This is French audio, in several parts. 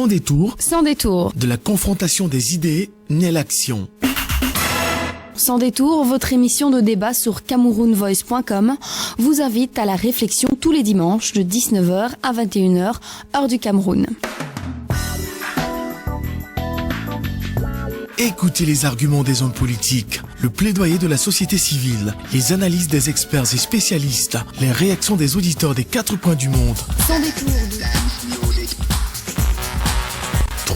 Sans détour, Sans détour. de la confrontation des idées naît l'action. Sans détour, votre émission de débat sur camerounvoice.com vous invite à la réflexion tous les dimanches de 19h à 21h, heure du Cameroun. Écoutez les arguments des hommes politiques, le plaidoyer de la société civile, les analyses des experts et spécialistes, les réactions des auditeurs des 4 coins du monde. Sans détour.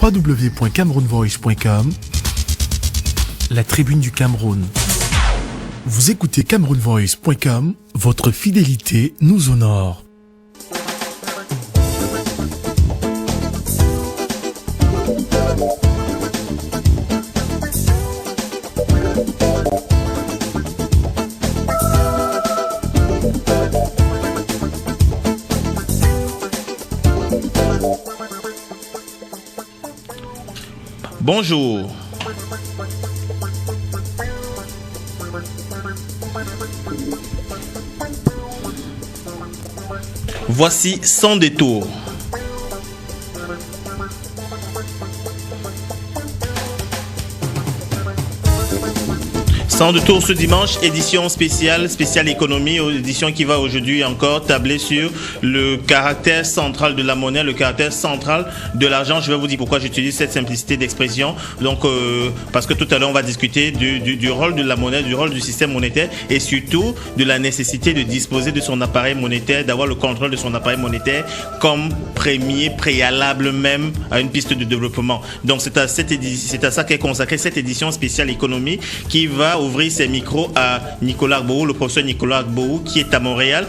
www.camerounvoice.com, la tribune du Cameroun. Vous écoutez camerounvoice.com, votre fidélité nous honore. Bonjour. Voici Sans détour. Sans détour ce dimanche, édition spéciale économie, édition qui va aujourd'hui encore tabler sur le caractère central de la monnaie, le caractère central de l'argent. Je vais vous dire pourquoi j'utilise cette simplicité d'expression. Donc, parce que tout à l'heure, on va discuter du rôle de la monnaie, du rôle du système monétaire et surtout de la nécessité de disposer de son appareil monétaire, d'avoir le contrôle de son appareil monétaire comme premier préalable même à une piste de développement. Donc, c'est à ça qu'est consacrée cette édition spéciale économie qui va ouvrir ses micros à Nicolas Agbohou, le professeur Nicolas Agbohou, qui est à Montréal,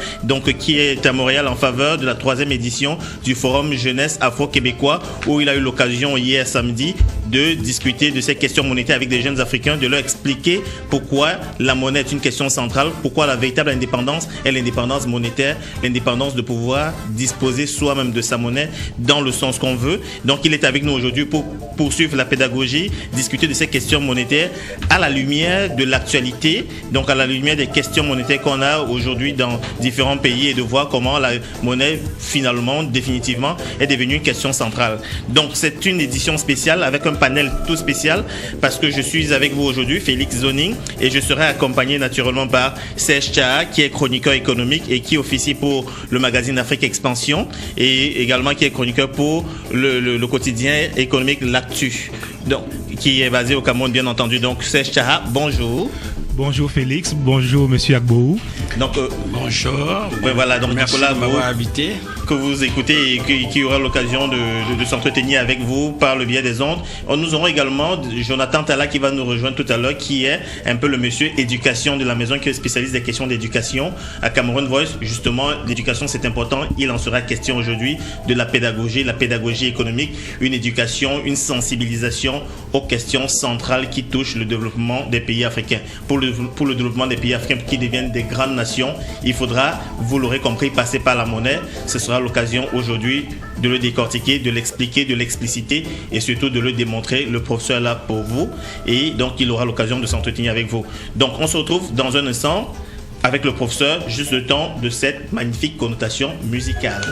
en faveur de la 3e édition du Forum Jeunesse Afro-Québécois, où il a eu l'occasion hier samedi de discuter de ces questions monétaires avec des jeunes Africains, de leur expliquer pourquoi la monnaie est une question centrale, pourquoi la véritable indépendance est l'indépendance monétaire, l'indépendance de pouvoir disposer soi-même de sa monnaie dans le sens qu'on veut. Donc il est avec nous aujourd'hui pour poursuivre la pédagogie, discuter de ces questions monétaires à la lumière de l'actualité, donc à la lumière des questions monétaires qu'on a aujourd'hui dans différents pays et de voir comment la monnaie finalement, définitivement, est devenue une question centrale. Donc c'est une édition spéciale avec un panel tout spécial parce que je suis avec vous aujourd'hui, Félix Zoning, et je serai accompagné naturellement par Serge Tchaha, qui est chroniqueur économique et qui officie pour le magazine Afrique Expansion et également qui est chroniqueur pour le quotidien économique L'Actu, donc qui est basé au Cameroun, bien entendu. Donc Serge Tchaha, bonjour. Bonjour Félix, bonjour Monsieur Agbohou. Donc bonjour. Ouais, voilà, donc merci Nicolas de m'avoir invité. Que vous écoutez et qui aura l'occasion de s'entretenir avec vous par le biais des ondes. Nous aurons également Jonathan Talla qui va nous rejoindre tout à l'heure, qui est un peu le monsieur éducation de la maison, qui est spécialiste des questions d'éducation à Cameroun Voice. Justement, l'éducation c'est important. Il en sera question aujourd'hui de la pédagogie économique, une éducation, une sensibilisation aux questions centrales qui touchent le développement des pays africains. Pour le développement des pays africains qui deviennent des grandes nations, il faudra, vous l'aurez compris, passer par la monnaie. Ce sera l'occasion aujourd'hui de le décortiquer, de l'expliquer, de l'expliciter et surtout de le démontrer. Le professeur est là pour vous et donc il aura l'occasion de s'entretenir avec vous. Donc on se retrouve dans un instant avec le professeur, juste le temps de cette magnifique connotation musicale.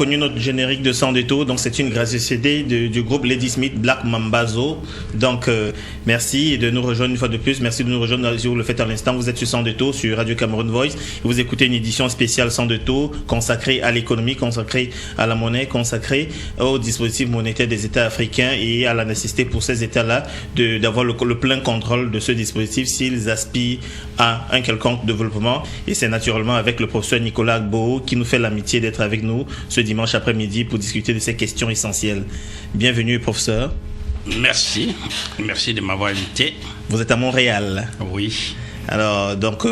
reconnu notre générique de Sans Détour. Donc, c'est une gracieuseté du groupe Lady Smith Black Mambazo. Donc, merci de nous rejoindre une fois de plus. Merci de nous rejoindre si vous le faites à l'instant. Vous êtes sur Sans Détour, sur Radio Cameroun Voice. Vous écoutez une édition spéciale Sans Détour consacrée à l'économie, consacrée à la monnaie, consacrée au dispositif monétaire des États africains et à la nécessité pour ces États-là d'avoir le plein contrôle de ce dispositif s'ils aspirent à un quelconque développement. Et c'est naturellement avec le professeur Nicolas Agbo qui nous fait l'amitié d'être avec nous ce dimanche après-midi pour discuter de ces questions essentielles. Bienvenue, professeur. Merci de m'avoir invité. Vous êtes à Montréal. Oui. Alors, donc,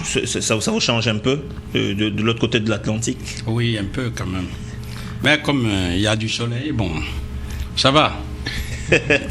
ça vous change un peu de l'autre côté de l'Atlantique? Oui, un peu quand même. Mais comme il y a du soleil, bon, ça va.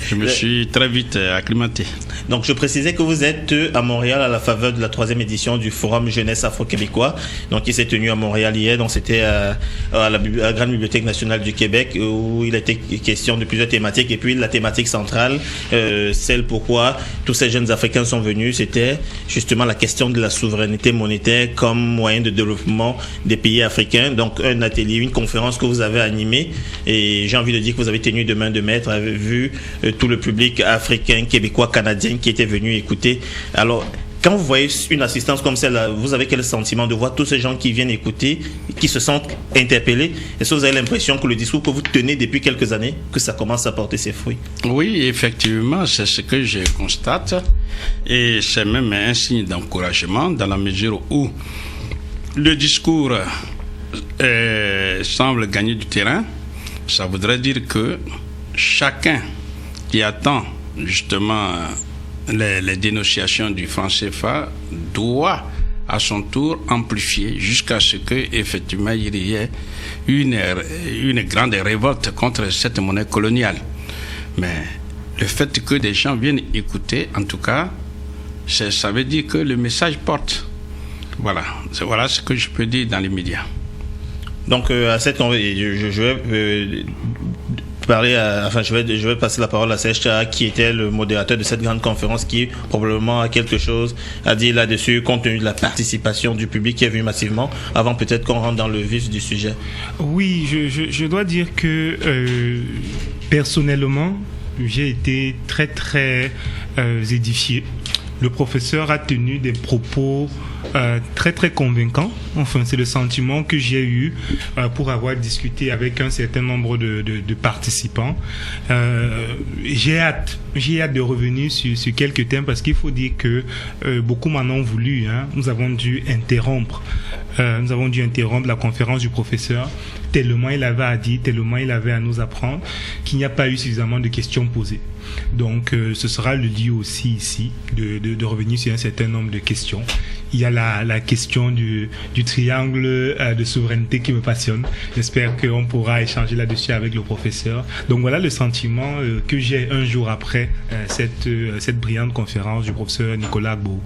Je me suis très vite acclimaté. Donc, je précisais que vous êtes à Montréal à la faveur de la 3e édition du Forum Jeunesse Afro-Québécois, donc qui s'est tenu à Montréal hier. Donc, c'était à la Grande Bibliothèque nationale du Québec où il a été question de plusieurs thématiques. Et puis, la thématique centrale, celle pourquoi tous ces jeunes Africains sont venus, c'était justement la question de la souveraineté monétaire comme moyen de développement des pays africains. Donc, un atelier, une conférence que vous avez animée. Et j'ai envie de dire que vous avez tenu de main de maître, avez vu tout le public africain, québécois, canadien qui était venu écouter. Alors, quand vous voyez une assistance comme celle-là, vous avez quel sentiment de voir tous ces gens qui viennent écouter, qui se sentent interpellés? Est-ce que vous avez l'impression que le discours que vous tenez depuis quelques années, que ça commence à porter ses fruits? Oui, effectivement, c'est ce que je constate. Et c'est même un signe d'encouragement dans la mesure où le discours semble gagner du terrain. Ça voudrait dire que chacun qui attend justement les dénonciations du franc CFA doit à son tour amplifier jusqu'à ce qu'effectivement il y ait une grande révolte contre cette monnaie coloniale. Mais le fait que des gens viennent écouter, en tout cas, ça veut dire que le message porte. Voilà ce que je peux dire dans les médias. Donc à cette je vais je vais passer la parole à Serge Tchara, qui était le modérateur de cette grande conférence, qui probablement a quelque chose à dire là-dessus, compte tenu de la participation du public qui est venu massivement, avant peut-être qu'on rentre dans le vif du sujet. Oui, je dois dire que personnellement, j'ai été très très édifié. Le professeur a tenu des propos très très convaincants. Enfin, c'est le sentiment que j'ai eu pour avoir discuté avec un certain nombre de participants. J'ai hâte de revenir sur quelques thèmes parce qu'il faut dire que beaucoup m'en ont voulu. Nous avons dû interrompre la conférence du professeur tellement il avait à dire, tellement il avait à nous apprendre qu'il n'y a pas eu suffisamment de questions posées. Donc ce sera le lieu aussi ici de revenir sur un certain nombre de questions. Il y a la question du triangle de souveraineté qui me passionne. J'espère qu'on pourra échanger là-dessus avec le professeur. Donc voilà le sentiment que j'ai un jour après cette brillante conférence du professeur Nicolas Agbo.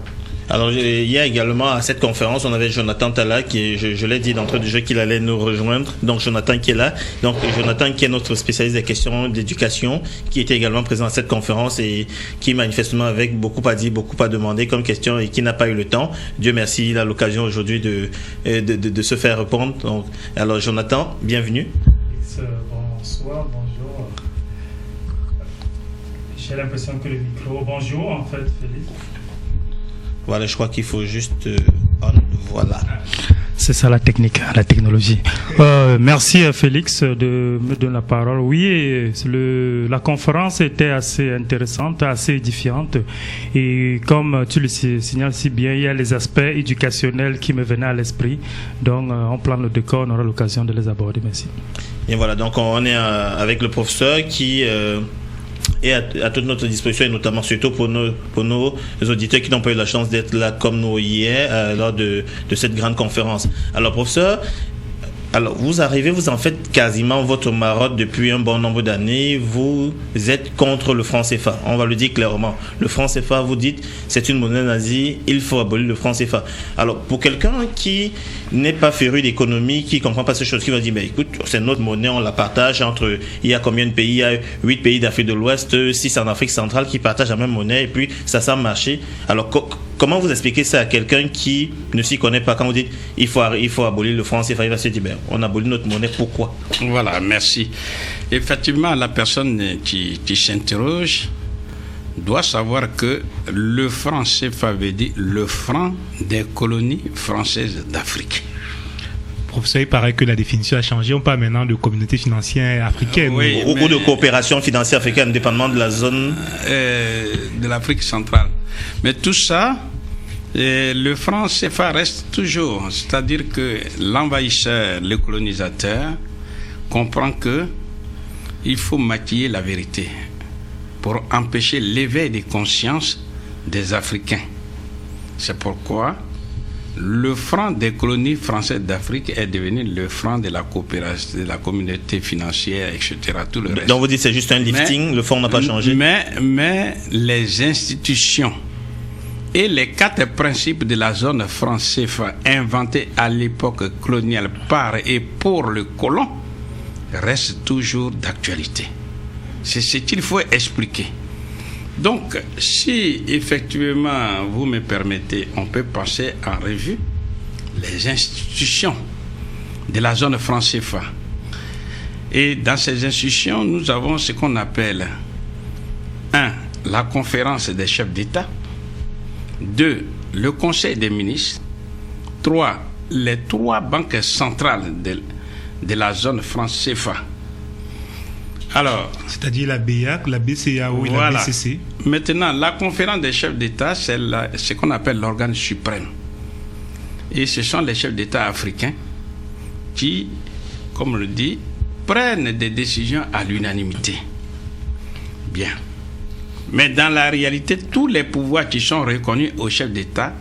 Alors, il y a également à cette conférence, on avait Jonathan Tala qui, je l'ai dit d'entrée de jeu qu'il allait nous rejoindre. Donc, Jonathan qui est là. Donc, Jonathan qui est notre spécialiste des questions d'éducation, qui était également présent à cette conférence et qui manifestement avec beaucoup à dire, beaucoup à demander comme question et qui n'a pas eu le temps. Dieu merci, il a l'occasion aujourd'hui de se faire répondre. Donc, alors, Jonathan, bienvenue. Bonsoir, bonjour. J'ai l'impression que le micro... Bonjour, en fait, Félix. Voilà, je crois qu'il faut juste... voilà. C'est ça la technique, la technologie. Merci Félix de me donner la parole. Oui, la conférence était assez intéressante, assez édifiante. Et comme tu le signales si bien, il y a les aspects éducationnels qui me venaient à l'esprit. Donc, en plan de décor, on aura l'occasion de les aborder. Merci. Et voilà, donc on est avec le professeur qui... et à toute notre disposition, et notamment surtout pour nos auditeurs qui n'ont pas eu la chance d'être là comme nous hier lors de cette grande conférence. Alors professeur, vous arrivez, vous en faites quasiment votre marotte depuis un bon nombre d'années. Vous êtes contre le franc CFA. On va le dire clairement. Le franc CFA, vous dites, c'est une monnaie nazie. Il faut abolir le franc CFA. Alors, pour quelqu'un qui n'est pas féru d'économie, qui comprend pas ces choses, qui va dire, écoute, c'est notre monnaie, on la partage entre, il y a combien de pays? Il y a 8 pays d'Afrique de l'Ouest, 6 en Afrique centrale qui partagent la même monnaie et puis ça semble marcher. Alors, Comment vous expliquez ça à quelqu'un qui ne s'y connaît pas? Quand vous dites il faut abolir le franc CFA, il va se dire on abolit notre monnaie, pourquoi? Voilà, merci. Effectivement, la personne qui s'interroge doit savoir que le franc CFA veut dire le franc des colonies françaises d'Afrique. Professeur, il paraît que la définition a changé. On parle maintenant de communauté financière africaine. Oui, ou de coopération financière africaine, indépendamment de la zone de l'Afrique centrale. Mais tout ça, le franc CFA reste toujours. C'est-à-dire que l'envahisseur, le colonisateur, comprend que il faut maquiller la vérité pour empêcher l'éveil des consciences des Africains. C'est pourquoi le franc des colonies françaises d'Afrique est devenu le franc de la coopération, de la communauté financière, etc. Tout le reste. Donc vous dites c'est juste un lifting, le fonds n'a pas changé. Mais les institutions et les 4 principes de la zone franc CFA inventés à l'époque coloniale par et pour le colon restent toujours d'actualité. C'est ce qu'il faut expliquer. Donc, si effectivement vous me permettez, on peut passer en revue les institutions de la zone franc CFA. Et dans ces institutions, nous avons ce qu'on appelle 1. La conférence des chefs d'État. 2. Le conseil des ministres. 3. Les 3 banques centrales de la zone franc CFA. Alors, c'est-à-dire la BEAC, la BCEAO et voilà. La BCC. Maintenant, la conférence des chefs d'État, c'est ce qu'on appelle l'organe suprême. Et ce sont les chefs d'État africains qui, comme on le dit, prennent des décisions à l'unanimité. Bien. Mais dans la réalité, tous les pouvoirs qui sont reconnus aux chefs d'État,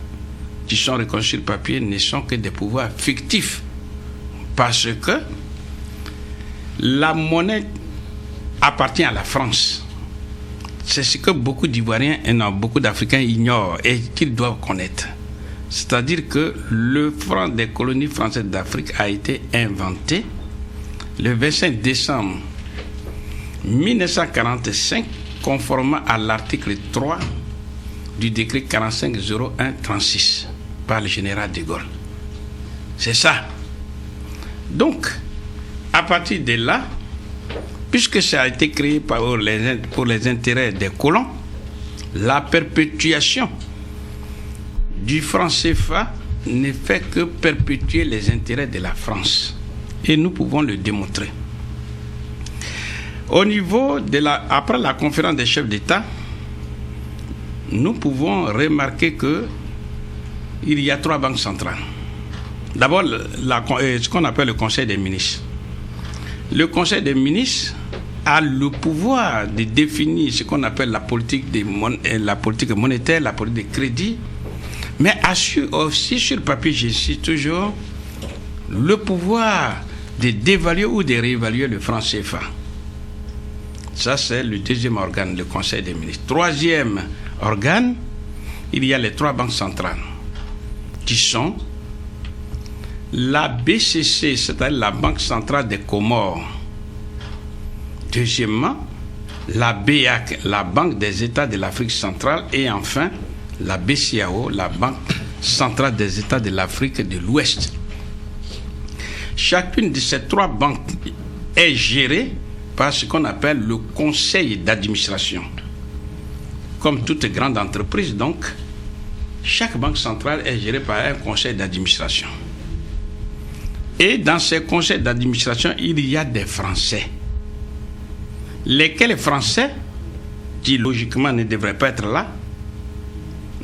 qui sont reconnus sur papier, ne sont que des pouvoirs fictifs. Parce que la monnaie appartient à la France. C'est ce que beaucoup d'Ivoiriens et non, beaucoup d'Africains ignorent et qu'ils doivent connaître. C'est-à-dire que le franc des colonies françaises d'Afrique a été inventé le 25 décembre 1945, conformément à l'article 3 du décret 45-01-36 par le général de Gaulle. C'est ça. Donc, à partir de là, puisque ça a été créé pour les intérêts des colons, la perpétuation du franc CFA ne fait que perpétuer les intérêts de la France. Et nous pouvons le démontrer. Au niveau après la conférence des chefs d'État, nous pouvons remarquer qu'il y a 3 banques centrales. D'abord, ce qu'on appelle le Conseil des ministres. Le Conseil des ministres a le pouvoir de définir ce qu'on appelle la politique monétaire, la politique de crédit, mais assure aussi sur papier, je cite toujours, le pouvoir de dévaluer ou de réévaluer le franc CFA. Ça, c'est le deuxième organe, le Conseil des ministres. Troisième organe, il y a les 3 banques centrales, qui sont la BCC, c'est-à-dire la Banque centrale des Comores. Deuxièmement, la BEAC, la Banque des États de l'Afrique centrale. Et enfin, la BCEAO, la Banque centrale des États de l'Afrique de l'Ouest. Chacune de ces 3 banques est gérée par ce qu'on appelle le conseil d'administration. Comme toute grande entreprise, donc, chaque banque centrale est gérée par un conseil d'administration. Et dans ces conseils d'administration, il y a des Français. Lesquels Français, qui logiquement ne devraient pas être là,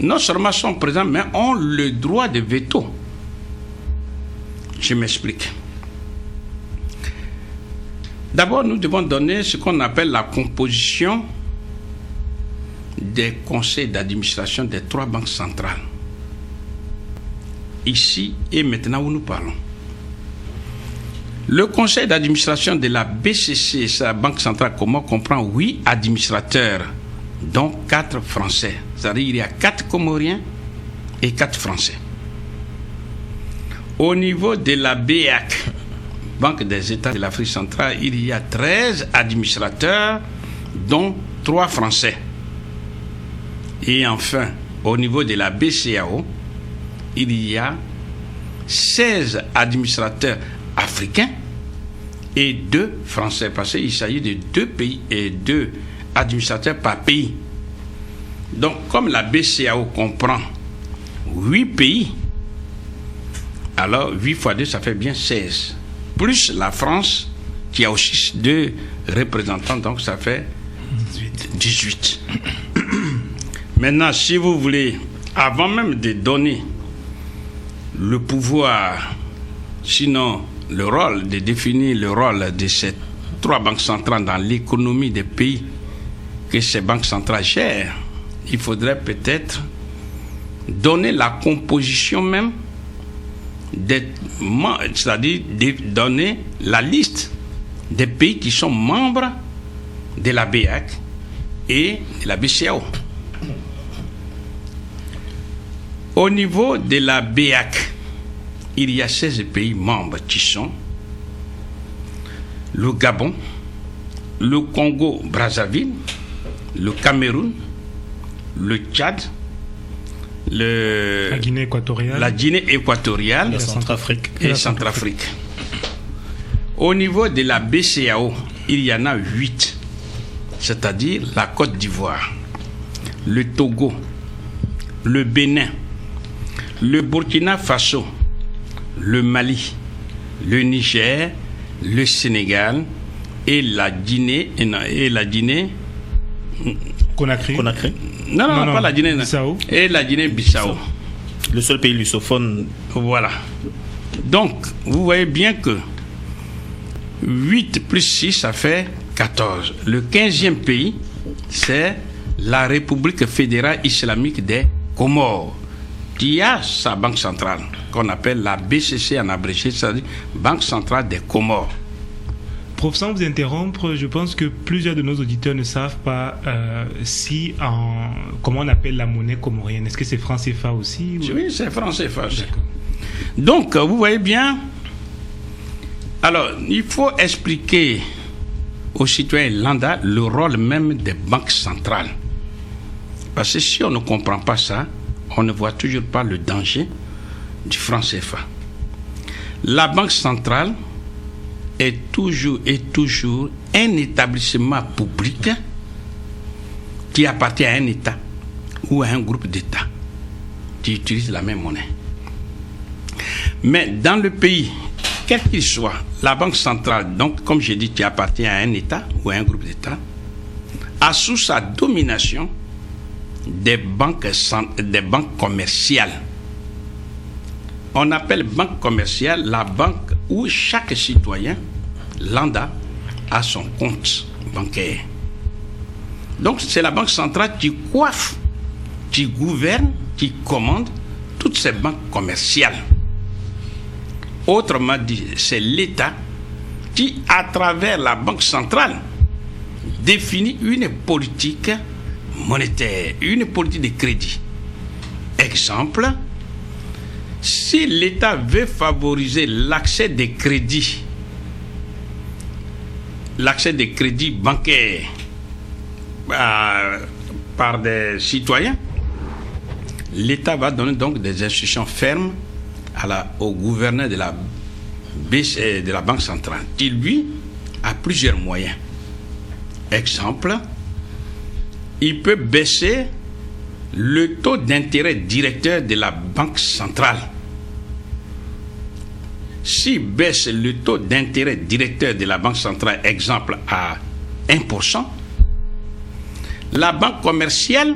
non seulement sont présents, mais ont le droit de veto. Je m'explique. D'abord, nous devons donner ce qu'on appelle la composition des conseils d'administration des 3 banques centrales. Ici et maintenant où nous parlons. Le conseil d'administration de la BCC, sa banque centrale Comore, comprend 8 administrateurs, dont 4 Français. C'est-à-dire qu'il y a 4 Comoriens et 4 Français. Au niveau de la BEAC, Banque des États de l'Afrique centrale, il y a 13 administrateurs, dont 3 Français. Et enfin, au niveau de la BCEAO, il y a 16 administrateurs africains et 2 français, parce qu'il s'agit de 2 pays et 2 administrateurs par pays. Donc, comme la BCEAO comprend 8 pays, alors 8 fois 2, ça fait bien 16. Plus la France, qui a aussi 2 représentants, donc ça fait 18. Maintenant, si vous voulez, avant même de donner le pouvoir, sinon le rôle, de définir le rôle de ces 3 banques centrales dans l'économie des pays que ces banques centrales gèrent, il faudrait peut-être donner la composition même, c'est-à-dire donner la liste des pays qui sont membres de la BEAC et de la BCEAO. Au niveau de la BEAC, il y a 16 pays membres qui sont le Gabon, le Congo-Brazzaville, le Cameroun, le Tchad, la Guinée équatoriale, la Centrafrique et Centrafrique. Au niveau de la BCEAO, il y en a 8, c'est-à-dire la Côte d'Ivoire, le Togo, le Bénin, le Burkina Faso, le Mali, le Niger, le Sénégal et la Guinée Conakry. Non, pas la Guinée. Bissau. Et la Guinée-Bissau. Le seul pays lusophone. Voilà. Donc, vous voyez bien que 8 plus 6, ça fait 14. Le 15e pays, c'est la République fédérale islamique des Comores, qui a sa banque centrale, qu'on appelle la BCC en abrégé, c'est-à-dire Banque centrale des Comores. Prof, sans vous interrompre, je pense que plusieurs de nos auditeurs ne savent pas comment on appelle la monnaie comorienne. Est-ce que c'est franc CFA aussi ou... Oui, c'est franc CFA aussi. Donc, vous voyez bien, alors, il faut expliquer aux citoyens lambda le rôle même des banques centrales. Parce que si on ne comprend pas ça, on ne voit toujours pas le danger du franc CFA. La banque centrale est toujours un établissement public qui appartient à un État ou à un groupe d'États qui utilisent la même monnaie. Mais dans le pays, quel qu'il soit, la banque centrale, donc comme j'ai dit, qui appartient à un État ou à un groupe d'États, a sous sa domination des banques commerciales. On appelle banque commerciale la banque où chaque citoyen lambda a son compte bancaire. Donc c'est la banque centrale qui coiffe, qui gouverne, qui commande toutes ces banques commerciales. Autrement dit, c'est l'État qui, à travers la banque centrale, définit une politique monétaire, une politique de crédit. Exemple, si l'État veut favoriser l'accès des crédits bancaires par des citoyens, l'État va donner donc des instructions fermes au gouverneur de la Banque centrale, qui lui a plusieurs moyens. Exemple, il peut baisser le taux d'intérêt directeur de la Banque centrale. S'il baisse le taux d'intérêt directeur de la Banque centrale, exemple, à 1%, la banque commerciale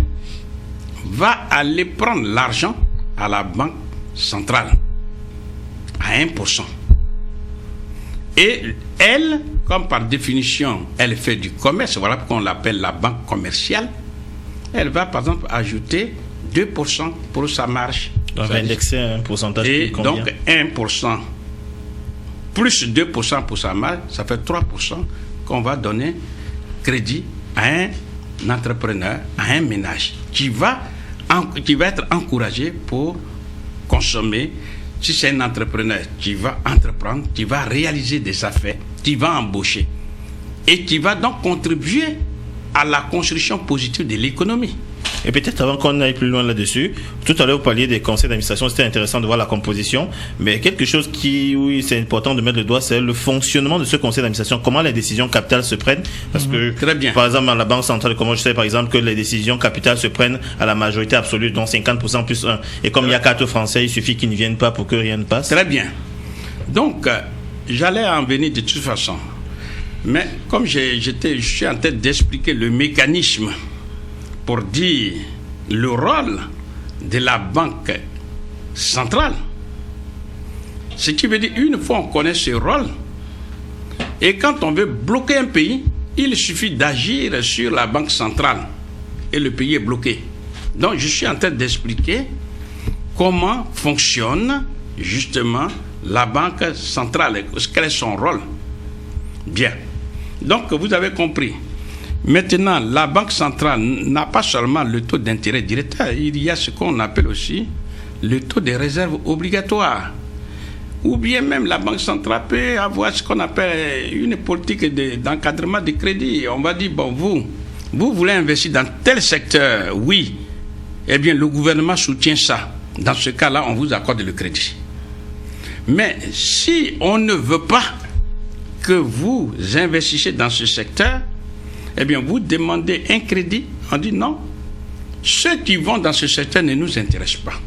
va aller prendre l'argent à la Banque centrale à 1%. Et elle, comme par définition, elle fait du commerce, voilà pourquoi on l'appelle la banque commerciale, elle va par exemple ajouter 2% pour sa marge. On va indexer un pourcentage. Et donc 1% plus 2% pour sa marge, ça fait 3% qu'on va donner crédit à un entrepreneur, à un ménage, qui va être encouragé pour consommer. Si c'est un entrepreneur qui va entreprendre, qui va réaliser des affaires, qui va embaucher et qui va donc contribuer à la construction positive de l'économie. Et peut-être avant qu'on aille plus loin là-dessus, tout à l'heure vous parliez des conseils d'administration, c'était intéressant de voir la composition, mais quelque chose qui, oui, c'est important de mettre le doigt, c'est le fonctionnement de ce conseil d'administration, comment les décisions capitales se prennent, parce que, très bien. Par exemple, dans la Banque centrale, comment je sais par exemple que les décisions capitales se prennent à la majorité absolue, donc 50% plus 1, et comme il y a 4 Français, il suffit qu'ils ne viennent pas pour que rien ne passe. Très bien. Donc, j'allais en venir de toute façon. Mais comme je suis en train d'expliquer le mécanisme pour dire le rôle de la Banque centrale, ce qui veut dire, une fois on connaît ce rôle, et quand on veut bloquer un pays, il suffit d'agir sur la Banque centrale et le pays est bloqué. Donc je suis en train d'expliquer comment fonctionne justement la Banque centrale, quel est son rôle. Bien. Donc, vous avez compris. Maintenant, la Banque centrale n'a pas seulement le taux d'intérêt directeur, il y a ce qu'on appelle aussi le taux des réserves obligatoires. Ou bien même la Banque centrale peut avoir ce qu'on appelle une politique d'encadrement de crédit. On va dire, bon, vous voulez investir dans tel secteur, oui. Eh bien, le gouvernement soutient ça. Dans ce cas-là, on vous accorde le crédit. Mais si on ne veut pas que vous investissez dans ce secteur, eh bien, vous demandez un crédit. On dit non. Ceux qui vont dans ce secteur ne nous intéressent pas.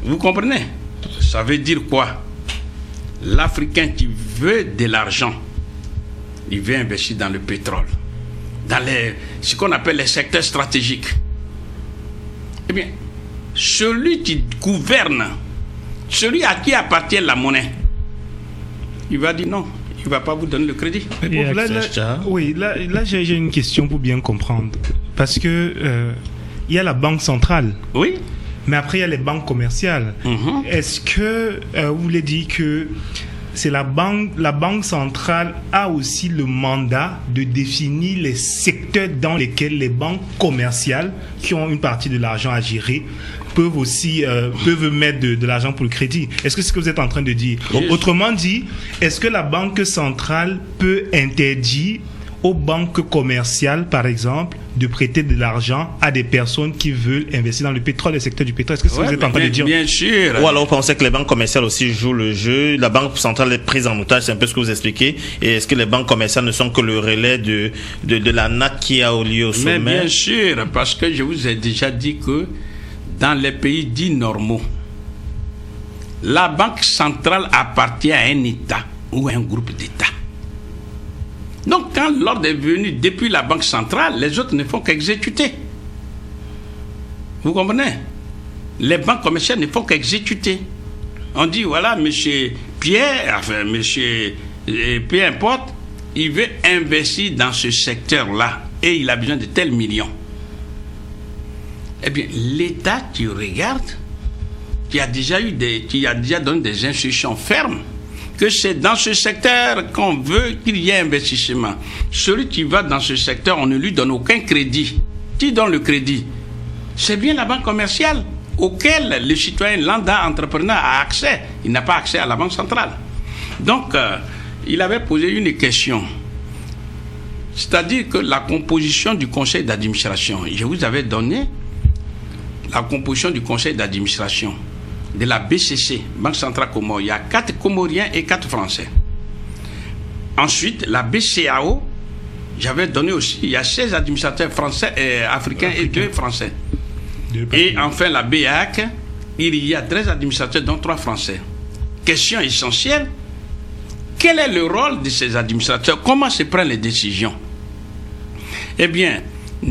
Vous comprenez? Ça veut dire quoi? L'Africain qui veut de l'argent, il veut investir dans le pétrole, dans ce qu'on appelle les secteurs stratégiques. Eh bien, celui qui gouverne, celui à qui appartient la monnaie, il va dire non, il ne va pas vous donner le crédit. Là, j'ai une question pour bien comprendre. Parce que il y a la Banque centrale. Oui. Mais après, il y a les banques commerciales. Est-ce que vous voulez dire que c'est la banque centrale a aussi le mandat de définir les secteurs dans lesquels les banques commerciales, qui ont une partie de l'argent à gérer, peuvent aussi mettre de l'argent pour le crédit? Est-ce que c'est ce que vous êtes en train de dire? Autrement dit, est-ce que la banque centrale peut interdire aux banques commerciales, par exemple, de prêter de l'argent à des personnes qui veulent investir dans le pétrole, le secteur du pétrole? Est-ce que c'est ce que vous êtes en train de dire? Bien sûr. Ou alors vous pensez que les banques commerciales aussi jouent le jeu, la banque centrale est prise en otage, c'est un peu ce que vous expliquez, et est-ce que les banques commerciales ne sont que le relais de la natte qui a au lieu au sommet? Mais bien sûr, parce que je vous ai déjà dit que dans les pays dits normaux, la banque centrale appartient à un État ou à un groupe d'États. Donc, quand l'ordre est venu depuis la Banque centrale, les autres ne font qu'exécuter. Vous comprenez? Les banques commerciales ne font qu'exécuter. On dit, voilà, monsieur Pierre, enfin, monsieur, peu importe, il veut investir dans ce secteur-là et il a besoin de tels millions. Eh bien, l'État qui regarde, qui a déjà donné des instructions fermes, que c'est dans ce secteur qu'on veut qu'il y ait investissement. Celui qui va dans ce secteur, on ne lui donne aucun crédit. Qui donne le crédit? C'est bien la banque commerciale auquel le citoyen lambda entrepreneur a accès. Il n'a pas accès à la banque centrale. Donc, il avait posé une question. C'est-à-dire que la composition du conseil d'administration, je vous avais donné la composition du conseil d'administration de la BCC, Banque centrale Comore. Il y a 4 Comoriens et 4 Français. Ensuite, la BCAO, j'avais donné aussi, il y a 16 administrateurs français et africains et 2 Français. Et enfin, la BAC, il y a 13 administrateurs, dont 3 Français. Question essentielle, quel est le rôle de ces administrateurs? Comment se prennent les décisions? Eh bien,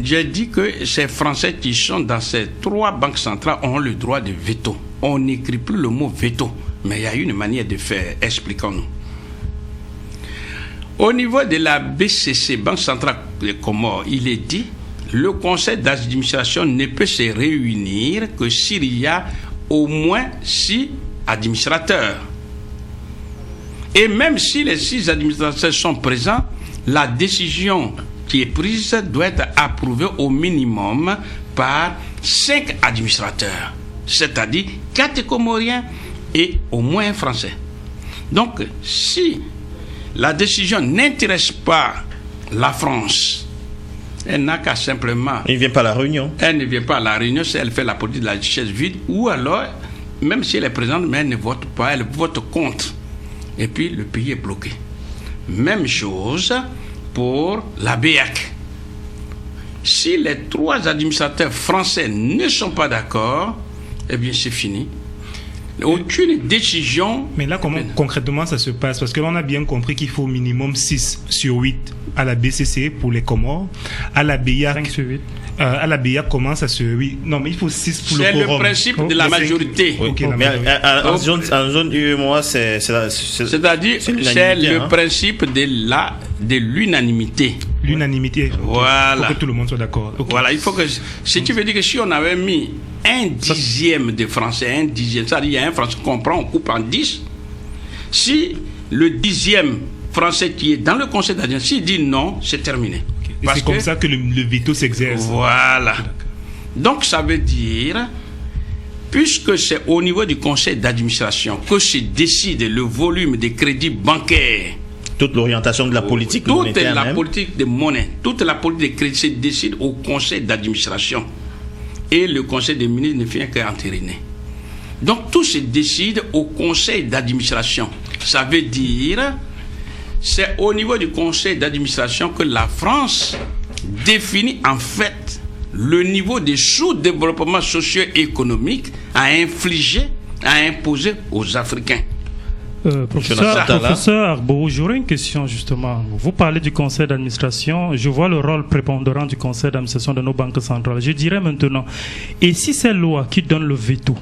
j'ai dit que ces Français qui sont dans ces 3 banques centrales ont le droit de veto. On n'écrit plus le mot veto, mais il y a une manière de faire. Expliquons-nous. Au niveau de la BCC, Banque centrale des Comores, il est dit le conseil d'administration ne peut se réunir que s'il y a au moins 6 administrateurs. Et même si les 6 administrateurs sont présents, la décision qui est prise doit être approuvée au minimum par 5 administrateurs, c'est-à-dire 4 Comoriens et au moins un Français. Donc, si la décision n'intéresse pas la France Elle n'a qu'à simplement... Il ne vient pas à la réunion. Elle ne vient pas à la réunion, elle fait la politique de la chaise vide, ou alors, même si elle est présente, mais elle ne vote pas, elle vote contre. Et puis, le pays est bloqué. Même chose pour la BEAC. Si les 3 administrateurs français ne sont pas d'accord, eh bien, c'est fini. Aucune décision... Mais là, comment concrètement ça se passe? Parce que là, on a bien compris qu'il faut au minimum 6 sur 8 à la BCC pour les Comores. À la BEAC... 5 sur 8. À la BEAC, comment ça se... Oui. Non, mais il faut 6 pour le quorum. C'est le principe de la majorité. Oui. Okay, mais en zone UEMOA, c'est-à-dire c'est le principe de l'unanimité. L'unanimité. Voilà. Il faut que tout le monde soit d'accord. Okay. Voilà, il faut que... Ce qui veut dire que si on avait mis 1/10 de Français, 1/10, c'est-à-dire il y a un Français qu'on prend, on coupe en 10. Si le 10e Français qui est dans le conseil d'administration, s'il dit non, c'est terminé. Okay. C'est comme ça que le veto s'exerce. Voilà. Donc ça veut dire, puisque c'est au niveau du conseil d'administration que se décide le volume des crédits bancaires, toute l'orientation de la politique monétaire, politique de monnaie, toute la politique de crédit se décide au conseil d'administration. Et le conseil des ministres ne vient qu'entériner. Donc tout se décide au conseil d'administration. Ça veut dire, c'est au niveau du conseil d'administration que la France définit en fait le niveau de sous-développement socio-économique à infliger, à imposer aux Africains. Professeur Arbo, j'aurais une question justement. Vous parlez du conseil d'administration, je vois le rôle prépondérant du conseil d'administration de nos banques centrales. Je dirais maintenant, et si c'est loi qui donne le veto,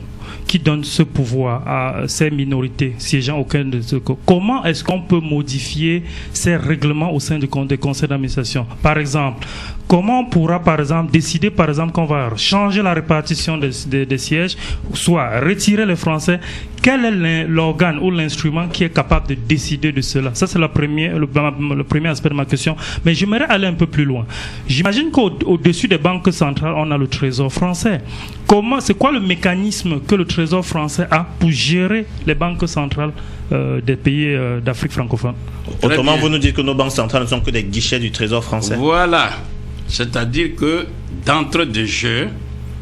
qui donne ce pouvoir à ces minorités siégeant aucun de ce comment est-ce qu'on peut modifier ces règlements au sein des conseils d'administration? Par exemple, comment on pourra par exemple décider par exemple qu'on va changer la répartition des sièges, soit retirer les Français? Quel est l'organe ou l'instrument qui est capable de décider de cela? Ça c'est le premier aspect de ma question. Mais j'aimerais aller un peu plus loin. J'imagine qu'au-dessus des banques centrales, on a le Trésor français. C'est quoi le mécanisme que le Trésor français a pour gérer les banques centrales des pays d'Afrique francophone? Autrement, vous nous dites que nos banques centrales ne sont que des guichets du Trésor français. Voilà. C'est-à-dire que d'entrée de jeu,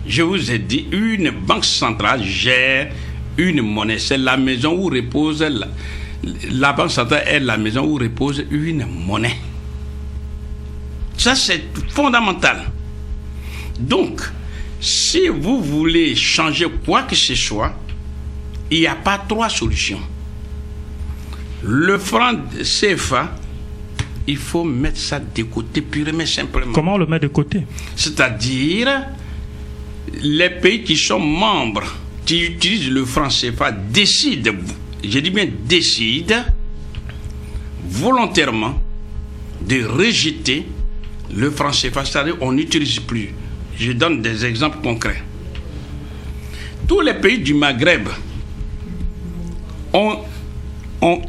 je vous ai dit, une banque centrale gère une monnaie. C'est la maison où repose la banque centrale est la maison où repose une monnaie. Ça, c'est fondamental. Donc, si vous voulez changer quoi que ce soit, il n'y a pas 3 solutions. Le franc CFA, il faut mettre ça de côté purement simplement. Comment on le met de côté? C'est-à-dire, les pays qui sont membres, qui utilisent le franc CFA, décident, je dis bien décident, volontairement de rejeter le franc CFA, c'est-à-dire on n'utilise plus. Je donne des exemples concrets. Tous les pays du Maghreb ont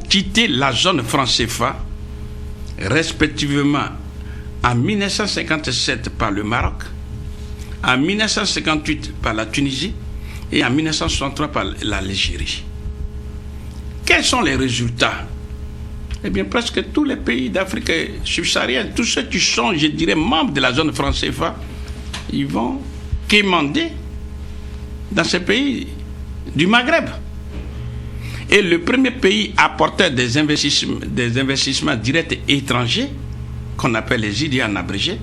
quitté la zone franc CFA respectivement en 1957 par le Maroc, en 1958 par la Tunisie et en 1963 par l'Algérie. Quels sont les résultats? Eh bien, presque tous les pays d'Afrique subsaharienne, tous ceux qui sont, je dirais, membres de la zone franc CFA, ils vont quémander dans ces pays du Maghreb. Et le premier pays apporteur des investissements directs étrangers, qu'on appelle les IDA en abrégé,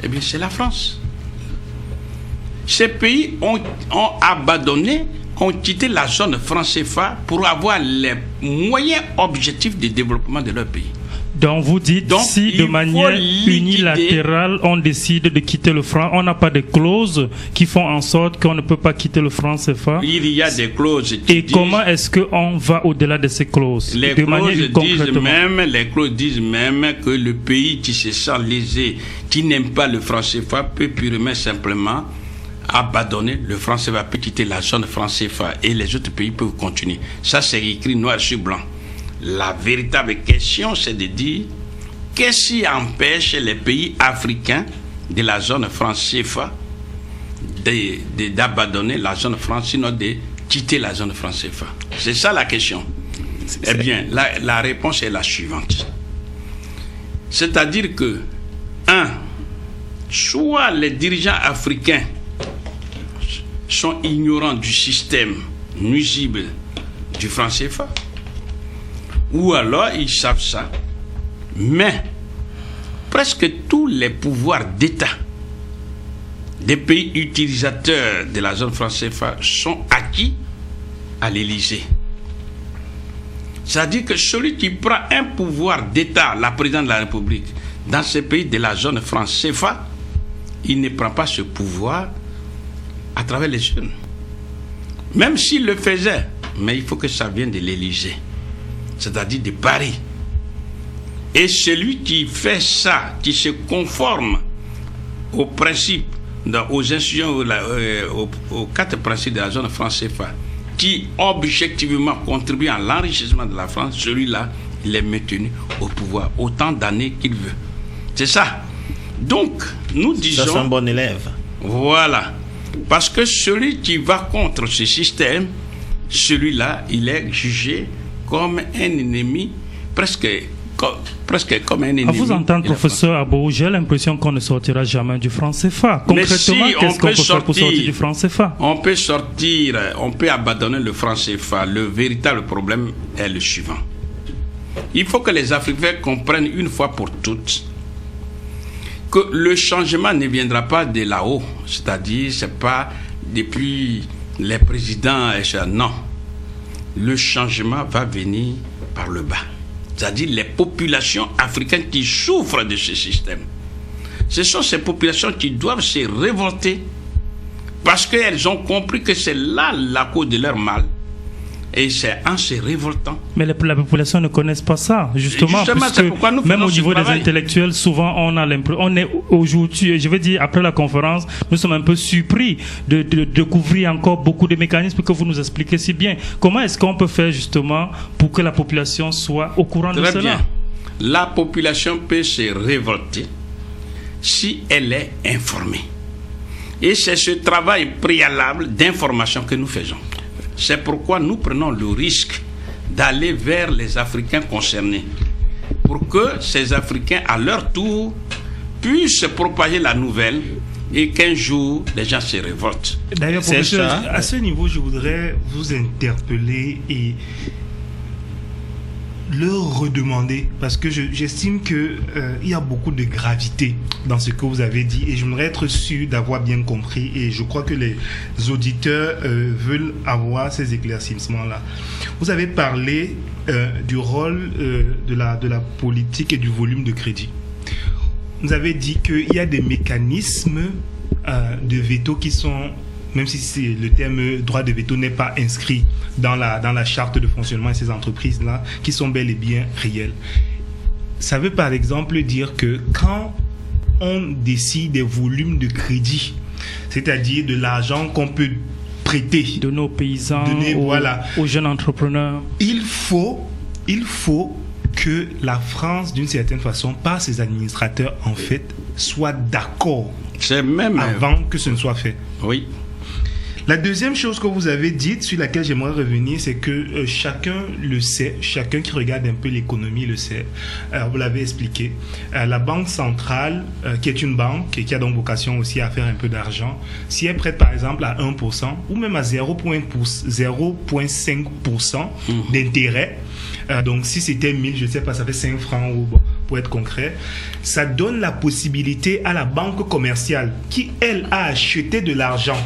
eh bien, c'est la France. Ces pays ont abandonné, ont quitté la zone franc CFA pour avoir les moyens objectifs de développement de leur pays. Donc vous dites, si de manière unilatérale on décide de quitter le franc, on n'a pas de clauses qui font en sorte qu'on ne peut pas quitter le franc CFA? Il y a des clauses. Et comment est-ce qu'on va au-delà de ces clauses? Les clauses disent même que le pays qui se sent lésé, qui n'aime pas le franc CFA, peut purement simplement abandonner le franc CFA, peut quitter la zone franc CFA et les autres pays peuvent continuer. Ça, c'est écrit noir sur blanc. La véritable question, c'est de dire qu'est-ce qui empêche les pays africains de la zone franc CFA d'abandonner la zone franc, sinon de quitter la zone franc CFA. C'est ça la question. Eh bien, la réponse est la suivante. C'est-à-dire que, soit les dirigeants africains sont ignorants du système nuisible du franc CFA, ou alors ils savent ça, mais presque tous les pouvoirs d'État des pays utilisateurs de la zone franc CFA sont acquis à l'Élysée. C'est-à-dire que celui qui prend un pouvoir d'État, la présidente de la République, dans ces pays de la zone franc CFA, il ne prend pas ce pouvoir à travers les jeunes. Même s'il le faisait, mais il faut que ça vienne de l'Élysée, c'est-à-dire de Paris. Et celui qui fait ça, qui se conforme aux principes, aux institutions, aux 4 principes de la zone franc CFA, qui objectivement contribue à l'enrichissement de la France, celui-là, il est maintenu au pouvoir autant d'années qu'il veut. C'est ça. Donc, nous disons... Ça, c'est un bon élève. Voilà. Parce que celui qui va contre ce système, celui-là, il est jugé comme un ennemi, presque comme un ennemi. À vous entendre, professeur Abou, j'ai l'impression qu'on ne sortira jamais du franc CFA. Concrètement, qu'est-ce qu'on peut faire pour sortir du franc CFA? On peut sortir, on peut abandonner le franc CFA. Le véritable problème est le suivant. Il faut que les Africains comprennent une fois pour toutes que le changement ne viendra pas de là-haut. C'est-à-dire, ce n'est pas depuis les présidents, non. Le changement va venir par le bas. C'est-à-dire les populations africaines qui souffrent de ce système. Ce sont ces populations qui doivent se révolter parce qu'elles ont compris que c'est là la cause de leur mal. Et c'est en se révoltant. Mais la population ne connaît pas ça, justement c'est pourquoi nous même au niveau des travail. intellectuels, souvent on a l'impression, on est aujourd'hui, je veux dire, après la conférence, nous sommes un peu surpris de découvrir encore beaucoup de mécanismes que vous nous expliquez si bien. Comment est-ce qu'on peut faire justement pour que la population soit au courant de cela? Bien. La population peut se révolter si elle est informée. Et c'est ce travail préalable d'information que nous faisons. C'est pourquoi nous prenons le risque d'aller vers les Africains concernés pour que ces Africains, à leur tour, puissent propager la nouvelle et qu'un jour, les gens se révoltent. D'ailleurs, professeur, à ce niveau, je voudrais vous interpeller et leur redemander, parce que j'estime qu'il y a beaucoup de gravité dans ce que vous avez dit et j'aimerais être sûr d'avoir bien compris et je crois que les auditeurs veulent avoir ces éclaircissements-là. Vous avez parlé du rôle de la politique et du volume de crédit. Vous avez dit qu'il y a des mécanismes de veto qui sont, même si le terme droit de veto n'est pas inscrit dans la charte de fonctionnement de ces entreprises-là, qui sont bel et bien réelles. Ça veut par exemple dire que quand on décide des volumes de crédit, c'est-à-dire de l'argent qu'on peut prêter, de nos paysans, aux jeunes entrepreneurs, il faut que la France, d'une certaine façon, par ses administrateurs, en fait, soit d'accord avant que ce ne soit fait. Oui. La deuxième chose que vous avez dite, sur laquelle j'aimerais revenir, c'est que chacun le sait, chacun qui regarde un peu l'économie le sait. Vous l'avez expliqué. La Banque centrale, qui est une banque et qui a donc vocation aussi à faire un peu d'argent, si elle prête par exemple à 1% ou même à 0,5% d'intérêt, donc si c'était 1000, je ne sais pas, ça fait 5 francs ou bon, pour être concret, ça donne la possibilité à la banque commerciale qui, elle, a acheté de l'argent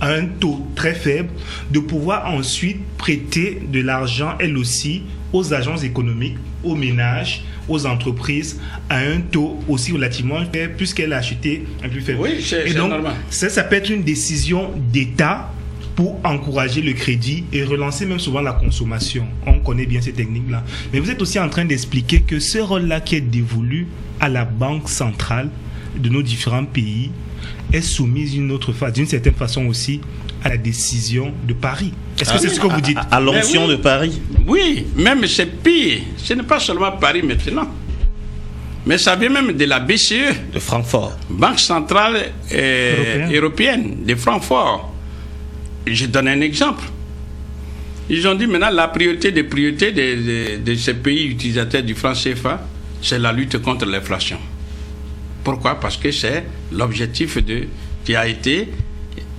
à un taux très faible, de pouvoir ensuite prêter de l'argent, elle aussi, aux agences économiques, aux ménages, aux entreprises, à un taux aussi relativement faible, puisqu'elle a acheté un plus faible. Oui, c'est normal. Ça peut être une décision d'État pour encourager le crédit et relancer même souvent la consommation. On connaît bien ces techniques-là. Mais vous êtes aussi en train d'expliquer que ce rôle-là qui est dévolu à la Banque centrale de nos différents pays est soumise d'une certaine façon aussi à la décision de Paris. Est-ce que c'est ce que vous dites? À l'onction de Paris? Oui, même c'est pire. Ce n'est pas seulement Paris maintenant. Mais ça vient même de la BCE. De Francfort. Banque centrale européenne de Francfort. Je donne un exemple. Ils ont dit maintenant la priorité des priorités de ces pays utilisateurs du franc CFA, c'est la lutte contre l'inflation. Pourquoi? Parce que c'est l'objectif qui a été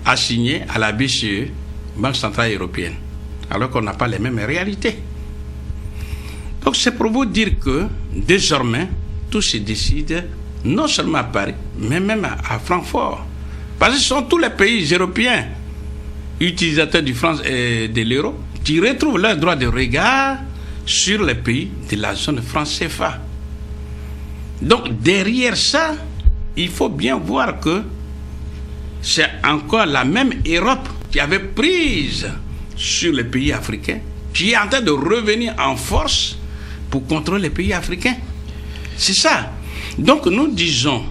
assigné à la BCE, Banque Centrale Européenne, alors qu'on n'a pas les mêmes réalités. Donc c'est pour vous dire que désormais, tout se décide non seulement à Paris, mais même à Francfort. Parce que ce sont tous les pays européens utilisateurs du franc et de l'euro qui retrouvent leur droit de regard sur les pays de la zone franc CFA. Donc derrière ça, il faut bien voir que c'est encore la même Europe qui avait prise sur les pays africains, qui est en train de revenir en force pour contrôler les pays africains. C'est ça. Donc nous disons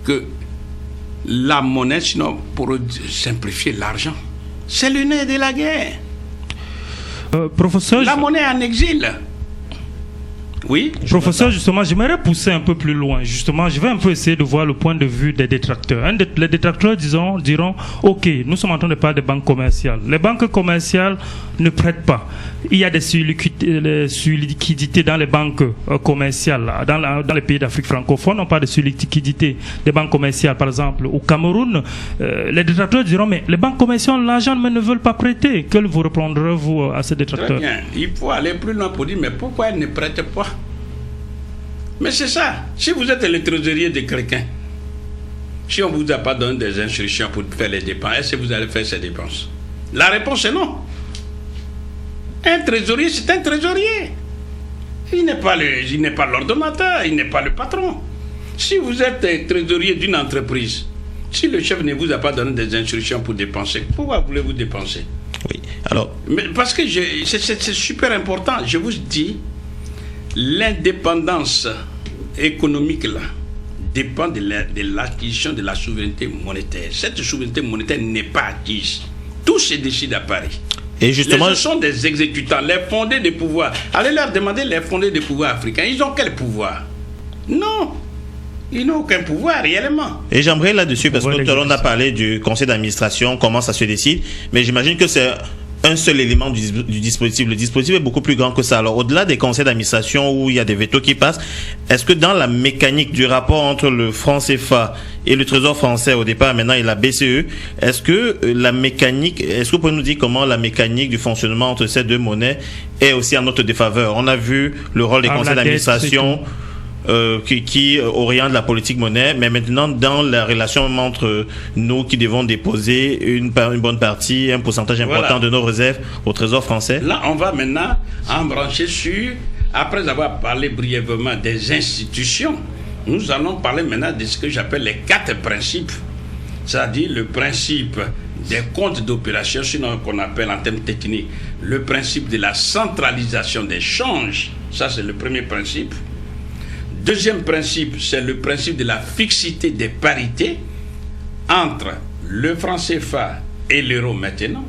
que la monnaie, sinon pour simplifier l'argent, c'est le nez de la guerre. Professeur, la monnaie en exil. Oui. Professeur, justement, j'aimerais pousser un peu plus loin. Justement, je vais un peu essayer de voir le point de vue des détracteurs. Les détracteurs diront, OK, nous sommes en train de parler des banques commerciales. Les banques commerciales ne prêtent pas. Il y a des surliquidités dans les banques commerciales. Dans les pays d'Afrique francophone, on parle de surliquidité des banques commerciales. Par exemple, au Cameroun, les détracteurs diront, mais les banques commerciales ont l'argent, mais ne veulent pas prêter. Que vous répondrez-vous à ces détracteurs? Très bien. Il faut aller plus loin pour dire, mais pourquoi ils ne prêtent pas? Mais c'est ça. Si vous êtes le trésorier de quelqu'un, si on ne vous a pas donné des instructions pour faire les dépenses, est-ce que vous allez faire ces dépenses? La réponse est non. Un trésorier, c'est un trésorier. Il n'est pas l'ordonnateur, il n'est pas le patron. Si vous êtes trésorier d'une entreprise, si le chef ne vous a pas donné des instructions pour dépenser, pourquoi voulez-vous dépenser? Oui, alors... Mais parce que c'est super important. Je vous dis, l'indépendance économique là dépend de l'acquisition de la souveraineté monétaire. Cette souveraineté monétaire n'est pas acquise. Tout se décide à Paris. Et justement, ce sont des exécutants, les fondés de pouvoir. Allez leur demander les fondés de pouvoir africains. Ils ont quel pouvoir? Non. Ils n'ont aucun pouvoir réellement. Et j'aimerais là-dessus, parce que tout à l'heure on a parlé du conseil d'administration, comment ça se décide, mais j'imagine que c'est un seul élément du dispositif. Le dispositif est beaucoup plus grand que ça. Alors, au-delà des conseils d'administration où il y a des vétos qui passent, est-ce que dans la mécanique du rapport entre le franc CFA et le Trésor français au départ, maintenant, et la BCE, est-ce que vous pouvez nous dire comment la mécanique du fonctionnement entre ces deux monnaies est aussi en notre défaveur? On a vu le rôle des conseils d'administration qui oriente la politique monnaie, mais maintenant dans la relation entre nous qui devons déposer une bonne partie, un pourcentage important de nos réserves au Trésor français. Là, on va maintenant embrancher sur, après avoir parlé brièvement des institutions, nous allons parler maintenant de ce que j'appelle les 4 principes, c'est-à-dire le principe des comptes d'opération, sinon qu'on appelle en termes techniques le principe de la centralisation des changes. Ça, c'est le premier principe. Deuxième principe, c'est le principe de la fixité des parités entre le franc CFA et l'euro maintenant.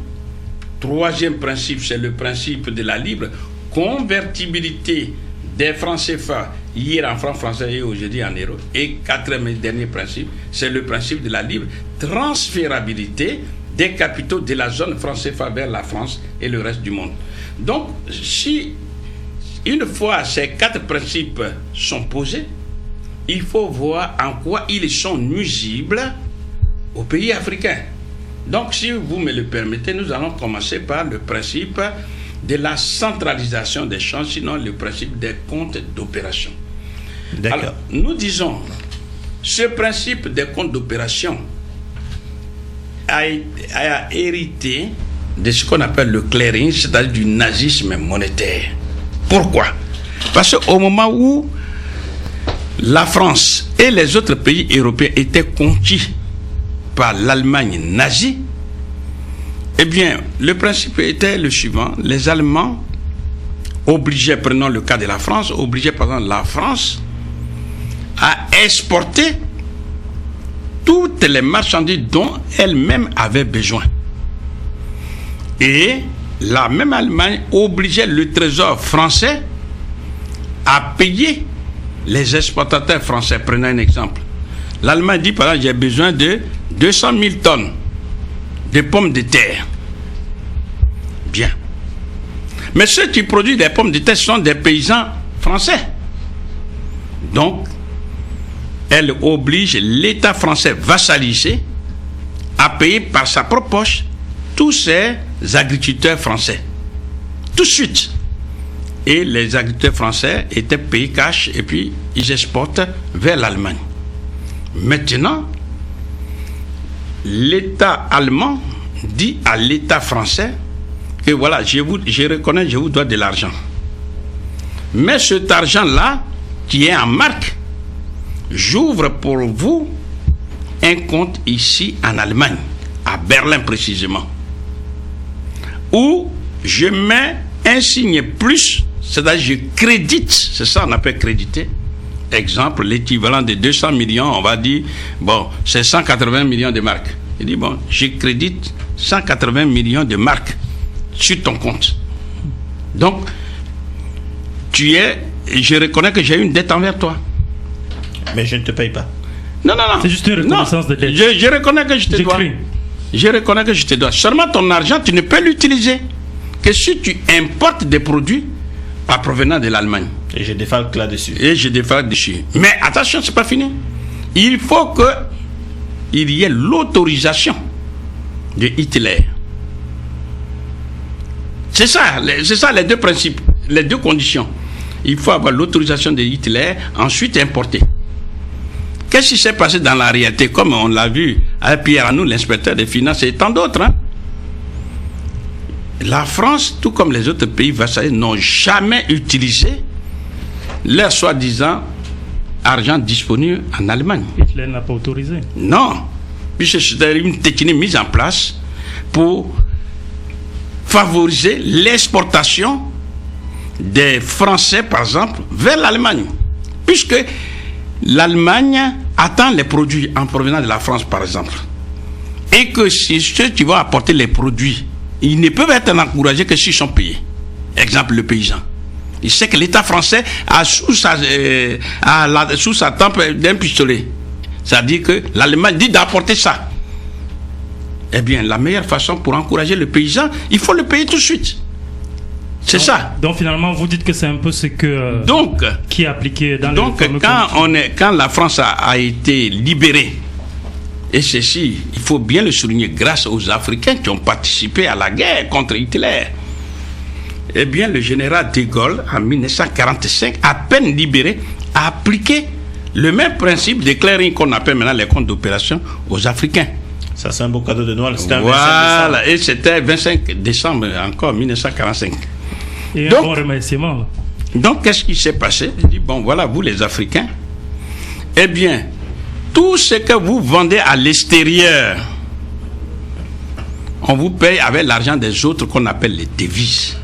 Troisième principe, c'est le principe de la libre convertibilité des francs CFA, hier en francs français et aujourd'hui en euros. Et quatrième et dernier principe, c'est le principe de la libre transférabilité des capitaux de la zone franc CFA vers la France et le reste du monde. Donc, si une fois ces 4 principes sont posés, il faut voir en quoi ils sont nuisibles aux pays africains. Donc, si vous me le permettez, nous allons commencer par le principe de la centralisation des changes, sinon le principe des comptes d'opération. D'accord. Alors, nous disons, ce principe des comptes d'opération a hérité de ce qu'on appelle le clearing, c'est-à-dire du nazisme monétaire. Pourquoi? Parce qu'au moment où la France et les autres pays européens étaient conquis par l'Allemagne nazie, eh bien, le principe était le suivant. Les Allemands obligeaient, prenons le cas de la France, obligeaient par exemple la France à exporter toutes les marchandises dont elle-même avait besoin. Et la même Allemagne obligeait le Trésor français à payer les exportateurs français. Prenons un exemple. L'Allemagne dit par exemple, j'ai besoin de 200 000 tonnes de pommes de terre. Bien. Mais ceux qui produisent des pommes de terre sont des paysans français. Donc, elle oblige l'État français vassalisé à payer par sa propre poche tous ces agriculteurs français. Tout de suite. Et les agriculteurs français étaient payés cash et puis ils exportent vers l'Allemagne. Maintenant, l'État allemand dit à l'État français que voilà, je reconnais, je vous dois de l'argent. Mais cet argent-là, qui est en marque, j'ouvre pour vous un compte ici en Allemagne, à Berlin précisément, où je mets un signe plus, c'est-à-dire je crédite, c'est ça on appelle créditer. Exemple, l'équivalent de 200 millions, on va dire, bon, c'est 180 millions de marques. Il dit, bon, je crédite 180 millions de marques sur ton compte. Donc, je reconnais que j'ai une dette envers toi. Mais je ne te paye pas. Non. C'est juste une reconnaissance de dette. Je reconnais que je te dois. Je reconnais que je te dois. Seulement ton argent, tu ne peux l'utiliser que si tu importes des produits en provenant de l'Allemagne. Et je défalque là-dessus. Mais attention, c'est pas fini. Il faut qu'il y ait l'autorisation de Hitler. C'est ça les deux principes, les deux conditions. Il faut avoir l'autorisation de Hitler, ensuite importer. Qu'est-ce qui s'est passé dans la réalité, comme on l'a vu à Pierre Arnoux, l'inspecteur des finances et tant d'autres, hein? La France, tout comme les autres pays vassals, n'ont jamais utilisé leur soi-disant argent disponible en Allemagne. Hitler n'a pas autorisé. Non, puisque c'était une technique mise en place pour favoriser l'exportation des Français, par exemple, vers l'Allemagne. Puisque l'Allemagne attend les produits en provenant de la France, par exemple. Et que si ceux qui vont apporter les produits, ils ne peuvent être encouragés que s'ils sont payés. Exemple, le paysan. Il sait que l'État français a sous sa tempe d'un pistolet. C'est-à-dire que l'Allemagne dit d'apporter ça. Eh bien, la meilleure façon pour encourager le paysan, il faut le payer tout de suite. C'est ça. Donc finalement, vous dites que c'est un peu ce que qui est appliqué dans quand la France a été libérée, et ceci, il faut bien le souligner, grâce aux Africains qui ont participé à la guerre contre Hitler. Eh bien, le général de Gaulle, en 1945, à peine libéré, a appliqué le même principe de clearing qu'on appelle maintenant les comptes d'opération aux Africains. Ça, c'est un beau cadeau de Noël. C'était voilà, et c'était 25 décembre encore 1945. Et donc, un bon remerciement. Donc, qu'est-ce qui s'est passé? Il dit, bon, voilà, vous les Africains, eh bien, tout ce que vous vendez à l'extérieur, on vous paye avec l'argent des autres qu'on appelle les devises.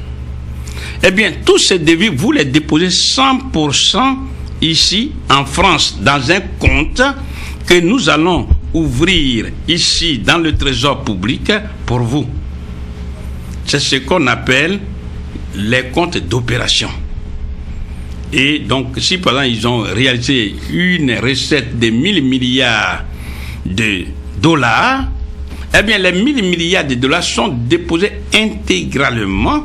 Eh bien, tous ces devises, vous les déposez 100% ici, en France, dans un compte que nous allons ouvrir ici, dans le trésor public, pour vous. C'est ce qu'on appelle les comptes d'opération. Et donc, si par exemple, ils ont réalisé une recette de 1000 milliards de dollars, eh bien, les 1000 milliards de dollars sont déposés intégralement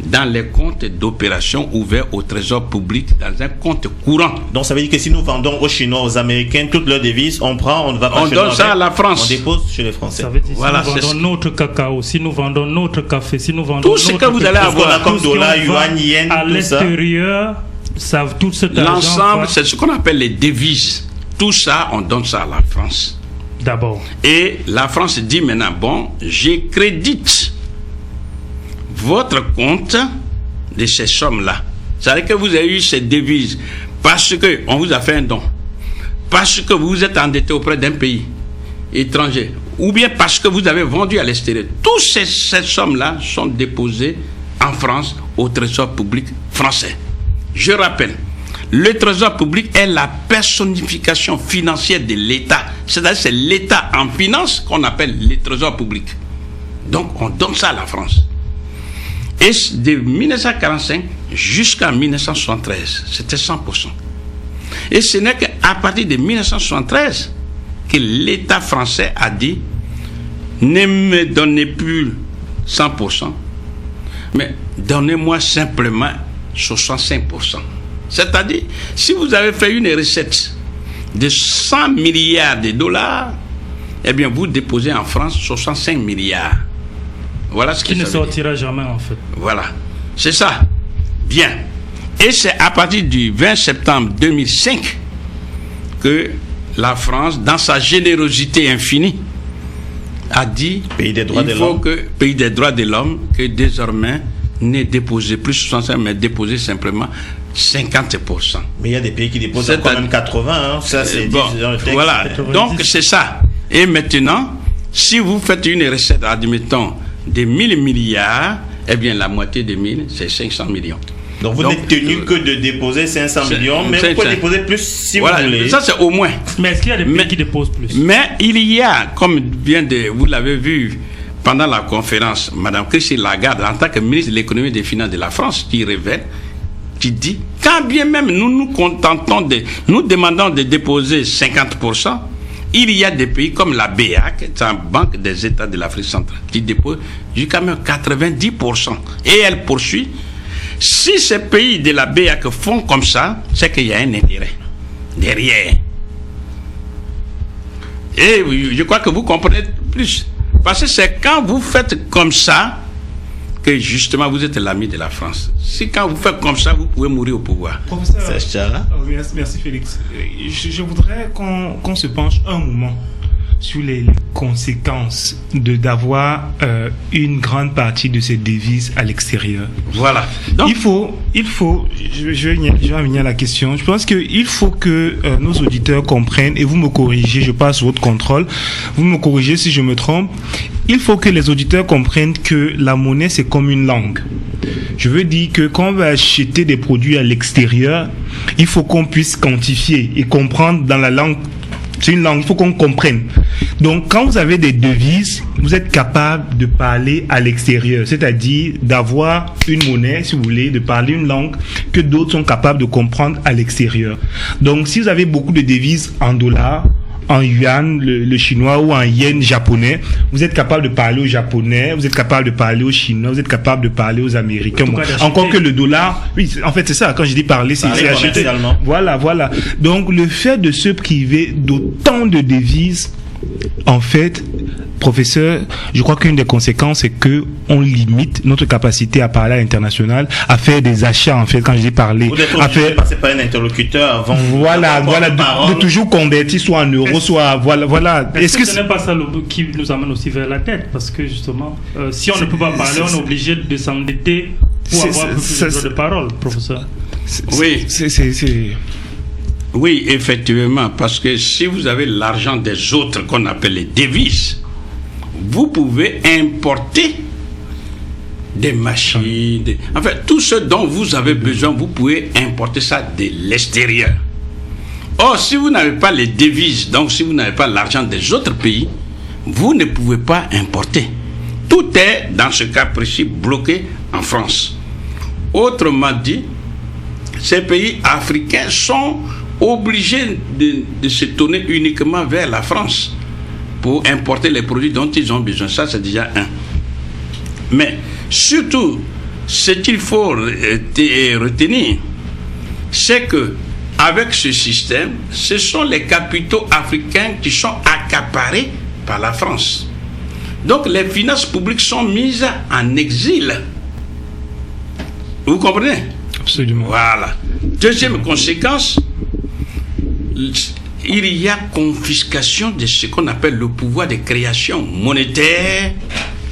dans les comptes d'opération ouverts au trésor public dans un compte courant. Donc ça veut dire que si nous vendons aux Chinois, aux Américains, toutes leurs devises, on prend, on ne va pas on donne ça à la France. On dépose chez les Français. Ça veut dire voilà, si nous vendons notre cacao, si nous vendons notre café, si nous vendons tout ce que vous allez avoir comme dollar, yuan, yen, à l'extérieur, ça, tout cet argent, l'ensemble, c'est ce qu'on appelle les devises. Tout ça, on donne ça à la France. D'abord. Et la France dit maintenant, bon, j'ai crédite votre compte de ces sommes-là. C'est-à-dire que vous avez eu ces devises parce qu'on vous a fait un don, parce que vous êtes endetté auprès d'un pays étranger, ou bien parce que vous avez vendu à l'extérieur. Toutes ces sommes-là sont déposées en France au trésor public français. Je rappelle, le trésor public est la personnification financière de l'État. C'est-à-dire c'est l'État en finance qu'on appelle le trésor public. Donc on donne ça à la France. Et de 1945 jusqu'en 1973, c'était 100%. Et ce n'est qu'à partir de 1973 que l'État français a dit ne me donnez plus 100%, mais donnez-moi simplement 65%. C'est-à-dire, si vous avez fait une recette de 100 milliards de dollars, eh bien, vous déposez en France 65 milliards. Voilà ce qui ne sortira jamais, en fait. Voilà. C'est ça. Bien. Et c'est à partir du 20 septembre 2005 que la France, dans sa générosité infinie, a dit pays des droits de l'homme, que désormais n'est déposé plus 65, mais déposé simplement 50%. Mais il y a des pays qui déposent quand même 80, hein. Ça c'est bon, dit dans le texte. Voilà, 90. Donc c'est ça. Et maintenant, si vous faites une recette, admettons, de 1000 milliards, eh bien la moitié de 1000, c'est 500 millions. Donc vous n'êtes tenu que de déposer 500 millions, mais vous pouvez déposer plus si vous voulez. Ça c'est au moins. Mais est-ce qu'il y a des pays qui déposent plus? Mais il y a, comme vous l'avez vu pendant la conférence, Mme Christine Lagarde, en tant que ministre de l'économie et des finances de la France, qui révèle, qui dit, quand bien même nous demandons de déposer 50%, il y a des pays comme la BEAC, c'est la Banque des États de l'Afrique centrale, qui dépose jusqu'à même 90%. Et elle poursuit. Si ces pays de la BEAC font comme ça, c'est qu'il y a un intérêt derrière. Et je crois que vous comprenez plus. Parce que c'est quand vous faites comme ça que justement vous êtes l'ami de la France. Si quand vous faites comme ça, vous pouvez mourir au pouvoir. Professeur, merci Félix. Je voudrais qu'on se penche un moment sur les conséquences d'avoir une grande partie de ces devises à l'extérieur. Voilà. Donc, il faut, je vais venir à la question. Je pense qu'il faut que nos auditeurs comprennent, et vous me corrigez, je passe votre contrôle, vous me corrigez si je me trompe. Il faut que les auditeurs comprennent que la monnaie, c'est comme une langue. Je veux dire que quand on va acheter des produits à l'extérieur, il faut qu'on puisse quantifier et comprendre dans la langue. C'est une langue, il faut qu'on comprenne. Donc, quand vous avez des devises, vous êtes capable de parler à l'extérieur, c'est-à-dire d'avoir une monnaie, si vous voulez, de parler une langue que d'autres sont capables de comprendre à l'extérieur. Donc, si vous avez beaucoup de devises en dollars, en yuan, le chinois, ou en yen japonais, vous êtes capable de parler aux japonais, vous êtes capable de parler aux chinois, vous êtes capable de parler aux américains. Encore que le dollar, oui, en fait c'est ça, quand je dis parler, c'est acheter. Voilà. Donc le fait de se priver d'autant de devises, en fait, professeur, je crois qu'une des conséquences, c'est que on limite notre capacité à parler à l'international, à faire des achats, en fait, quand je dis parler. Vous êtes obligé de passer par un interlocuteur avant. Voilà, de toujours convertir soit en euros, soit, voilà. Est-ce que ce n'est pas ça qui nous amène aussi vers la dette? Parce que justement, si on ne peut pas parler, on est obligé de s'endetter pour avoir un peu plus de parole, professeur. Oui, Oui, effectivement, parce que si vous avez l'argent des autres qu'on appelle les devises, vous pouvez importer des machines, en fait, tout ce dont vous avez besoin, vous pouvez importer ça de l'extérieur. Or, si vous n'avez pas les devises, donc si vous n'avez pas l'argent des autres pays, vous ne pouvez pas importer. Tout est, dans ce cas précis, bloqué en France. Autrement dit, ces pays africains sont obligés de se tourner uniquement vers la France pour importer les produits dont ils ont besoin. Ça, c'est déjà un. Mais surtout, ce qu'il faut retenir, c'est que avec ce système, ce sont les capitaux africains qui sont accaparés par la France. Donc les finances publiques sont mises en exil. Vous comprenez? Absolument. Voilà. Deuxième conséquence, il y a confiscation de ce qu'on appelle le pouvoir de création monétaire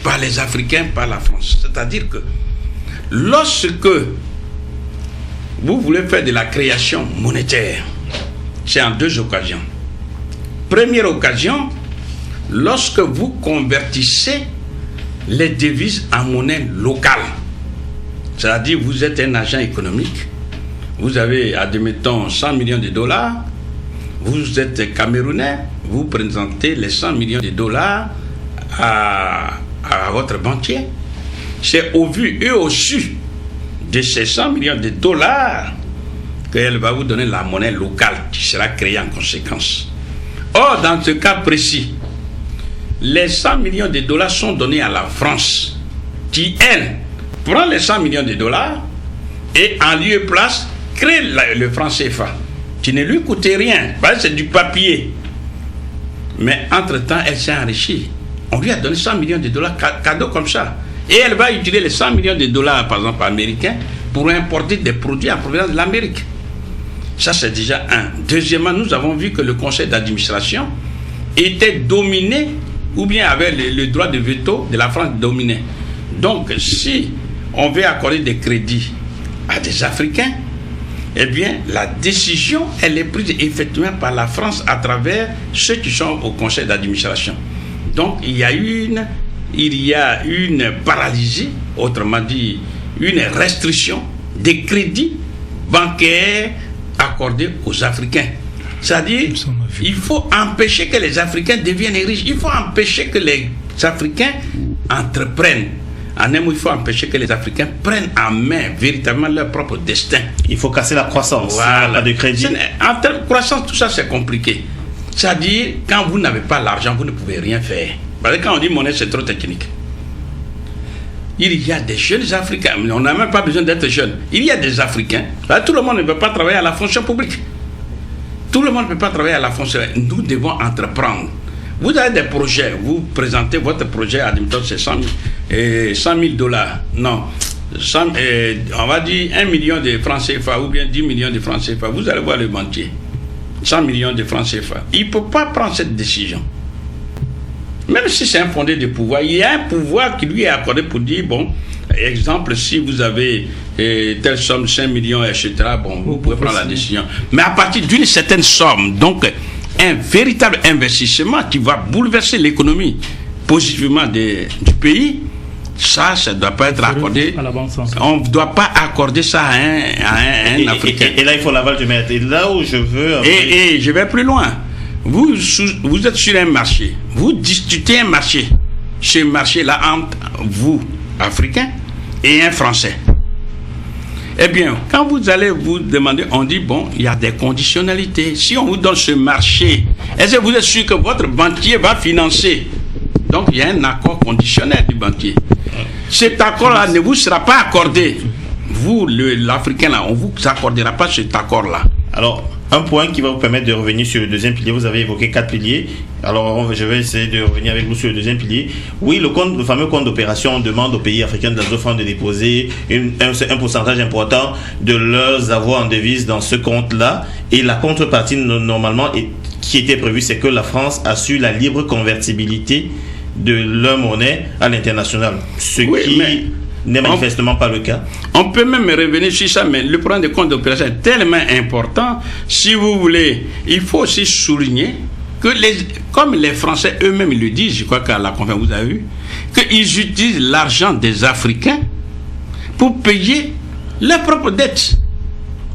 par les Africains, par la France. C'est-à-dire que lorsque vous voulez faire de la création monétaire, c'est en deux occasions. Première occasion, lorsque vous convertissez les devises en monnaie locale. C'est-à-dire vous êtes un agent économique, vous avez, admettons, 100 millions de dollars, vous êtes Camerounais, vous présentez les 100 millions de dollars à votre banquier. C'est au vu et au su de ces 100 millions de dollars qu'elle va vous donner la monnaie locale qui sera créée en conséquence. Or, dans ce cas précis, les 100 millions de dollars sont donnés à la France, qui, elle, prend les 100 millions de dollars et en lieu et place crée le franc CFA, qui ne lui coûtait rien, parce que c'est du papier. Mais entre-temps, elle s'est enrichie. On lui a donné 100 millions de dollars cadeau comme ça. Et elle va utiliser les 100 millions de dollars, par exemple, américains, pour importer des produits en provenance de l'Amérique. Ça, c'est déjà un. Deuxièmement, nous avons vu que le conseil d'administration était dominé, ou bien avait le droit de veto de la France dominé. Donc, si on veut accorder des crédits à des Africains, eh bien, la décision, elle est prise effectivement par la France à travers ceux qui sont au conseil d'administration. Donc, il y a une paralysie, autrement dit, une restriction des crédits bancaires accordés aux Africains. C'est-à-dire, il faut empêcher que les Africains deviennent riches. Il faut empêcher que les Africains entreprennent. En un mot, il faut empêcher que les Africains prennent en main véritablement leur propre destin. Il faut casser la croissance. Voilà. De crédit. En termes de croissance, tout ça, c'est compliqué. C'est-à-dire, quand vous n'avez pas l'argent, vous ne pouvez rien faire. Parce que quand on dit monnaie, c'est trop technique. Il y a des jeunes Africains, mais on n'a même pas besoin d'être jeune. Il y a des Africains. Là, tout le monde ne veut pas travailler à la fonction publique. Tout le monde ne peut pas travailler à la fonction. Nous devons entreprendre. Vous avez des projets, vous présentez votre projet, admettons, c'est 100 000 dollars. Non, on va dire 1 million de francs CFA ou bien 10 millions de francs CFA. Vous allez voir le banquier. 100 millions de francs CFA. Il ne peut pas prendre cette décision. Même si c'est un fondé de pouvoir, il y a un pouvoir qui lui est accordé pour dire, bon, exemple, si vous avez telle somme, 5 millions, etc., bon, vous pouvez prendre la décision. Mais à partir d'une certaine somme, donc, un véritable investissement qui va bouleverser l'économie positivement du pays, ça ne doit pas être accordé. On ne doit pas accorder ça à un Africain. Et là, il faut l'aval du maître. Et là où je veux... Et je vais plus loin. Vous êtes sur un marché. Vous disputez un marché. Ce marché-là entre vous, Africains, et un Français. Eh bien, quand vous allez vous demander, on dit, bon, il y a des conditionnalités. Si on vous donne ce marché, est-ce que vous êtes sûr que votre banquier va financer? Donc, il y a un accord conditionnel du banquier. Cet accord-là ne vous sera pas accordé. Vous, l'Africain, là, on ne vous accordera pas cet accord-là. Alors, un point qui va vous permettre de revenir sur le deuxième pilier. Vous avez évoqué 4 piliers. Alors, je vais essayer de revenir avec vous sur le deuxième pilier. Oui, le fameux compte d'opération, on demande aux pays africains de la zone franc de déposer un pourcentage important de leurs avoirs en devise dans ce compte-là. Et la contrepartie, normalement, qui était prévue, c'est que la France assure la libre convertibilité de leur monnaie à l'international. Ce qui n'est manifestement pas le cas. On peut même revenir sur ça, mais le problème des comptes d'opération est tellement important. Si vous voulez, il faut aussi souligner que comme les Français eux-mêmes le disent, je crois qu'à la conférence vous avez vu, qu'ils utilisent l'argent des Africains pour payer leurs propres dettes.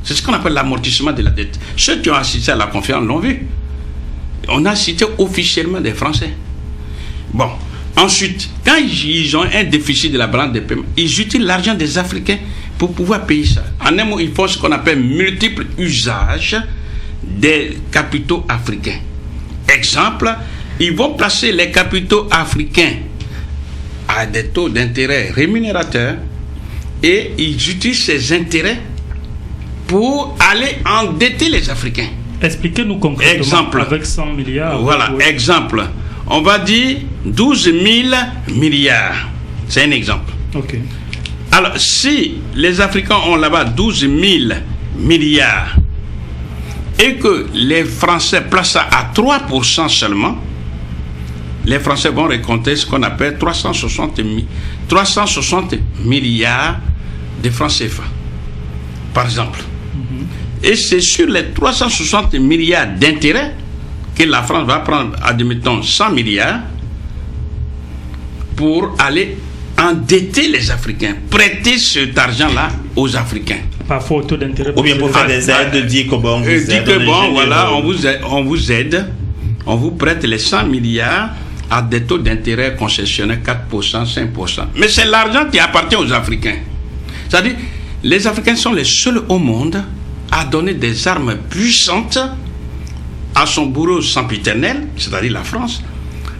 C'est ce qu'on appelle l'amortissement de la dette. Ceux qui ont assisté à la conférence l'ont vu. On a cité officiellement des Français. Bon. Ensuite, quand ils ont un déficit de la balance de paiement, ils utilisent l'argent des Africains pour pouvoir payer ça. En un mot, il faut ce qu'on appelle multiples usages des capitaux africains. Exemple, ils vont placer les capitaux africains à des taux d'intérêt rémunérateurs et ils utilisent ces intérêts pour aller endetter les Africains. Expliquez-nous concrètement. Exemple, avec 100 milliards. Voilà, exemple. On va dire 12 000 milliards. C'est un exemple. Ok. Alors, si les Africains ont là-bas 12 000 milliards et que les Français placent ça à 3% seulement, les Français vont récolter ce qu'on appelle 360 milliards de francs CFA, par exemple. Et c'est sur les 360 milliards d'intérêts que la France va prendre, admettons, 100 milliards pour aller endetter les Africains, prêter cet argent-là aux Africains. Parfois au taux d'intérêt. Ou bien pour faire des aides, dire que bon, on vous aide, on vous prête les 100 milliards à des taux d'intérêt concessionnels 4%, 5%. Mais c'est l'argent qui appartient aux Africains. C'est-à-dire, les Africains sont les seuls au monde à donner des armes puissantes à son bourreau sempiternel, c'est-à-dire la France,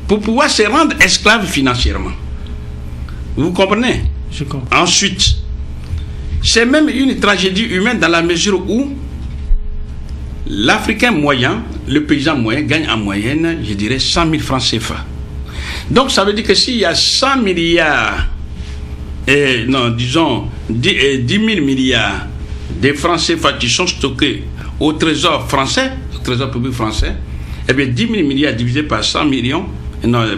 pour pouvoir se rendre esclave financièrement. Vous comprenez? Je comprends. Ensuite, c'est même une tragédie humaine dans la mesure où l'Africain moyen, le paysan moyen, gagne en moyenne, je dirais, 100 000 francs CFA. Donc ça veut dire que s'il y a 100 milliards, disons 10 000 milliards de francs CFA qui sont stockés au trésor français, au trésor public français, eh bien 10 000 milliards divisé par 100 millions,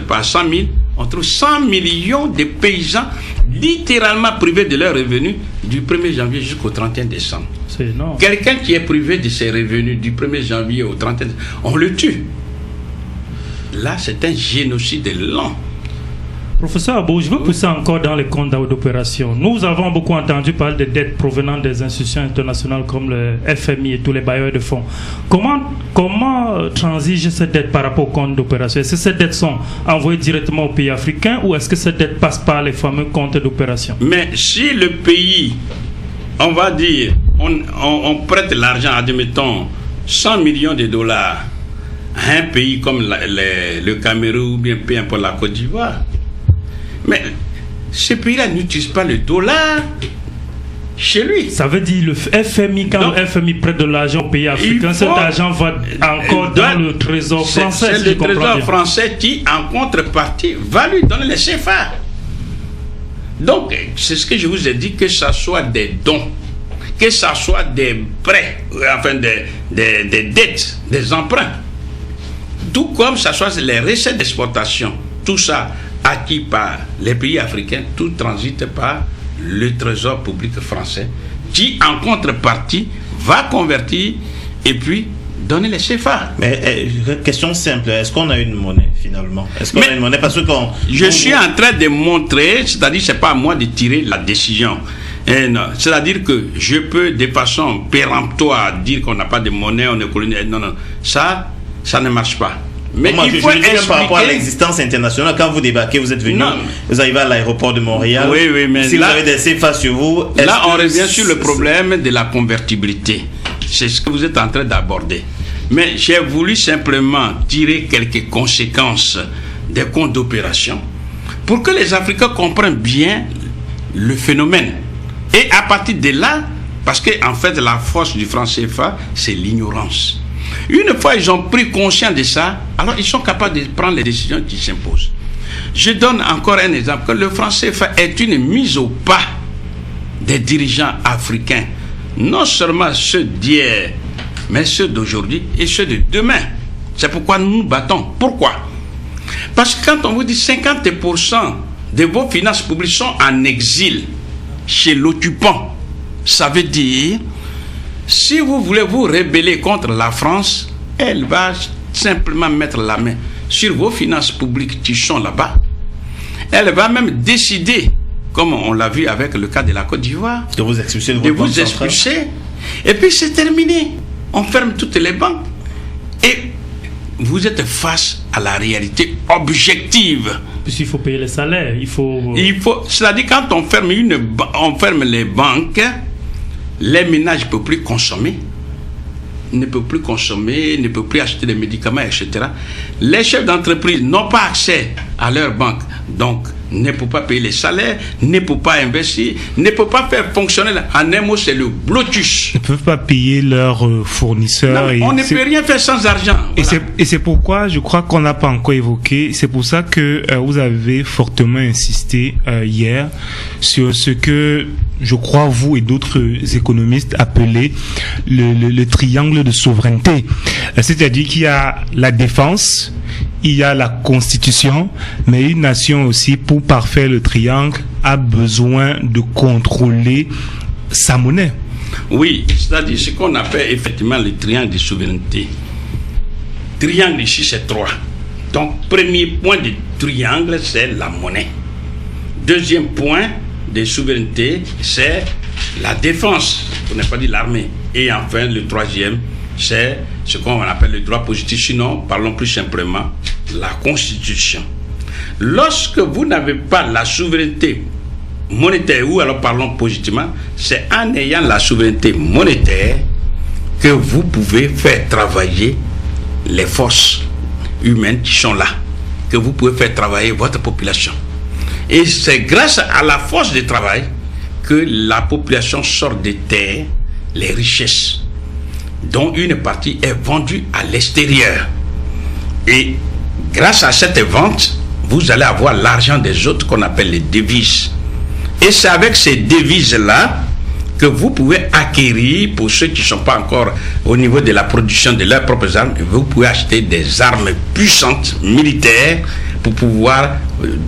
par 100 000, on trouve 100 millions de paysans littéralement privés de leurs revenus du 1er janvier jusqu'au 31 décembre. C'est énorme. Quelqu'un qui est privé de ses revenus du 1er janvier au 31 décembre, on le tue. Là, c'est un génocide lent. Professeur Abou, je veux pousser encore dans les comptes d'opération. Nous avons beaucoup entendu parler des dettes provenant des institutions internationales comme le FMI et tous les bailleurs de fonds. Comment transige cette dette par rapport aux comptes d'opération? Est-ce que ces dettes sont envoyées directement aux pays africains ou est-ce que cette dette passe par les fameux comptes d'opération? Mais si le pays, on va dire, on prête l'argent, admettons, 100 millions de dollars à un pays comme le Cameroun ou bien peu importe la Côte d'Ivoire, mais ce pays-là n'utilise pas le dollar chez lui. Ça veut dire le FMI, quand le FMI prête de l'argent au pays africain, cet argent va encore dans le trésor français. C'est le trésor français qui, en contrepartie, va lui donner les CFA. Donc, c'est ce que je vous ai dit, que ça soit des dons, que ça soit des prêts, enfin des dettes, des emprunts, tout comme ça soit les recettes d'exportation, tout ça acquis par les pays africains, tout transite par le trésor public français qui en contrepartie va convertir et puis donner les CFA. Mais question simple, est-ce qu'on a une monnaie finalement? Est-ce qu'on a une monnaie? Parce que je suis en train de montrer, c'est-à-dire c'est pas à moi de tirer la décision. C'est-à-dire que je peux de façon péremptoire dire qu'on n'a pas de monnaie, on est colonisé. Non, ça ne marche pas. Mais moi, je dis même par rapport à l'existence internationale, quand vous débarquez, vous êtes venu, vous arrivez à l'aéroport de Montréal. Oui, mais si là, vous avez des CFA sur vous, là on revient sur le problème de la convertibilité. C'est ce que vous êtes en train d'aborder. Mais j'ai voulu simplement tirer quelques conséquences des comptes d'opération pour que les Africains comprennent bien le phénomène. Et à partir de là, parce que en fait la force du franc CFA, c'est l'ignorance. Une fois ils ont pris conscience de ça, alors ils sont capables de prendre les décisions qui s'imposent. Je donne encore un exemple, que le franc CFA est une mise au pas des dirigeants africains, non seulement ceux d'hier, mais ceux d'aujourd'hui et ceux de demain. C'est pourquoi nous nous battons. Pourquoi? Parce que quand on vous dit 50% de vos finances publiques sont en exil chez l'occupant, ça veut dire, si vous voulez vous rebeller contre la France, elle va simplement mettre la main sur vos finances publiques qui sont là-bas. Elle va même décider, comme on l'a vu avec le cas de la Côte d'Ivoire, de vous expulser de votre banque centrale. Et puis c'est terminé. On ferme toutes les banques. Et vous êtes face à la réalité objective. Puisqu'il faut payer les salaires, il faut c'est-à-dire quand on ferme les banques, les ménages ne peuvent plus consommer, ne peuvent plus acheter des médicaments, etc. Les chefs d'entreprise n'ont pas accès à leur banque, donc ne peuvent pas payer les salaires, ne peuvent pas investir, ne peuvent pas faire fonctionner. En un mot, c'est le blocus. Ils ne peuvent pas payer leurs fournisseurs. Non, on ne peut rien faire sans argent. Voilà. Et c'est pourquoi je crois qu'on n'a pas encore évoqué, c'est pour ça que vous avez fortement insisté hier sur ce que je crois vous et d'autres économistes appelaient le triangle de souveraineté. C'est-à-dire qu'il y a la défense, il y a la constitution, mais une nation aussi, pour parfaire le triangle, a besoin de contrôler sa monnaie. Oui, c'est-à-dire ce qu'on appelle effectivement le triangle de souveraineté. Triangle ici, c'est 3. Donc, premier point du triangle, c'est la monnaie. Deuxième point de souveraineté, c'est la défense, pour ne pas dire l'armée. Et enfin, le troisième, c'est ce qu'on appelle le droit positif. Sinon, parlons plus simplement, la Constitution. Lorsque vous n'avez pas la souveraineté monétaire, ou alors parlons positivement, c'est en ayant la souveraineté monétaire que vous pouvez faire travailler les forces humaines qui sont là, que vous pouvez faire travailler votre population. Et c'est grâce à la force de travail que la population sort des terres les richesses, dont une partie est vendue à l'extérieur. Et grâce à cette vente, vous allez avoir l'argent des autres qu'on appelle les devises. Et c'est avec ces devises-là que vous pouvez acquérir, pour ceux qui ne sont pas encore au niveau de la production de leurs propres armes, vous pouvez acheter des armes puissantes, militaires, pour pouvoir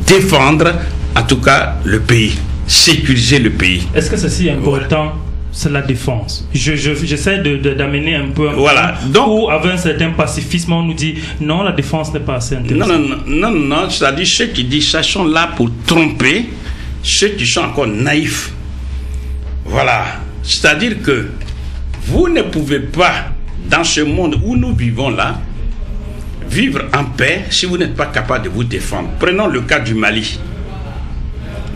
défendre, en tout cas, le pays, sécuriser le pays. Est-ce que ceci est important? C'est la défense. J'essaie d'amener un peu. Voilà. Donc, où, avec un certain pacifisme, on nous dit non, la défense n'est pas assez intéressante. Non. C'est-à-dire, ceux qui disent ça sont là pour tromper ceux qui sont encore naïfs. Voilà. C'est-à-dire que vous ne pouvez pas, dans ce monde où nous vivons là, vivre en paix si vous n'êtes pas capable de vous défendre. Prenons le cas du Mali.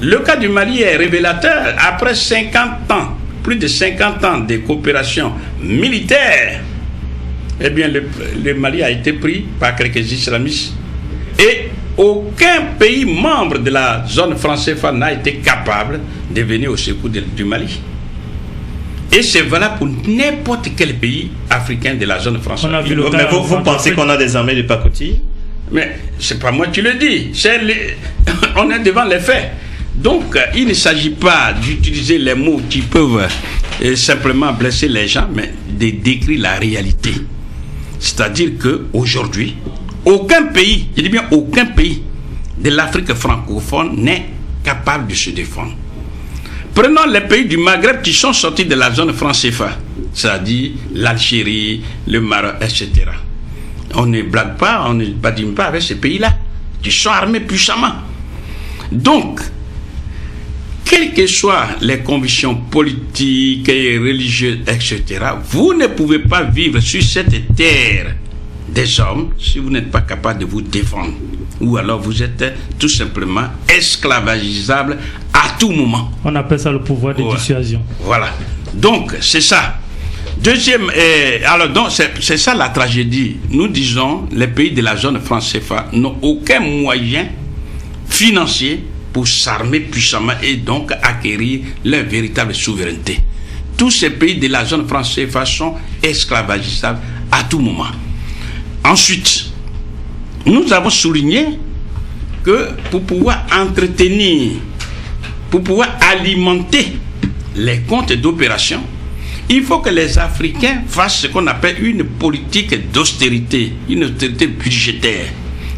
Le cas du Mali est révélateur. Après 50 ans, plus de 50 ans de coopération militaire, eh bien le Mali a été pris par quelques islamistes. Et aucun pays membre de la zone française n'a été capable de venir au secours du Mali. Et c'est valable pour n'importe quel pays africain de la zone française. Mais vous pensez qu'on a des armées de pacotille? Mais c'est pas moi qui le dis. On est devant les faits. Donc, il ne s'agit pas d'utiliser les mots qui peuvent simplement blesser les gens, mais de décrire la réalité. C'est-à-dire qu'aujourd'hui, aucun pays, je dis bien aucun pays de l'Afrique francophone n'est capable de se défendre. Prenons les pays du Maghreb qui sont sortis de la zone franc CFA, c'est-à-dire l'Algérie, le Maroc, etc. On ne blague pas, on ne badine pas avec ces pays-là, qui sont armés puissamment. Donc, quelles que soient les convictions politiques et religieuses, etc., vous ne pouvez pas vivre sur cette terre des hommes si vous n'êtes pas capable de vous défendre. Ou alors vous êtes tout simplement esclavagisable à tout moment. On appelle ça le pouvoir de dissuasion. Voilà. Donc, c'est ça. Deuxième, alors donc c'est ça la tragédie. Nous disons, les pays de la zone franc CFA n'ont aucun moyen financier pour s'armer puissamment et donc acquérir leur véritable souveraineté. Tous ces pays de la zone franc CFA sont esclavagissables à tout moment. Ensuite, nous avons souligné que pour pouvoir entretenir, pour pouvoir alimenter les comptes d'opération, il faut que les Africains fassent ce qu'on appelle une politique d'austérité, une austérité budgétaire.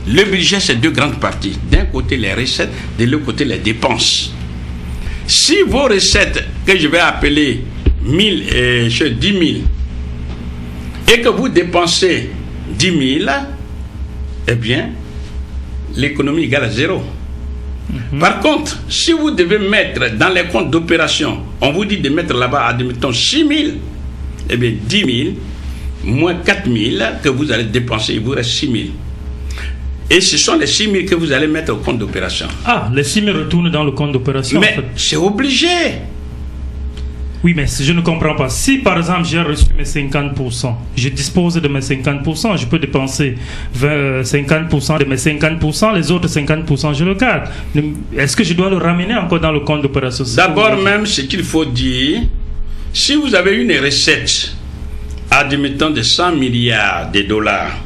Le budget, c'est deux grandes parties. D'un côté, les recettes, de l'autre côté, les dépenses. Si vos recettes, que je vais appeler 10 000, et que vous dépensez 10 000, eh bien, l'économie égale à zéro. Par contre, si vous devez mettre dans les comptes d'opération, on vous dit de mettre là-bas, admettons, 6 000, eh bien, 10 000, moins 4 000 que vous allez dépenser, il vous reste 6 000. Et ce sont les 6 000 que vous allez mettre au compte d'opération. Ah, les 6 000 retournent dans le compte d'opération. Mais en fait, c'est obligé. Oui, mais je ne comprends pas. Si par exemple j'ai reçu mes 50%, je dispose de mes 50%, je peux dépenser 50% de mes 50%, les autres 50%, je le garde. Est-ce que je dois le ramener encore dans le compte d'opération? D'abord même, ce qu'il faut dire, si vous avez une recette, admettons de 100 milliards de dollars,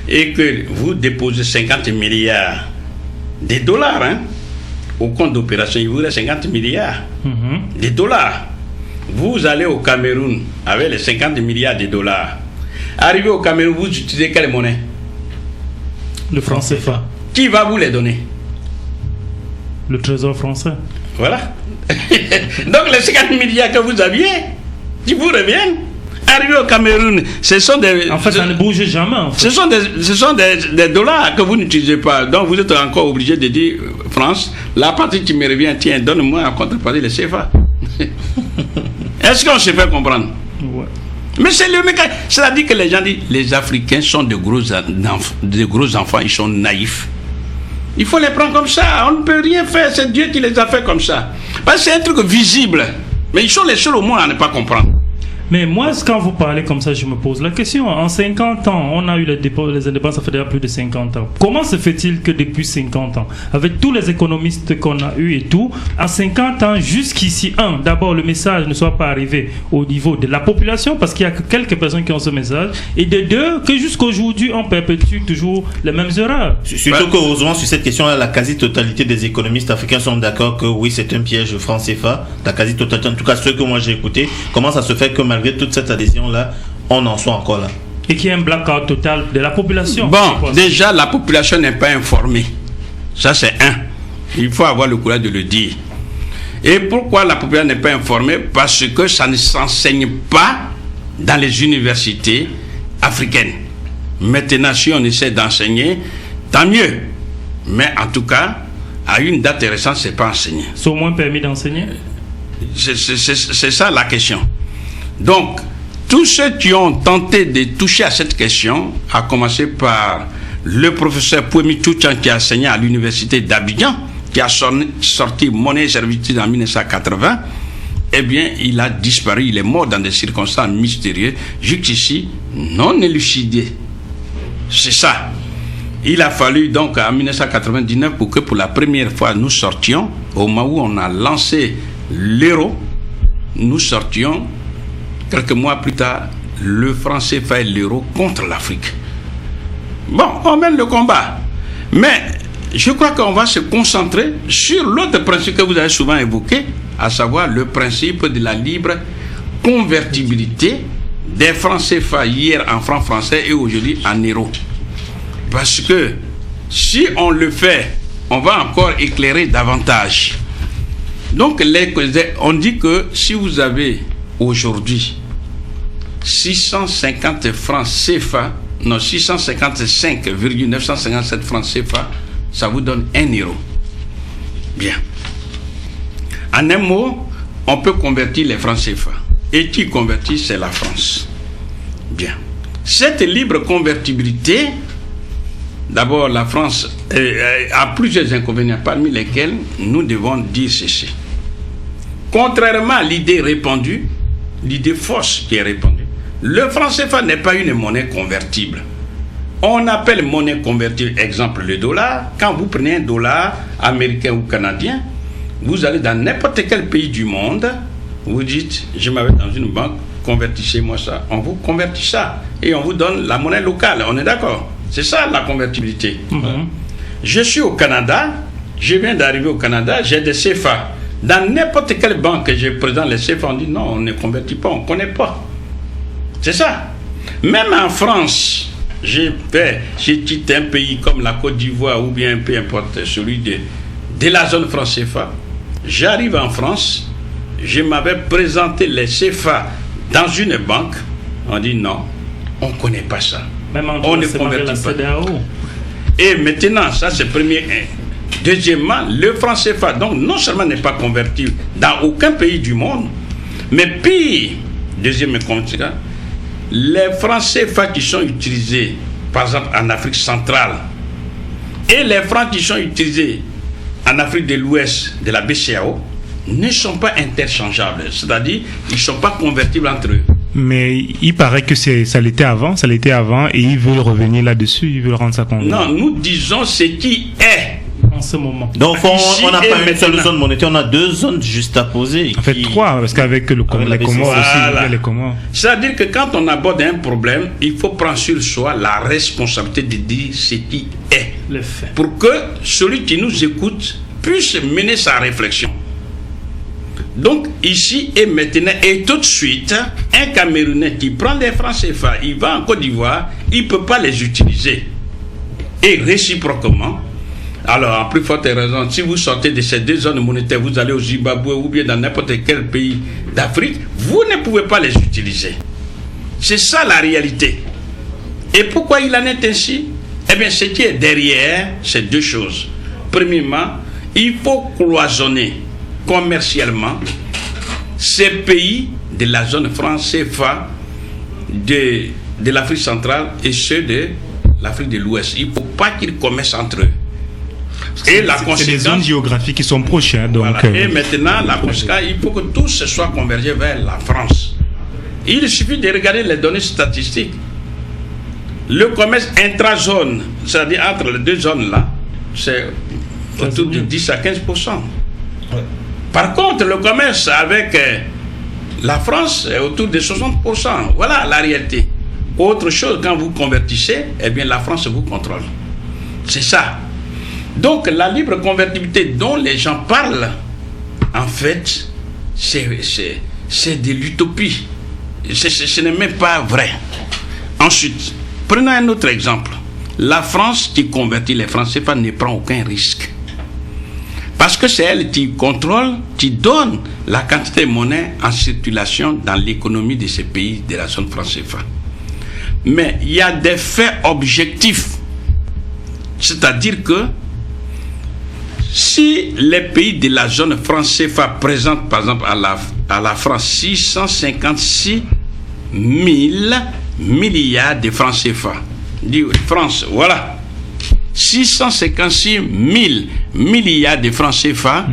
et que vous déposez 50 milliards de dollars, au compte d'opération, il vous reste 50 milliards de dollars. Vous allez au Cameroun avec les 50 milliards de dollars. Arrivé au Cameroun, vous utilisez quelle monnaie? Le franc CFA. Qui va vous les donner? Le trésor français. Voilà. Donc les 50 milliards que vous aviez, qui vous reviennent. Arrivé au Cameroun, ce sont des... En fait, ça ne bouge jamais. En fait. Ce sont des dollars que vous n'utilisez pas. Donc, vous êtes encore obligé de dire, France, la partie qui me revient, tiens, donne-moi en contrepartie les CFA. Est-ce qu'on se fait comprendre? Ouais. Mais c'est le mécanisme. C'est-à-dire que les gens disent, les Africains sont de gros enfants, ils sont naïfs. Il faut les prendre comme ça. On ne peut rien faire. C'est Dieu qui les a fait comme ça. Parce que c'est un truc visible. Mais ils sont les seuls au monde à ne pas comprendre. Mais moi, quand vous parlez comme ça, je me pose la question. En 50 ans, on a eu les indépendances, ça fait déjà plus de 50 ans. Comment se fait-il que depuis 50 ans, avec tous les économistes qu'on a eu et tout, en 50 ans, jusqu'ici, d'abord, le message ne soit pas arrivé au niveau de la population, parce qu'il y a que quelques personnes qui ont ce message, et de deux, que jusqu'aujourd'hui, on perpétue toujours les mêmes erreurs. Surtout qu'heureusement, sur cette question-là, la quasi-totalité des économistes africains sont d'accord que oui, c'est un piège franc CFA. La quasi-totalité, en tout cas ceux que moi j'ai écoutés, comment ça se fait que malgré toute cette adhésion-là, on en soit encore là? Et qu'il y ait un blackout total de la population. Bon, déjà, la population n'est pas informée. Ça, c'est un. Il faut avoir le courage de le dire. Et pourquoi la population n'est pas informée? Parce que ça ne s'enseigne pas dans les universités africaines. Maintenant, si on essaie d'enseigner, tant mieux. Mais en tout cas, à une date récente, ce n'est pas enseigné. C'est au moins permis d'enseigner? C'est ça la question. Donc, tous ceux qui ont tenté de toucher à cette question, à commencer par le professeur Pouemi Touchan qui a enseigné à l'université d'Abidjan, qui a sorti Monnaie et servitude en 1980, eh bien, il a disparu, il est mort dans des circonstances mystérieuses, jusqu'ici non élucidées. C'est ça. Il a fallu donc en 1999 pour que pour la première fois nous sortions, au moment où on a lancé l'euro, nous sortions quelques mois plus tard le franc CFA et l'euro contre l'Afrique. Bon, on mène le combat. Mais je crois qu'on va se concentrer sur l'autre principe que vous avez souvent évoqué, à savoir le principe de la libre convertibilité des francs CFA hier en francs français et aujourd'hui en euros. Parce que si on le fait, on va encore éclairer davantage. Donc, on dit que si vous avez aujourd'hui 650 francs CFA, non, 655,957 francs CFA, ça vous donne 1 euro. Bien. En un mot, on peut convertir les francs CFA. Et qui convertit, c'est la France. Bien. Cette libre convertibilité, d'abord, la France a plusieurs inconvénients, parmi lesquels nous devons dire ceci. Contrairement à l'idée répandue, l'idée fausse qui est répandue, le franc CFA n'est pas une monnaie convertible. On appelle monnaie convertible, exemple, le dollar. Quand vous prenez un dollar américain ou canadien, vous allez dans n'importe quel pays du monde, vous dites, je m'avais dans une banque, convertissez-moi ça. On vous convertit ça et on vous donne la monnaie locale. On est d'accord? C'est ça la convertibilité. Je suis au Canada, je viens d'arriver au Canada, j'ai des CFA. Dans n'importe quelle banque que je présente les CFA, on dit non, on ne convertit pas, on ne connaît pas. C'est ça. Même en France, j'ai quitté un pays comme la Côte d'Ivoire ou bien peu importe celui de la zone franc CFA. J'arrive en France, je m'avais présenté les CFA dans une banque, on dit non, on ne connaît pas ça. Même on ne convertit pas. Et maintenant, ça c'est premier. Deuxièmement, le franc CFA, donc non seulement n'est pas convertible dans aucun pays du monde, mais pire, deuxième conséquence, les francs CFA qui sont utilisés, par exemple en Afrique centrale, et les francs qui sont utilisés en Afrique de l'Ouest, de la BCAO, ne sont pas interchangeables, c'est-à-dire ils ne sont pas convertibles entre eux. Mais il paraît que ça l'était avant, et ils veulent revenir là-dessus, ils veulent rendre ça convertible. Non, nous disons ce qui est en ce moment. Donc on n'a pas une seule zone monétaire, on a deux zones juste à poser. En fait, trois, parce qu'avec les Comores aussi, il y a les Comores. C'est-à-dire que quand on aborde un problème, il faut prendre sur soi la responsabilité de dire ce qui est. Le fait. Pour que celui qui nous écoute puisse mener sa réflexion. Donc, ici et maintenant, et tout de suite, un Camerounais qui prend des francs CFA, il va en Côte d'Ivoire, il ne peut pas les utiliser. Et réciproquement, alors, en plus forte raison, si vous sortez de ces deux zones monétaires, vous allez au Zimbabwe ou bien dans n'importe quel pays d'Afrique, vous ne pouvez pas les utiliser. C'est ça la réalité. Et pourquoi il en est ainsi? Eh bien, ce qui est derrière, c'est deux choses. Premièrement, il faut cloisonner commercialement ces pays de la zone franc CFA de l'Afrique centrale et ceux de l'Afrique de l'Ouest. Il ne faut pas qu'ils commercent entre eux. Et la conséquence, c'est des zones géographiques qui sont proches. Donc, voilà. Et maintenant, la conséquence, il faut que tout se soit convergé vers la France. Il suffit de regarder les données statistiques. Le commerce intra-zone, c'est-à-dire entre les deux zones-là, c'est autour de 10 à 15%. Ouais. Par contre, le commerce avec la France est autour de 60%. Voilà la réalité. Autre chose, quand vous convertissez, eh bien la France vous contrôle. C'est ça. Donc la libre convertibilité dont les gens parlent, en fait, c'est de l'utopie. Ce n'est même pas vrai. Ensuite, prenons un autre exemple. La France qui convertit les francs CFA ne prend aucun risque. Parce que c'est elle qui contrôle, qui donne la quantité de monnaie en circulation dans l'économie de ces pays de la zone franc CFA. Mais il y a des faits objectifs. C'est-à-dire que si les pays de la zone franc CFA présentent par exemple à la France 656 000 milliards de francs CFA. France, voilà. 656 000 milliards de francs CFA,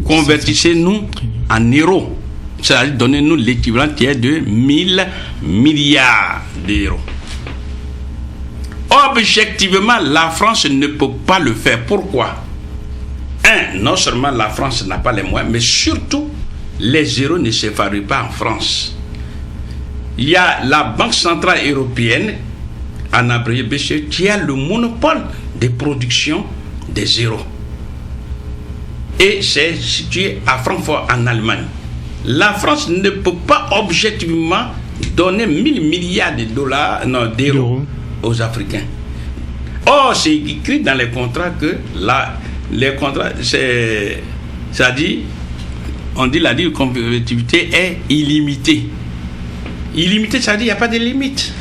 convertissez-nous en euros. C'est-à-dire donnez-nous l'équivalent qui est de 1000 milliards d'euros. Objectivement, la France ne peut pas le faire. Pourquoi? Non seulement la France n'a pas les moyens, mais surtout, les euros ne se fabriquent pas en France. Il y a la Banque Centrale Européenne, en abrégé BCE, qui a le monopole de production des euros. Et c'est situé à Francfort, en Allemagne. La France ne peut pas objectivement donner 1000 milliards de dollars, d'euros aux Africains. Or, c'est écrit dans les contrats que les contrats, c'est-à-dire, on dit la libre convertibilité est illimitée. Illimité, ça veut dire qu'il n'y a pas de limite.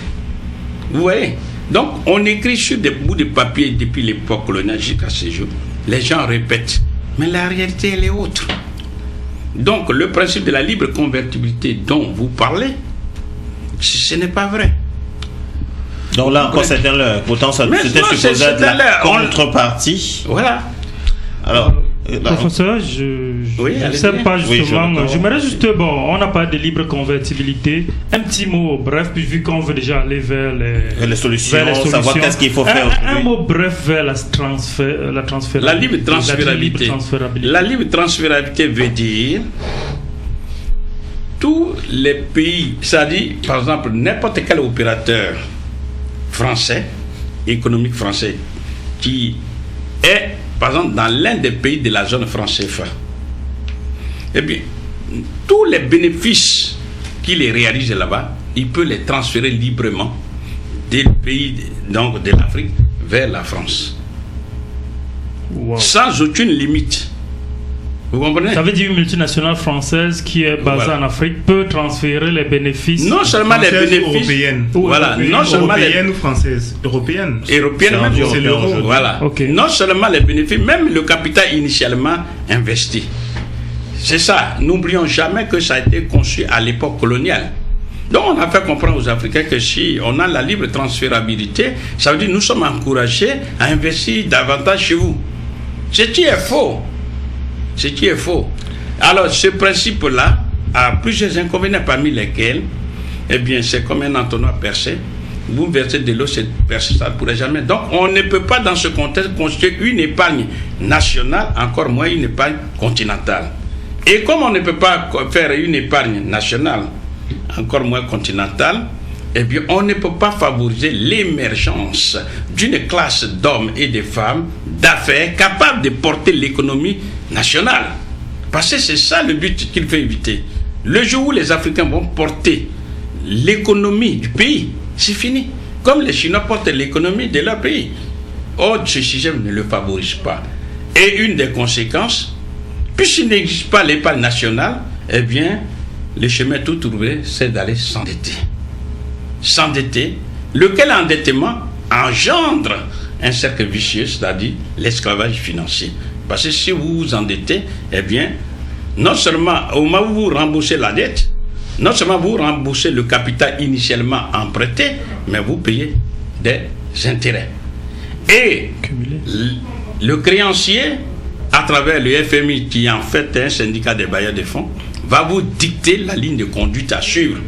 Vous voyez? Donc, on écrit sur des bouts de papier depuis l'époque coloniale jusqu'à ce jour. Les gens répètent. Mais la réalité, elle est autre. Donc, le principe de la libre convertibilité dont vous parlez, ce n'est pas vrai. Donc là encore, c'était leur. Pourtant, c'était supposé être la contrepartie. Voilà. Alors, professeur, je ne sais pas justement. J'aimerais juste, on n'a pas de libre convertibilité. Un petit mot bref, puis vu qu'on veut déjà aller vers les solutions, savoir qu'est-ce qu'il faut faire. Un mot bref vers la transférabilité. La libre transférabilité. La libre transférabilité veut dire tous les pays, c'est-à-dire, par exemple, n'importe quel opérateur français, économique français, qui est par exemple dans l'un des pays de la zone franc CFA, eh bien, tous les bénéfices qu'il réalise là-bas, il peut les transférer librement des pays donc de l'Afrique vers la France. Wow. Sans aucune limite. Vous comprenez? Ça veut dire une multinationale française qui est basée en Afrique peut transférer les bénéfices. Non seulement les bénéfices européennes. Voilà, non seulement européennes ou françaises. Européennes. Même c'est l'euro. Voilà. Okay. Non seulement les bénéfices, même le capital initialement investi. C'est ça. N'oublions jamais que ça a été conçu à l'époque coloniale. Donc on a fait comprendre aux Africains que si on a la libre transférabilité, ça veut dire que nous sommes encouragés à investir davantage chez vous. Ce qui est faux. Ce qui est faux. Alors, ce principe-là a plusieurs inconvénients, parmi lesquels, eh bien, c'est comme un entonnoir percé. Vous versez de l'eau, c'est percé, ça ne pourrait jamais. Donc, on ne peut pas, dans ce contexte, constituer une épargne nationale, encore moins une épargne continentale. Et comme on ne peut pas faire une épargne nationale, encore moins continentale, eh bien, on ne peut pas favoriser l'émergence d'une classe d'hommes et de femmes d'affaires capables de porter l'économie nationale. Parce que c'est ça le but qu'il faut éviter. Le jour où les Africains vont porter l'économie du pays, c'est fini. Comme les Chinois portent l'économie de leur pays. Or, ce système ne le favorise pas. Et une des conséquences, puisqu'il n'existe pas l'épargne nationale, eh bien, le chemin tout trouvé, c'est d'aller s'endetter. S'endetter, lequel endettement engendre un cercle vicieux, c'est-à-dire l'esclavage financier. Parce que si vous vous endettez, eh bien, non seulement au moment où vous remboursez la dette, non seulement vous remboursez le capital initialement emprunté, mais vous payez des intérêts. Et le créancier, à travers le FMI, qui est en fait un syndicat des bailleurs de fonds, va vous dicter la ligne de conduite à suivre.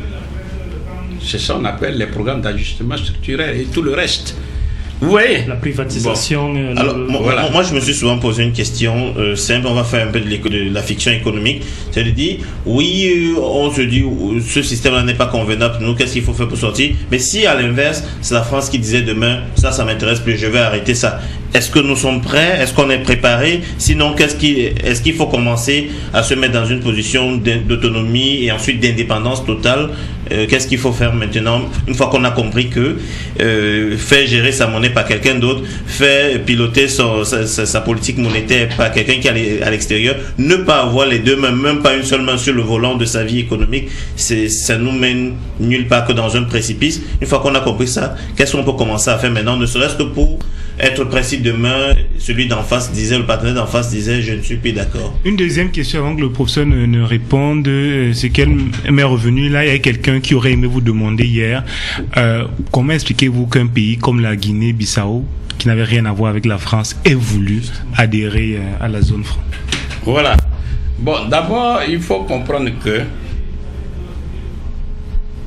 c'est ça qu'on appelle les programmes d'ajustement structurel et tout le reste. Vous voyez? La privatisation. Bon. Alors, moi, je me suis souvent posé une question simple. On va faire un peu de la fiction économique. C'est de dire, oui, on se dit, ce système-là n'est pas convenable. Nous, qu'est-ce qu'il faut faire pour sortir? Mais si, à l'inverse, c'est la France qui disait demain, ça m'intéresse plus, je vais arrêter ça. Est-ce que nous sommes prêts? Est-ce qu'on est préparé? Sinon, est-ce qu'il faut commencer à se mettre dans une position d'autonomie et ensuite d'indépendance totale? Qu'est-ce qu'il faut faire maintenant, une fois qu'on a compris que faire gérer sa monnaie par quelqu'un d'autre, faire piloter sa politique monétaire par quelqu'un qui est à l'extérieur, ne pas avoir les deux mains, même pas une seule main sur le volant de sa vie économique, ça nous mène nulle part que dans un précipice. Une fois qu'on a compris ça, qu'est-ce qu'on peut commencer à faire maintenant, ne serait-ce que pour être précis demain? Celui d'en face disait, le partenaire d'en face disait, je ne suis plus d'accord. Une deuxième question avant que le professeur ne réponde, c'est qu'elle m'est revenue là, il y a quelqu'un qui aurait aimé vous demander hier, comment expliquez-vous qu'un pays comme la Guinée-Bissau, qui n'avait rien à voir avec la France, ait voulu adhérer à la zone franc? Voilà. Bon, d'abord, il faut comprendre que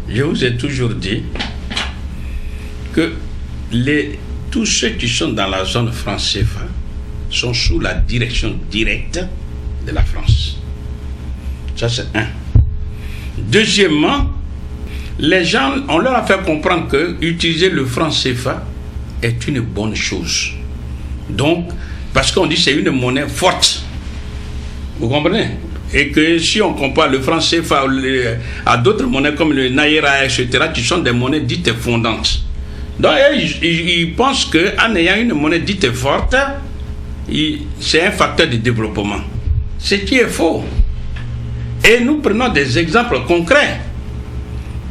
je vous ai toujours dit que tous ceux qui sont dans la zone franc CFA sont sous la direction directe de la France. Ça, c'est un. Deuxièmement, les gens, on leur a fait comprendre que utiliser le franc CFA est une bonne chose. Donc, parce qu'on dit que c'est une monnaie forte. Vous comprenez? Et que si on compare le franc CFA à d'autres monnaies comme le Naira, etc., qui sont des monnaies dites fondantes. Donc, ils pensent qu'en ayant une monnaie dite forte, c'est un facteur de développement. Ce qui est faux. Et nous prenons des exemples concrets.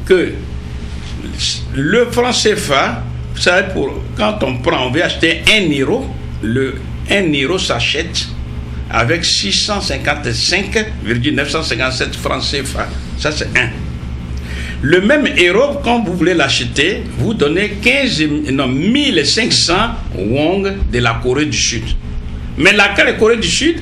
Que le franc CFA, vous savez, quand on veut acheter 1 euro, le 1 euro s'achète avec 655,957 francs CFA. Ça, c'est un. Le même euro, quand vous voulez l'acheter, vous donnez 1500 won de la Corée du Sud. Mais la Corée du Sud,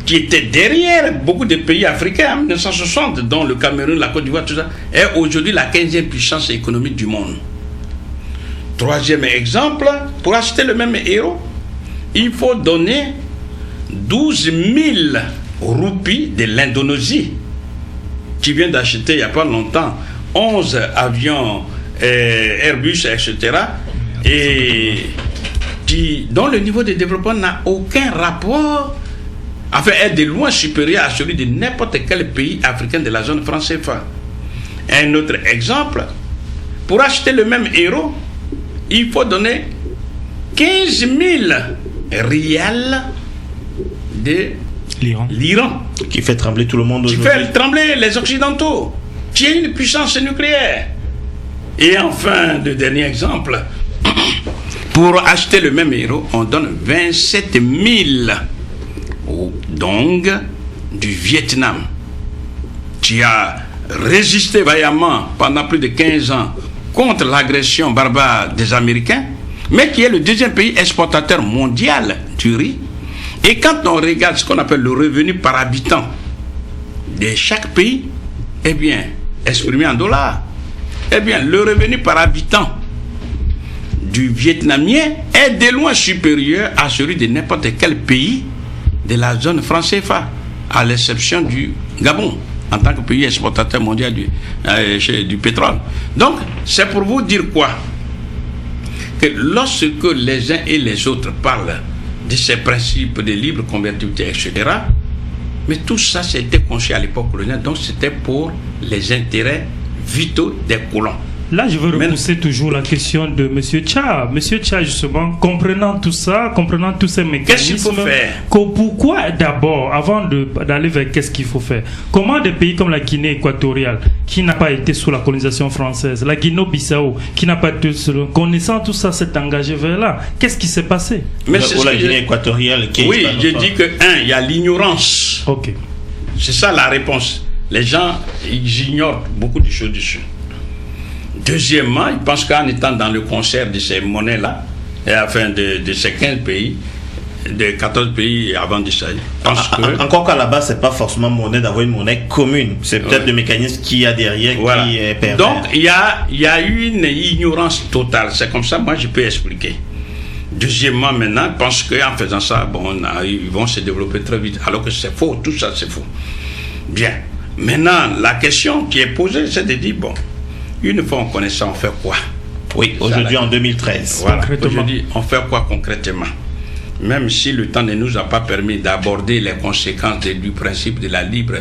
qui était derrière beaucoup de pays africains en 1960, dont le Cameroun, la Côte d'Ivoire, tout ça, est aujourd'hui la 15e puissance économique du monde. Troisième exemple, pour acheter le même euro, il faut donner 12 000 roupies de l'Indonésie, qui vient d'acheter il n'y a pas longtemps 11 avions Airbus, etc., et dont le niveau de développement n'a aucun rapport, enfin est de loin supérieur à celui de n'importe quel pays africain de la zone franc CFA. Un autre exemple, pour acheter le même euro, il faut donner 15 000 rials de l'Iran. Qui fait trembler tout le monde aujourd'hui. Qui fait trembler les Occidentaux. Qui est une puissance nucléaire. Et enfin, le dernier exemple, pour acheter le même euro, on donne 27 000 dong du Vietnam, qui a résisté vaillamment pendant plus de 15 ans contre l'agression barbare des Américains, mais qui est le deuxième pays exportateur mondial du riz. Et quand on regarde ce qu'on appelle le revenu par habitant de chaque pays, eh bien, exprimé en dollars, eh bien, le revenu par habitant du Vietnamien est de loin supérieur à celui de n'importe quel pays de la zone franc CFA, à l'exception du Gabon, en tant que pays exportateur mondial du pétrole. Donc, c'est pour vous dire quoi? Que lorsque les uns et les autres parlent de ces principes de libre convertibilité, etc., mais tout ça, c'était conçu à l'époque coloniale, donc c'était pour les intérêts vitaux des colons. Là, je veux repousser toujours la question de M. Tcha. M. Tcha, justement, comprenant tout ça, comprenant tous ces mécanismes, qu'est-ce qu'il faut faire? Pourquoi d'abord, avant d'aller vers qu'est-ce qu'il faut faire, comment des pays comme la Guinée équatoriale, qui n'a pas été sous la colonisation française, la Guinée-Bissau, qui n'a pas été connaissant tout ça, s'est engagé vers là, qu'est-ce qui s'est passé? Mais c'est la Guinée équatoriale qui est... Oui, je dis que, il y a l'ignorance. Ok. C'est ça la réponse. Les gens, ils ignorent beaucoup de choses dessus. Deuxièmement, ils pensent qu'en étant dans le concert de ces monnaies-là, et enfin de ces 15 pays, des 14 pays avant du Sahel. Encore qu'à la base, c'est pas forcément monnaie d'avoir une monnaie commune. C'est peut-être le mécanisme qu'il y a derrière qui est pervers. Donc, il y a eu une ignorance totale. C'est comme ça, moi, je peux expliquer. Deuxièmement, maintenant, je pense qu'en faisant ça, ils vont se développer très vite. Alors que c'est faux, tout ça, c'est faux. Bien. Maintenant, la question qui est posée, c'est de dire, une fois on connaît ça, on fait quoi? Oui, aujourd'hui en 2013. Voilà, aujourd'hui, on fait quoi concrètement? Même si le temps ne nous a pas permis d'aborder les conséquences du principe de la libre,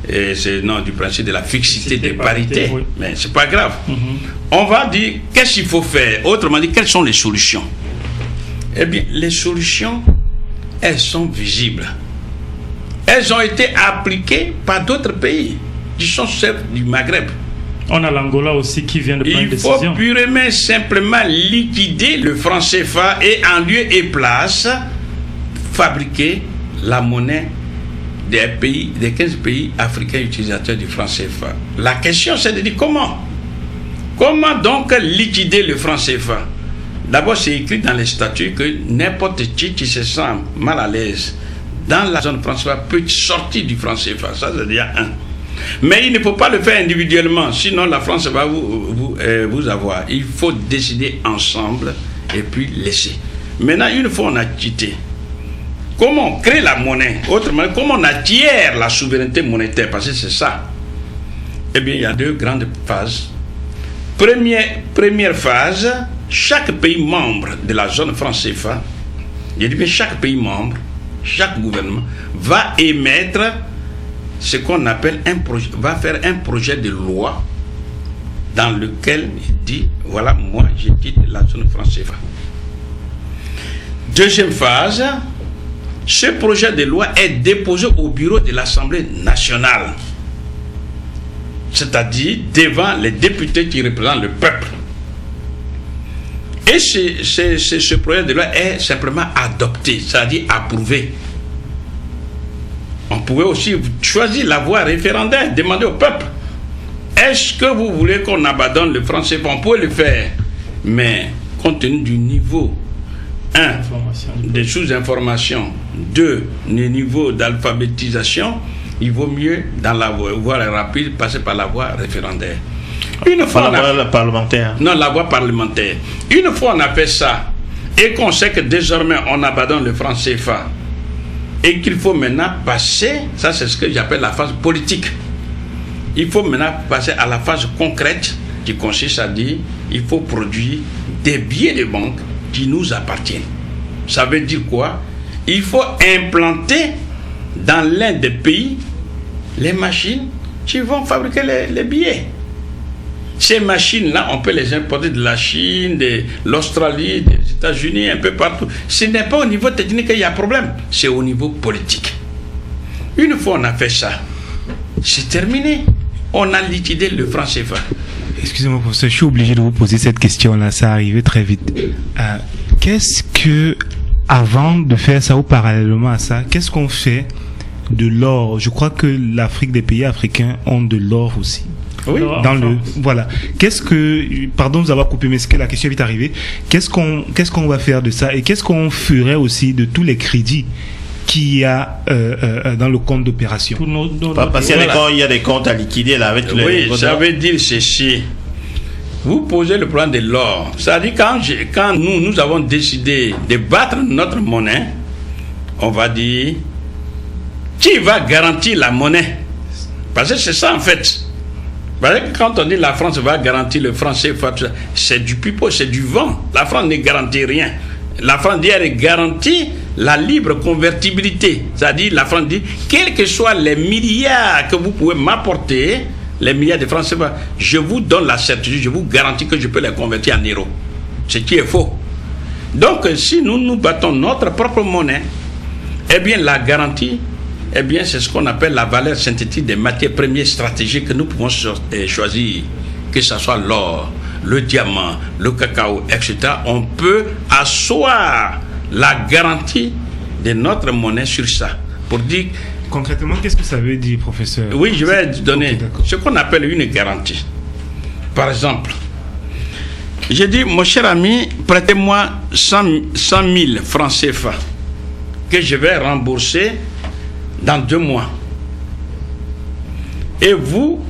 du principe de la fixité des parités, oui. Mais c'est pas grave. On va dire, qu'est-ce qu'il faut faire? Autrement dit, quelles sont les solutions? Eh bien, les solutions, elles sont visibles. Elles ont été appliquées par d'autres pays, qui sont celles du Maghreb. On a l'Angola aussi qui vient de prendre une décision. Il faut purement simplement liquider le franc CFA et en lieu et place fabriquer la monnaie des 15 pays africains utilisateurs du franc CFA. La question c'est de dire comment? Comment donc liquider le franc CFA? D'abord c'est écrit dans les statuts que n'importe qui se sent mal à l'aise dans la zone franc CFA peut sortir du franc CFA. Ça c'est déjà un. Mais il ne faut pas le faire individuellement, sinon la France va vous avoir. Il faut décider ensemble et puis laisser. Maintenant, une fois on a quitté, comment on crée la monnaie? Autrement, comment on acquiert la souveraineté monétaire? Parce que c'est ça. Eh bien, il y a deux grandes phases. Première phase, chaque pays membre de la zone franc CFA, je dis bien chaque pays membre, chaque gouvernement, va émettre ce qu'on appelle va faire un projet de loi dans lequel il dit, voilà, moi, je quitte la zone franc CFA. Deuxième phase, ce projet de loi est déposé au bureau de l'Assemblée nationale, c'est-à-dire devant les députés qui représentent le peuple. Et ce projet de loi est simplement adopté, c'est-à-dire approuvé. On pouvait aussi choisir la voie référendaire, demander au peuple, est-ce que vous voulez qu'on abandonne le franc CFA? On pouvait le faire, mais compte tenu du niveau 1, des sous-informations, 2, le niveau d'alphabétisation, il vaut mieux dans la voie rapide passer par la voie référendaire. Une fois la voie parlementaire. Non, la voie parlementaire. Une fois on a fait ça, et qu'on sait que désormais on abandonne le franc CFA, et qu'il faut maintenant passer, ça c'est ce que j'appelle la phase politique. Il faut maintenant passer à la phase concrète qui consiste à dire il faut produire des billets de banque qui nous appartiennent. Ça veut dire quoi? Il faut implanter dans l'un des pays les machines qui vont fabriquer les billets. Ces machines-là, on peut les importer de la Chine, de l'Australie, des États-Unis, un peu partout. Ce n'est pas au niveau technique qu'il y a problème, c'est au niveau politique. Une fois on a fait ça, c'est terminé. On a liquidé le franc CFA. Excusez-moi, professeur, je suis obligé de vous poser cette question-là, ça arrivait très vite. Qu'est-ce que, avant de faire ça ou parallèlement à ça, qu'est-ce qu'on fait de l'or? Je crois que l'Afrique, des pays africains ont de l'or aussi. Oui, voilà. Qu'est-ce que, pardon de vous avoir coupé, mais la question est vite arrivée. Qu'est-ce qu'on va faire de ça et qu'est-ce qu'on ferait aussi de tous les crédits qu'il y a dans le compte d'opération? Parce qu'il y a des comptes à liquider là avec tous les. Oui, ça veut dire ceci. Vous posez le problème de l'or. C'est-à-dire quand nous avons décidé de battre notre monnaie, on va dire qui va garantir la monnaie? Parce que c'est ça en fait. Quand on dit la France va garantir le franc CFA, c'est du pipeau, c'est du vent. La France ne garantit rien. La France dit elle garantit la libre convertibilité. C'est-à-dire la France dit quels que soient les milliards que vous pouvez m'apporter, les milliards de francs CFA, je vous donne la certitude, je vous garantis que je peux les convertir en euros. Ce qui est faux. Donc si nous battons notre propre monnaie, eh bien la garantie, eh bien, c'est ce qu'on appelle la valeur synthétique des matières premières stratégiques que nous pouvons choisir, que ce soit l'or, le diamant, le cacao, etc. On peut asseoir la garantie de notre monnaie sur ça. Pour dire... Concrètement, qu'est-ce que ça veut dire, professeur? Oui, je vais donner ce qu'on appelle une garantie. Par exemple, j'ai dit, mon cher ami, prêtez-moi 100 000 francs CFA. que je vais rembourser dans 2 mois. Et vous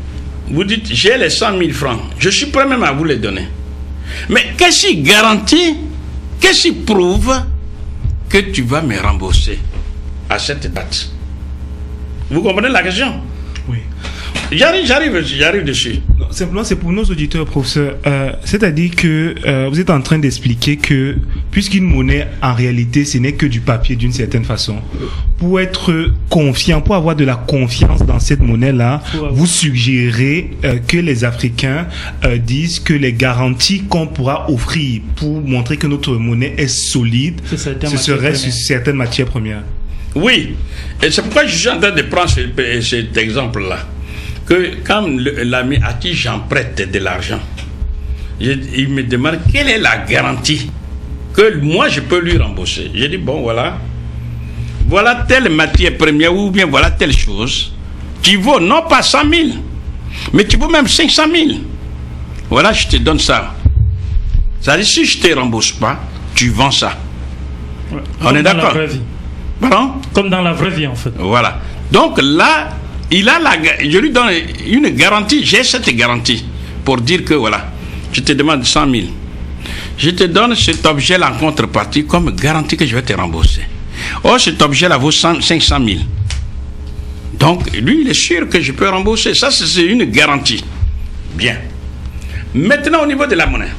dites, j'ai les 100 000 francs. Je suis prêt même à vous les donner. Mais qu'est-ce qui garantit, qu'est-ce qui prouve que tu vas me rembourser à cette date? Vous comprenez la question? Oui. J'arrive dessus. Non, simplement, c'est pour nos auditeurs, professeur. C'est-à-dire que vous êtes en train d'expliquer que, puisqu'une monnaie, en réalité, ce n'est que du papier d'une certaine façon, pour être confiant, pour avoir de la confiance dans cette monnaie-là, vous suggérez que les Africains disent que les garanties qu'on pourra offrir pour montrer que notre monnaie est solide, ce serait sur certaines matières premières. Oui, et c'est pourquoi je suis en train de prendre cet exemple-là. Que quand l'ami à qui j'emprunte de l'argent, il me demande quelle est la garantie que moi je peux lui rembourser. J'ai dit, bon voilà telle matière première ou bien voilà telle chose qui vaut non pas 100 000, mais qui vaut même 500 000. Voilà, je te donne ça. C'est-à-dire, si je ne te rembourse pas, tu vends ça. Ouais. On est d'accord? Pardon? Comme dans la vraie vie, en fait. Voilà. Donc là, je lui donne une garantie. J'ai cette garantie pour dire que voilà, je te demande 100 000. Je te donne cet objet-là en contrepartie comme garantie que je vais te rembourser. Or, cet objet-là vaut 500 000. Donc, lui, il est sûr que je peux rembourser. Ça, c'est une garantie. Bien. Maintenant, au niveau de la monnaie.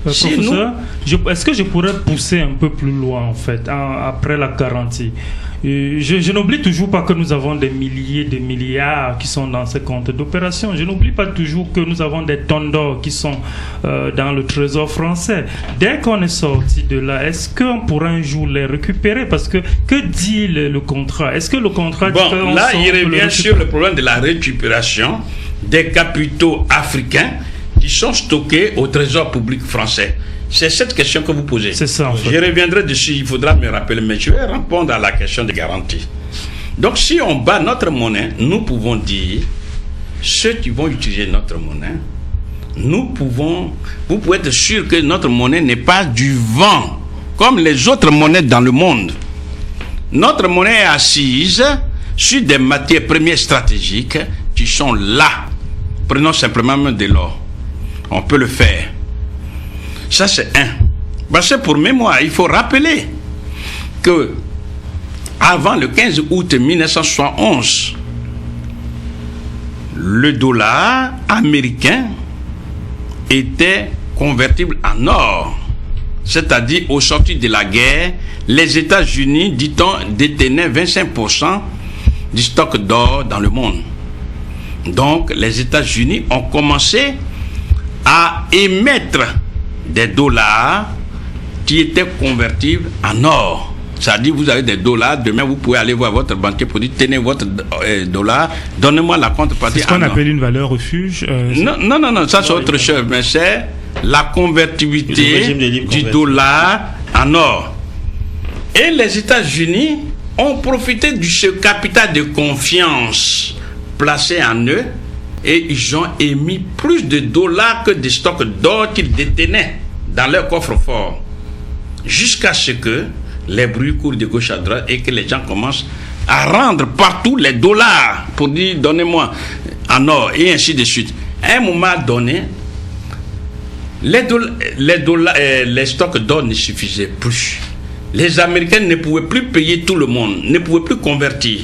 Professeur, est-ce que je pourrais pousser un peu plus loin, en fait, après la garantie? Je n'oublie toujours pas que nous avons des milliers de milliards qui sont dans ces comptes d'opération. Je n'oublie pas toujours que nous avons des tonnes d'or qui sont dans le trésor français. Dès qu'on est sorti de là, est-ce qu'on pourra un jour les récupérer? Parce que dit le contrat? Est-ce que le contrat... Bon, là, il revient sur le problème de la récupération des capitaux africains qui sont stockés au trésor public français. C'est cette question que vous posez. C'est ça, en fait. Je reviendrai dessus, il faudra me rappeler, mais je vais répondre à la question de garantie. Donc, si on bat notre monnaie, nous pouvons dire, ceux qui vont utiliser notre monnaie, vous pouvez être sûr que notre monnaie n'est pas du vent, comme les autres monnaies dans le monde. Notre monnaie est assise sur des matières premières stratégiques qui sont là. Prenons simplement de l'or. On peut le faire. Ça, c'est un. Parce que pour mémoire, il faut rappeler que avant le 15 août 1971, le dollar américain était convertible en or. C'est-à-dire, au sortir de la guerre, les États-Unis, dit-on, détenaient 25% du stock d'or dans le monde. Donc, les États-Unis ont commencé à émettre des dollars qui étaient convertibles en or. C'est-à-dire, vous avez des dollars, demain vous pouvez aller voir votre banquier pour dire, tenez votre dollar, donnez-moi la contrepartie. C'est ce qu'on appelle une valeur refuge. Non, ça c'est autre chose, mais c'est la convertibilité du dollar en or. Et les États-Unis ont profité de ce capital de confiance placé en eux, et ils ont émis plus de dollars que de stocks d'or qu'ils détenaient dans leur coffre-fort. Jusqu'à ce que les bruits courent de gauche à droite et que les gens commencent à rendre partout les dollars pour dire donnez-moi en or et ainsi de suite. À un moment donné, les stocks d'or ne suffisaient plus. Les Américains ne pouvaient plus payer tout le monde, ne pouvaient plus convertir.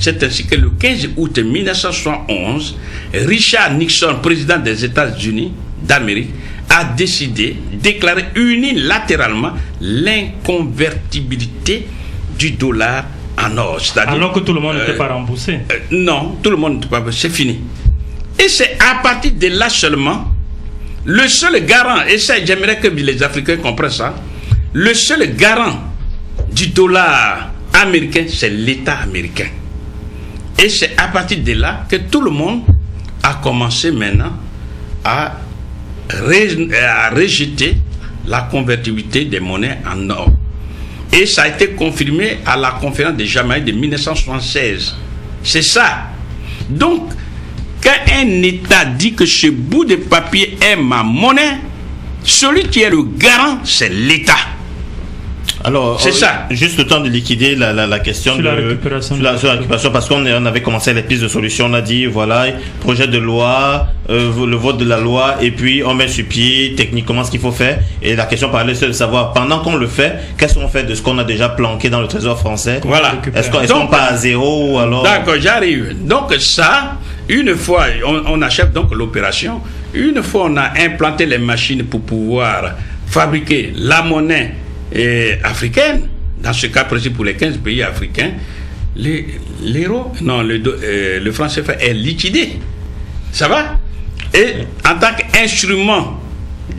C'est ainsi que le 15 août 1971, Richard Nixon, président des États-Unis d'Amérique, a décidé, déclaré unilatéralement l'inconvertibilité du dollar en or. Alors que tout le monde n'était pas remboursé. Non, tout le monde n'était pas remboursé, c'est fini. Et c'est à partir de là seulement, le seul garant, et ça j'aimerais que les Africains comprennent ça, le seul garant du dollar américain, c'est l'État américain. Et c'est à partir de là que tout le monde a commencé maintenant à rejeter la convertibilité des monnaies en or. Et ça a été confirmé à la conférence de Jamaïque de 1976. C'est ça. Donc, quand un État dit que ce bout de papier est ma monnaie, celui qui est le garant, c'est l'État. Alors, c'est ça. Juste le temps de liquider la question sur la récupération. Sur la récupération, parce qu'on avait commencé les pistes de solutions. On a dit, voilà, projet de loi, le vote de la loi, et puis on met sur pied techniquement ce qu'il faut faire. Et la question parlait, c'est de savoir, pendant qu'on le fait, qu'est-ce qu'on fait de ce qu'on a déjà planqué dans le Trésor français? Voilà. Est-ce qu'on part à zéro ou alors... D'accord, j'arrive. Donc ça, une fois, on achève donc l'opération. Une fois on a implanté les machines pour pouvoir fabriquer la monnaie africaine, dans ce cas précis pour les 15 pays africains, l'euro, non, le franc CFA est liquidé. Ça va? Et en tant qu'instrument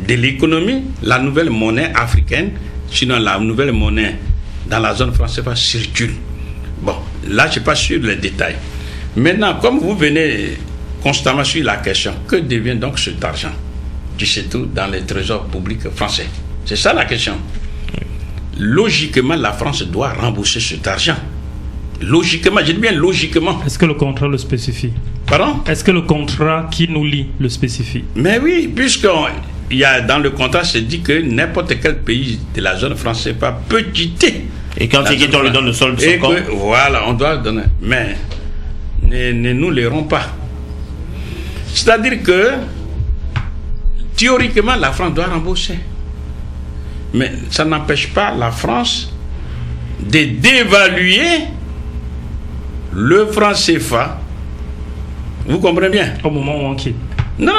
de l'économie, la nouvelle monnaie africaine, sinon la nouvelle monnaie dans la zone franc CFA circule. Bon, là je ne suis pas sûr les détails. Maintenant, comme vous venez constamment sur la question, que devient donc cet argent qui se trouve dans les trésors publics français? C'est ça la question. Logiquement, la France doit rembourser cet argent. Logiquement, je dis bien logiquement. Est-ce que le contrat le spécifie? Pardon? Est-ce que le contrat qui nous lie le spécifie? Mais oui, puisqu'il y a dans le contrat, c'est dit que n'importe quel pays de la zone française peut quitter. Et quand il quitte, on lui donne le solde de son compte. Voilà, on doit donner. Mais ne nous l'aurons pas. C'est-à-dire que théoriquement, la France doit rembourser. Mais ça n'empêche pas la France de dévaluer le franc CFA. Vous comprenez bien? Au moment où on quitte. Non.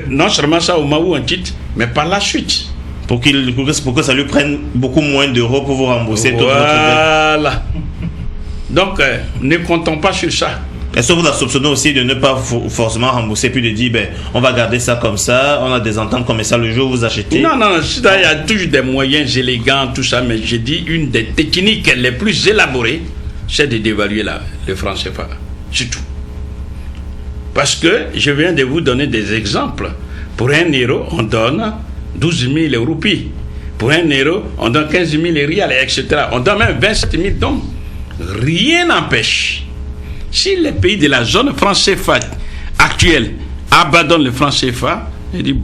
Non seulement ça au moment où on quitte, mais par la suite. Pour que ça lui prenne beaucoup moins d'euros pour vous rembourser toute votre dette. Voilà. Donc, ne comptons pas sur ça. Est-ce que vous la soupçonnez aussi de ne pas forcément rembourser, puis de dire, on va garder ça comme ça, on a des ententes comme ça le jour où vous achetez? Non, il y a toujours des moyens élégants, tout ça, mais j'ai dit, une des techniques les plus élaborées, c'est de dévaluer le franc CFA. C'est tout. Parce que je viens de vous donner des exemples. Pour 1 euro, on donne 12 000 roupies. Pour 1 euro, on donne 15 000 rials, etc. On donne même 27 000 dons. Rien n'empêche. Si les pays de la zone franc CFA actuelle abandonnent le franc CFA, il dit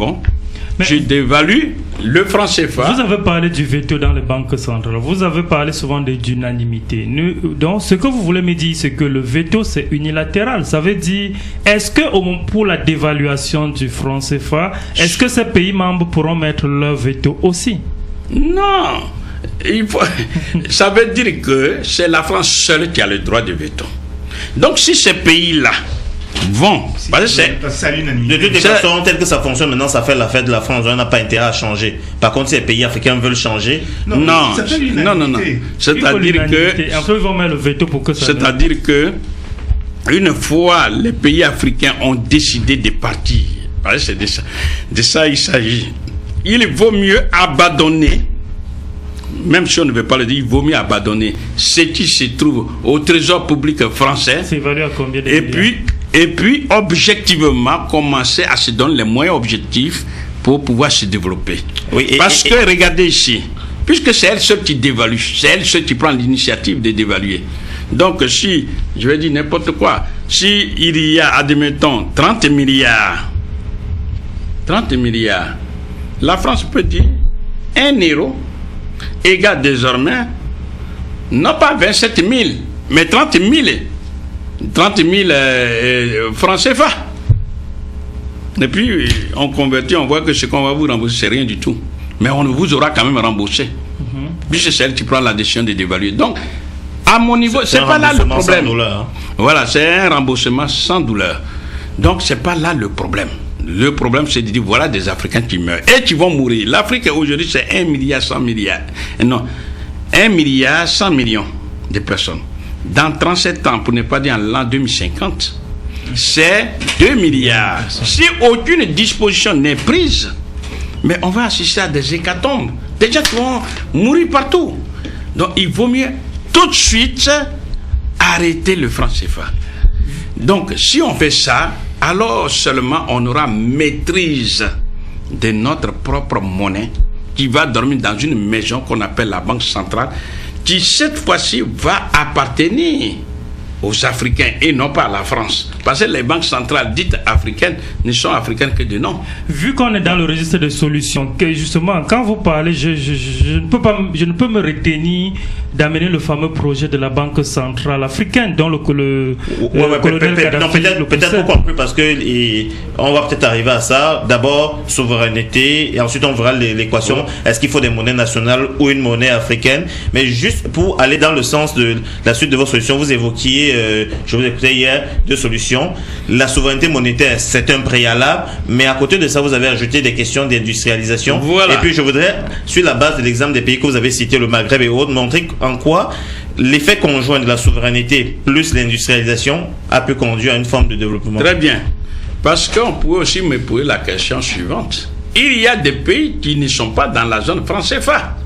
je dévalue le franc CFA. Vous avez parlé du veto dans les banques centrales. Vous avez parlé souvent d'unanimité. Donc, ce que vous voulez me dire, c'est que le veto, c'est unilatéral. Ça veut dire, est-ce que pour la dévaluation du franc CFA, est-ce que ces pays membres pourront mettre leur veto aussi? Non. Ça veut dire que c'est la France seule qui a le droit de veto. Donc, si ces pays-là vont... De toutes les façons, tel que ça fonctionne maintenant, ça fait l'affaire de la France. On n'a pas intérêt à changer. Par contre, si les pays africains veulent changer... Non. C'est-à-dire que... Après, ils vont mettre le veto pour que ça... C'est-à-dire que, une fois les pays africains ont décidé de partir, c'est de ça il s'agit. Il vaut mieux abandonner, même si on ne veut pas le dire, il vaut mieux abandonner ce qui se trouve au trésor public français. C'est évalué à combien de et puis, objectivement, commencer à se donner les moyens objectifs pour pouvoir se développer. Oui, parce que, regardez ici, puisque c'est elle seule qui dévalue, c'est elle seule qui prend l'initiative de dévaluer. Donc, si, je vais dire n'importe quoi, si il y a, admettons, 30 milliards, la France peut dire 1 euro égale désormais, non pas 27 000, mais 30 000 francs CFA. Et puis, on convertit, on voit que ce qu'on va vous rembourser, c'est rien du tout. Mais on vous aura quand même remboursé. Puisque c'est elle qui prend la décision de dévaluer. Donc, à mon niveau, c'est pas là le problème. Voilà, c'est un remboursement sans douleur. Donc, c'est pas là le problème. Le problème, c'est de dire, voilà des Africains qui meurent et qui vont mourir. L'Afrique, aujourd'hui, c'est 1 milliard 100 milliards. Non, 1 milliard 100 millions de personnes. Dans 37 ans, pour ne pas dire en l'an 2050, c'est 2 milliards. Si aucune disposition n'est prise, mais on va assister à des hécatombes. Des gens qui vont mourir partout. Donc, il vaut mieux tout de suite arrêter le franc CFA. Donc, si on fait ça, alors seulement on aura maîtrise de notre propre monnaie qui va dormir dans une maison qu'on appelle la Banque centrale, qui cette fois-ci va appartenir aux Africains et non pas à la France. Parce que les banques centrales dites africaines ne sont africaines que de nom. Vu qu'on est dans le registre de solutions, que justement, quand vous parlez, je ne peux me retenir d'amener le fameux projet de la Banque centrale africaine, dont le colonel Kadhafi... Peut-être pour conclure, parce que on va peut-être arriver à ça. D'abord, souveraineté, et ensuite on verra l'équation. Est-ce qu'il faut des monnaies nationales ou une monnaie africaine? Mais juste pour aller dans le sens de la suite de vos solutions, vous évoquiez, je vous écoutais hier, deux solutions. La souveraineté monétaire, c'est un préalable, mais à côté de ça, vous avez ajouté des questions d'industrialisation. Voilà. Et puis je voudrais, sur la base de l'exemple des pays que vous avez cités, le Maghreb et autres, montrer en quoi l'effet conjoint de la souveraineté plus l'industrialisation a pu conduire à une forme de développement. Très bien. Parce qu'on pourrait aussi me poser la question suivante. Il y a des pays qui ne sont pas dans la zone franc CFA.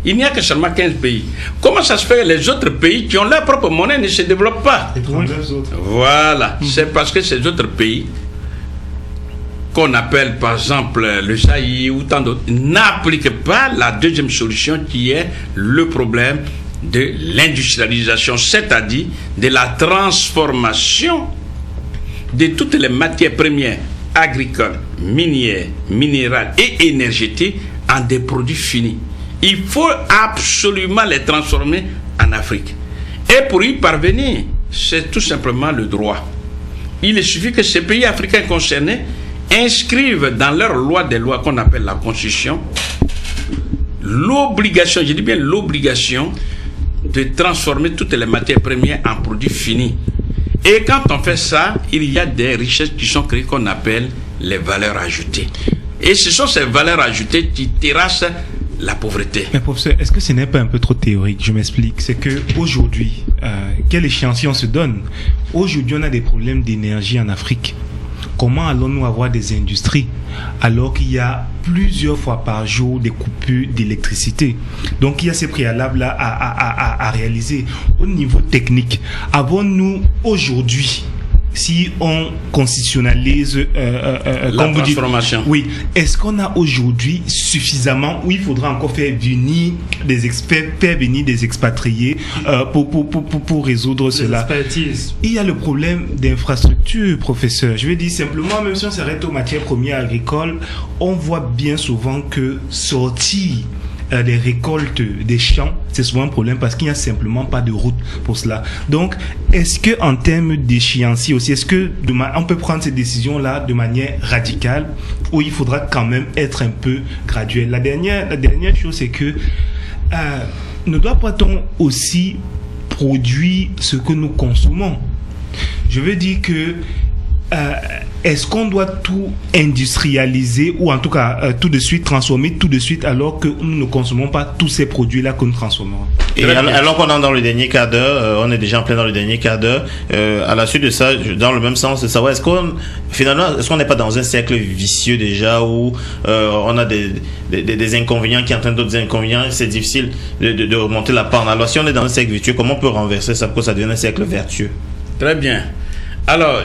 Il n'y a que seulement 15 pays. Comment ça se fait que les autres pays qui ont leur propre monnaie ne se développent pas? Voilà. C'est parce que ces autres pays, qu'on appelle par exemple le Zaïre ou tant d'autres, n'appliquent pas la deuxième solution qui est le problème de l'industrialisation, c'est-à-dire de la transformation de toutes les matières premières agricoles, minières, minérales et énergétiques en des produits finis. Il faut absolument les transformer en Afrique. Et pour y parvenir, c'est tout simplement le droit. Il suffit que ces pays africains concernés inscrivent dans leur loi des lois qu'on appelle la Constitution l'obligation, je dis bien l'obligation, de transformer toutes les matières premières en produits finis. Et quand on fait ça, il y a des richesses qui sont créées qu'on appelle les valeurs ajoutées. Et ce sont ces valeurs ajoutées qui terrassent la pauvreté. Mais professeur, est-ce que ce n'est pas un peu trop théorique? Je m'explique. C'est que aujourd'hui, quel échéancier on se donne? Aujourd'hui, on a des problèmes d'énergie en Afrique. Comment allons-nous avoir des industries alors qu'il y a plusieurs fois par jour des coupures d'électricité? Donc il y a ces préalables-là à réaliser. Au niveau technique, avons-nous aujourd'hui, si on constitutionnalise la transformation, oui, est-ce qu'on a aujourd'hui suffisamment, ou il faudra encore faire venir des experts, faire venir des expatriés pour résoudre cela? Expertise. Il y a le problème d'infrastructure, professeur. Je vais dire simplement, même si on s'arrête aux matières premières agricoles, on voit bien souvent que sortir des récoltes des champs, c'est souvent un problème parce qu'il n'y a simplement pas de route pour cela. Donc, est-ce que en termes d'échéancier aussi, est-ce que on peut prendre ces décisions-là de manière radicale ou il faudra quand même être un peu graduel? La dernière chose, c'est que ne doit-on aussi produire ce que nous consommons? Je veux dire que est-ce qu'on doit tout industrialiser ou en tout cas tout de suite transformer tout de suite alors que nous ne consommons pas tous ces produits-là que nous transformons? Et alors qu'on est dans le dernier quart d'heure, on est déjà en plein dans le dernier quart d'heure, à la suite de ça, dans le même sens de savoir, est-ce qu'on n'est pas dans un cercle vicieux déjà où on a des inconvénients qui entraînent d'autres inconvénients, c'est difficile de remonter la pente. Alors si on est dans un cercle vicieux, comment on peut renverser ça pour que ça devienne un cercle vertueux? Très bien. Alors,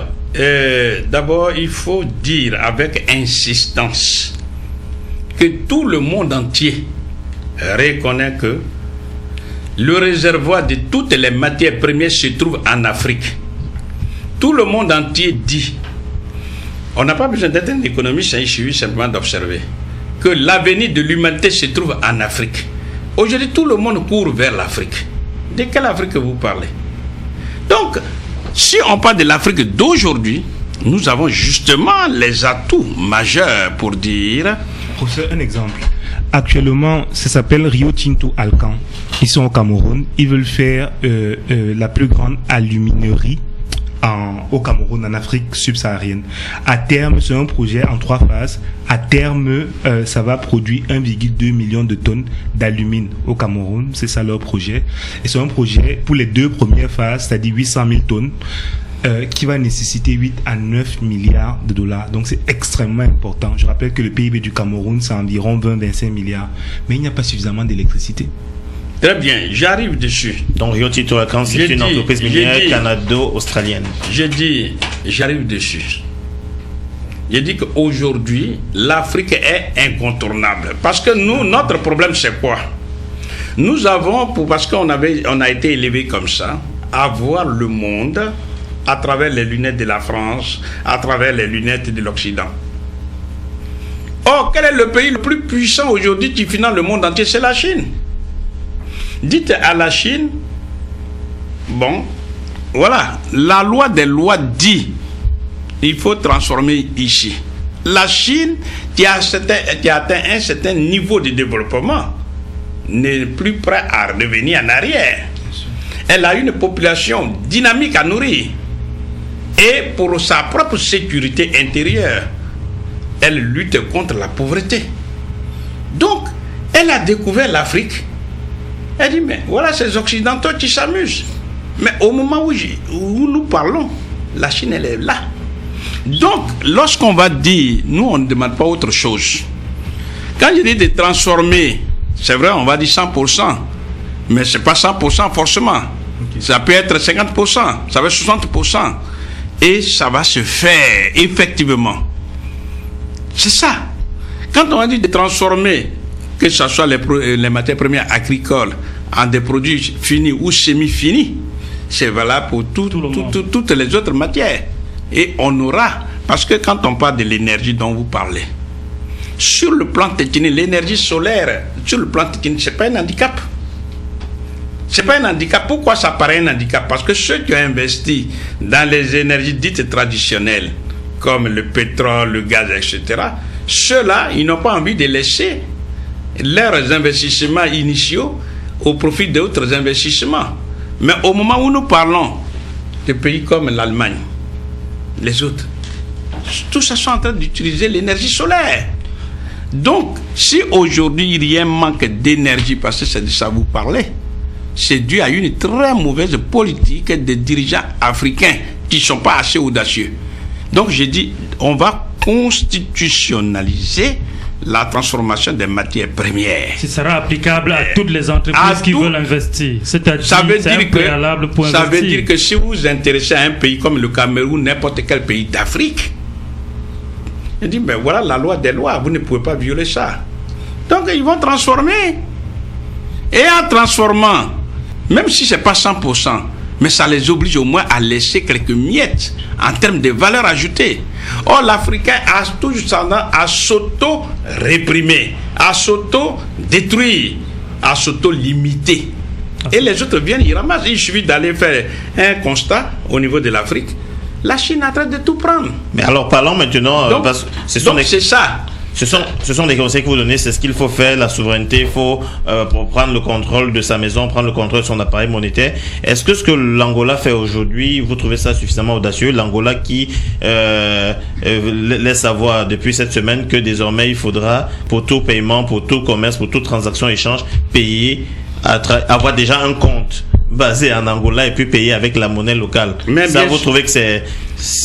d'abord, il faut dire avec insistance que tout le monde entier reconnaît que le réservoir de toutes les matières premières se trouve en Afrique. Tout le monde entier dit, on n'a pas besoin d'être un économiste, il suffit simplement d'observer que l'avenir de l'humanité se trouve en Afrique. Aujourd'hui, tout le monde court vers l'Afrique. De quelle Afrique vous parlez? Donc, si on parle de l'Afrique d'aujourd'hui, nous avons justement les atouts majeurs pour dire... Professeur, un exemple. Actuellement, ça s'appelle Rio Tinto Alcan. Ils sont au Cameroun. Ils veulent faire la plus grande aluminerie au Cameroun, en Afrique subsaharienne. À terme, c'est un projet en 3 phases. À terme, ça va produire 1,2 million de tonnes d'alumine au Cameroun. C'est ça leur projet. Et c'est un projet pour les 2 premières phases, c'est-à-dire 800 000 tonnes, qui va nécessiter 8 à 9 milliards de dollars. Donc c'est extrêmement important. Je rappelle que le PIB du Cameroun, c'est environ 20-25 milliards. Mais il n'y a pas suffisamment d'électricité. Très bien, j'arrive dessus. Donc Rio Tinto Alcan, c'est une entreprise minière canado-australienne. J'arrive dessus. J'ai dit qu'aujourd'hui, l'Afrique est incontournable. Parce que nous, notre problème, c'est quoi? Nous avons, parce qu'on a été élevé comme ça, à voir le monde à travers les lunettes de la France, à travers les lunettes de l'Occident. Or, quel est le pays le plus puissant aujourd'hui qui finance le monde entier? C'est la Chine. Dites à la Chine, bon, voilà, la loi des lois dit, il faut transformer ici. La Chine, qui a atteint un certain niveau de développement, n'est plus prête à revenir en arrière. Elle a une population dynamique à nourrir. Et pour sa propre sécurité intérieure, elle lutte contre la pauvreté. Donc, elle a découvert l'Afrique. Elle dit, mais voilà ces Occidentaux qui s'amusent. Mais au moment où nous parlons, la Chine, elle est là. Donc, lorsqu'on va dire, nous, on ne demande pas autre chose. Quand je dis de transformer, c'est vrai, on va dire 100%, mais ce n'est pas 100% forcément. Okay. Ça peut être 50%, ça va être 60%. Et ça va se faire, effectivement. C'est ça. Quand on a dit de transformer, que ce soit les matières premières agricoles en des produits finis ou semi-finis, c'est valable pour toutes les autres matières. Et on aura, parce que quand on parle de l'énergie dont vous parlez, sur le plan technique, l'énergie solaire, sur le plan technique, ce n'est pas un handicap. Ce n'est pas un handicap. Pourquoi ça paraît un handicap? Parce que ceux qui ont investi dans les énergies dites traditionnelles, comme le pétrole, le gaz, etc., ceux-là, ils n'ont pas envie de laisser leurs investissements initiaux au profit d'autres investissements. Mais au moment où nous parlons de pays comme l'Allemagne, les autres, tous ça sont en train d'utiliser l'énergie solaire. Donc, si aujourd'hui il y a un manque d'énergie, parce que c'est de ça que vous parlez, c'est dû à une très mauvaise politique des dirigeants africains qui ne sont pas assez audacieux. Donc, j'ai dit, on va constitutionnaliser la transformation des matières premières. Ce sera applicable à toutes les entreprises qui veulent investir. C'est-à-dire, ça veut c'est dire préalable pour investir. Ça veut dire que si vous vous intéressez à un pays comme le Cameroun, n'importe quel pays d'Afrique, il dit, mais voilà la loi des lois, vous ne pouvez pas violer ça. Donc, ils vont transformer. Et en transformant, même si ce n'est pas 100%, mais ça les oblige au moins à laisser quelques miettes en termes de valeur ajoutée. Or, l'Africain a toujours tendance à s'auto-réprimer, à s'auto-détruire, à s'auto-limiter. Et les autres viennent, ils ramassent. Il suffit d'aller faire un constat au niveau de l'Afrique. La Chine est en train de tout prendre. Mais alors, parlons maintenant... Donc, c'est ça. Ce sont des conseils que vous donnez, c'est ce qu'il faut faire, la souveraineté, il faut pour prendre le contrôle de sa maison, prendre le contrôle de son appareil monétaire. Est-ce que ce que l'Angola fait aujourd'hui, vous trouvez ça suffisamment audacieux? L'Angola qui laisse savoir depuis cette semaine que désormais il faudra, pour tout paiement, pour tout commerce, pour toute transaction, échange, payer, avoir déjà un compte basé en Angola et puis payer avec la monnaie locale. Mais ça, vous trouvez que c'est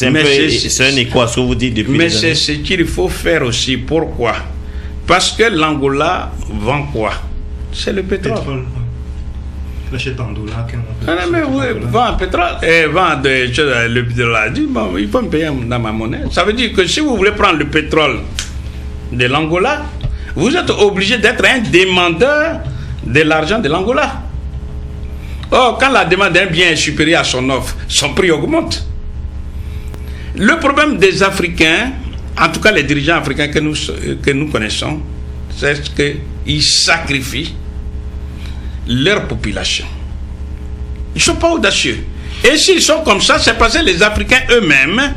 un écho à ce que vous dites depuis mais des années? C'est ce qu'il faut faire aussi. Pourquoi? Parce que l'Angola vend quoi? C'est le pétrole. L'achète en dollars. Mais oui, vend pétrole et vend des choses, le pétrole. Dit, bon, il faut me payer dans ma monnaie. Ça veut dire que si vous voulez prendre le pétrole de l'Angola, vous êtes obligé d'être un demandeur de l'argent de l'Angola. Or, quand la demande d'un bien est supérieure à son offre, son prix augmente. Le problème des Africains, en tout cas les dirigeants africains que nous connaissons, c'est qu'ils sacrifient leur population. Ils ne sont pas audacieux. Et s'ils sont comme ça, c'est parce que les Africains eux-mêmes,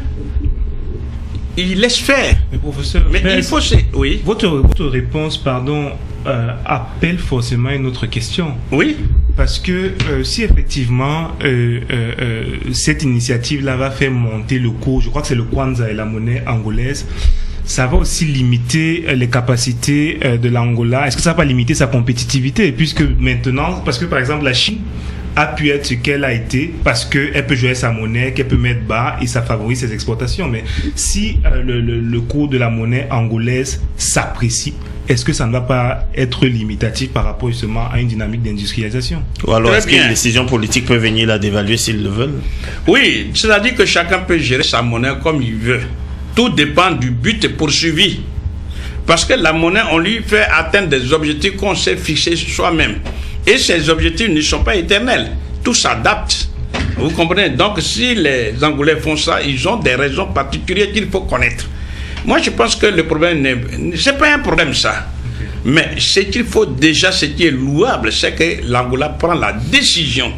ils laissent faire. Mais professeur, il faut... Oui. Votre réponse, appelle forcément une autre question. Oui. Parce que si effectivement cette initiative-là va faire monter le cours, je crois que c'est le Kwanza et la monnaie angolaise, ça va aussi limiter les capacités de l'Angola. Est-ce que ça va pas limiter sa compétitivité? Puisque maintenant, parce que par exemple la Chine a pu être ce qu'elle a été parce qu'elle peut jouer sa monnaie, qu'elle peut mettre bas et ça favorise ses exportations. Mais si le cours de la monnaie angolaise s'apprécie, est-ce que ça ne va pas être limitatif par rapport justement à une dynamique d'industrialisation? Ou alors est-ce qu'une décision politique peut venir la dévaluer s'ils le veulent? Oui, c'est-à-dire que chacun peut gérer sa monnaie comme il veut. Tout dépend du but poursuivi. Parce que la monnaie, on lui fait atteindre des objectifs qu'on s'est fixés soi-même. Et ces objectifs ne sont pas éternels. Tout s'adapte. Vous comprenez? Donc, si les Angolais font ça, ils ont des raisons particulières qu'il faut connaître. Moi, je pense que le problème, c'est pas un problème, ça. Mais ce qu'il faut déjà, ce qui est louable, c'est que l'Angola prend la décision.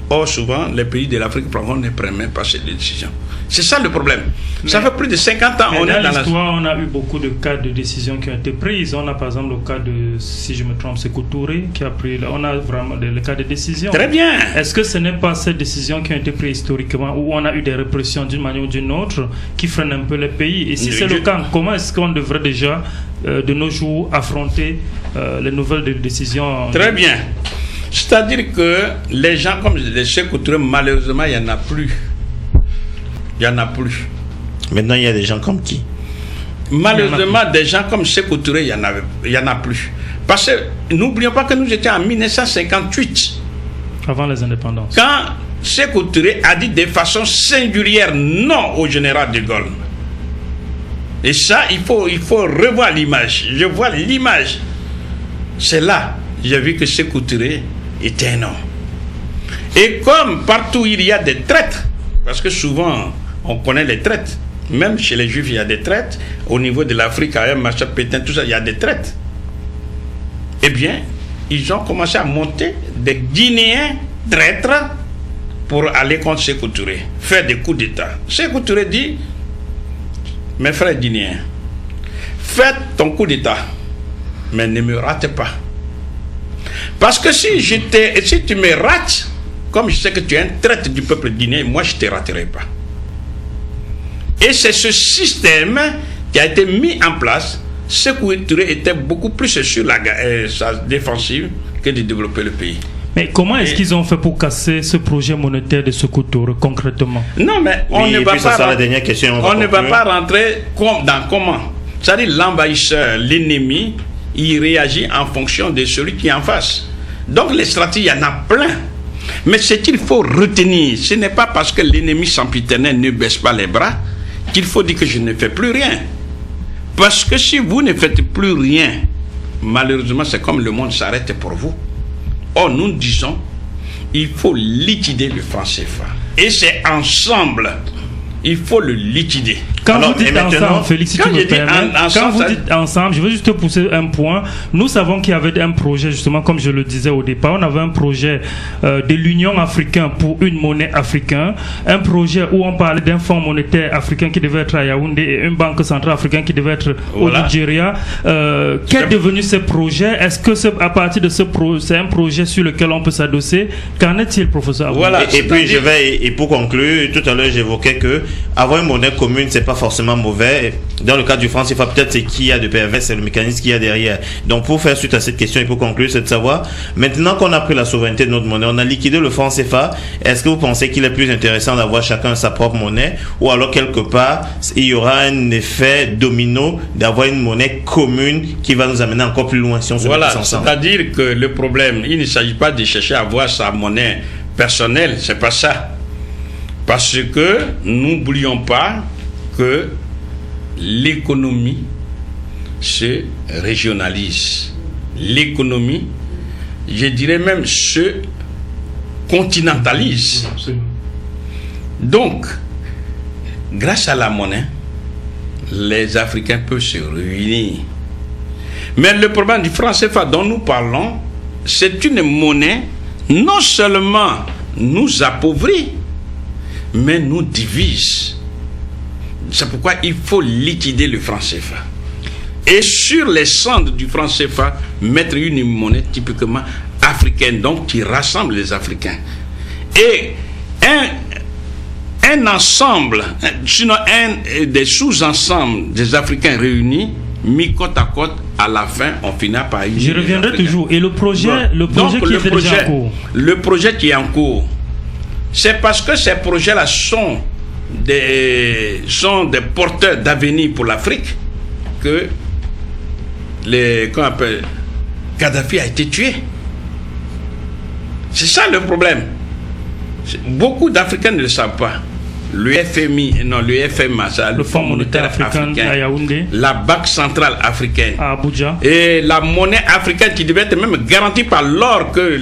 Or, souvent, les pays de l'Afrique ne prennent même pas cette décision. C'est ça le problème. Ça fait plus de 50 ans on est dans l'histoire, on a eu beaucoup de cas de décisions qui ont été prises. On a par exemple le cas de, si je me trompe, Sékou Touré qui a pris. On a vraiment le cas de décision. Très bien. Est-ce que ce n'est pas ces décisions qui ont été prises historiquement, où on a eu des répressions d'une manière ou d'une autre, qui freinent un peu les pays? Et si c'est le cas, comment est-ce qu'on devrait déjà, de nos jours, affronter les nouvelles décisions? Très bien. C'est-à-dire que les gens comme les Sékou Touré, malheureusement, il n'y en a plus. Il n'y en a plus. Maintenant, il y a des gens comme qui? Malheureusement, des gens comme Sékou Touré, il n'y en a plus. Parce que n'oublions pas que nous étions en 1958. Avant les indépendances. Quand Sékou Touré a dit de façon singulière non au général de Gaulle. Et ça, il faut revoir l'image. Je vois l'image. C'est là, j'ai vu que Sékou Touré était un homme. Et comme partout il y a des traîtres, parce que souvent on connaît les traîtres, même chez les Juifs il y a des traîtres, au niveau de l'Afrique, à Machin, Pétain, tout ça, il y a des traîtres. Eh bien, ils ont commencé à monter des Guinéens traîtres pour aller contre Sékou Touré, faire des coups d'État. Sékou Touré dit, mes frères guinéens, faites ton coup d'État, mais ne me ratez pas. Parce que si tu me rates, comme je sais que tu es un traître du peuple guinéen, moi je ne te raterai pas. Et c'est ce système qui a été mis en place. Sékou Touré était beaucoup plus sur sa défensive que de développer le pays. Mais comment est-ce qu'ils ont fait pour casser ce projet monétaire de Sékou Touré concrètement? Non, mais on ne va pas rentrer dans comment. C'est-à-dire l'envahisseur, l'ennemi, il réagit en fonction de celui qui est en face. Donc les stratégies, il y en a plein. Mais ce qu'il faut retenir, ce n'est pas parce que l'ennemi sempiternel ne baisse pas les bras qu'il faut dire que je ne fais plus rien. Parce que si vous ne faites plus rien, malheureusement, c'est comme le monde s'arrête pour vous. Or, nous disons, il faut liquider le franc CFA. Et c'est ensemble. Il faut le liquider. Quand vous dites ensemble, Félix, si tu me permets, quand vous dites ensemble, je veux juste te pousser un point. Nous savons qu'il y avait un projet, justement, comme je le disais au départ, on avait un projet de l'Union africaine pour une monnaie africaine, un projet où on parlait d'un fonds monétaire africain qui devait être à Yaoundé et une banque centrale africaine qui devait être au Nigeria. Qu'est devenu ce projet? Est-ce que à partir de ce projet, c'est un projet sur lequel on peut s'adosser? Qu'en est-il, professeur? Voilà. Et puis et pour conclure, tout à l'heure j'évoquais que avoir une monnaie commune, c'est pas forcément mauvais. Dans le cas du franc CFA, peut-être c'est qui y a de pervers, c'est le mécanisme qu'il y a derrière. Donc pour faire suite à cette question et pour conclure, c'est de savoir, maintenant qu'on a pris la souveraineté de notre monnaie, on a liquidé le franc CFA, est-ce que vous pensez qu'il est plus intéressant d'avoir chacun sa propre monnaie, ou alors quelque part il y aura un effet domino d'avoir une monnaie commune qui va nous amener encore plus loin si on se met tous ensemble? C'est-à-dire que le problème, il ne s'agit pas de chercher à avoir sa monnaie personnelle, c'est pas ça. Parce que n'oublions pas que l'économie se régionalise. L'économie, je dirais même, se continentalise. Absolument. Donc, grâce à la monnaie, les Africains peuvent se réunir. Mais le problème du franc CFA dont nous parlons, c'est une monnaie non seulement nous appauvrit, mais nous divise. C'est pourquoi il faut liquider le franc CFA. Et sur les cendres du franc CFA, mettre une monnaie typiquement africaine, donc qui rassemble les Africains. Et un ensemble, sinon des sous-ensembles des Africains réunis, mis côte à côte, à la fin, on finit par unir. Je reviendrai toujours. Et le projet, qui est déjà en cours. Le projet qui est en cours, c'est parce que ces projets-là sont des porteurs d'avenir pour l'Afrique que Kadhafi a été tué. C'est ça le problème. Beaucoup d'Africains ne le savent pas. Le FMI, non, le FMA, ça, le Fonds monétaire africain à Yaoundé, la Banque centrale africaine à Abuja, et la monnaie africaine qui devait être même garantie par l'or que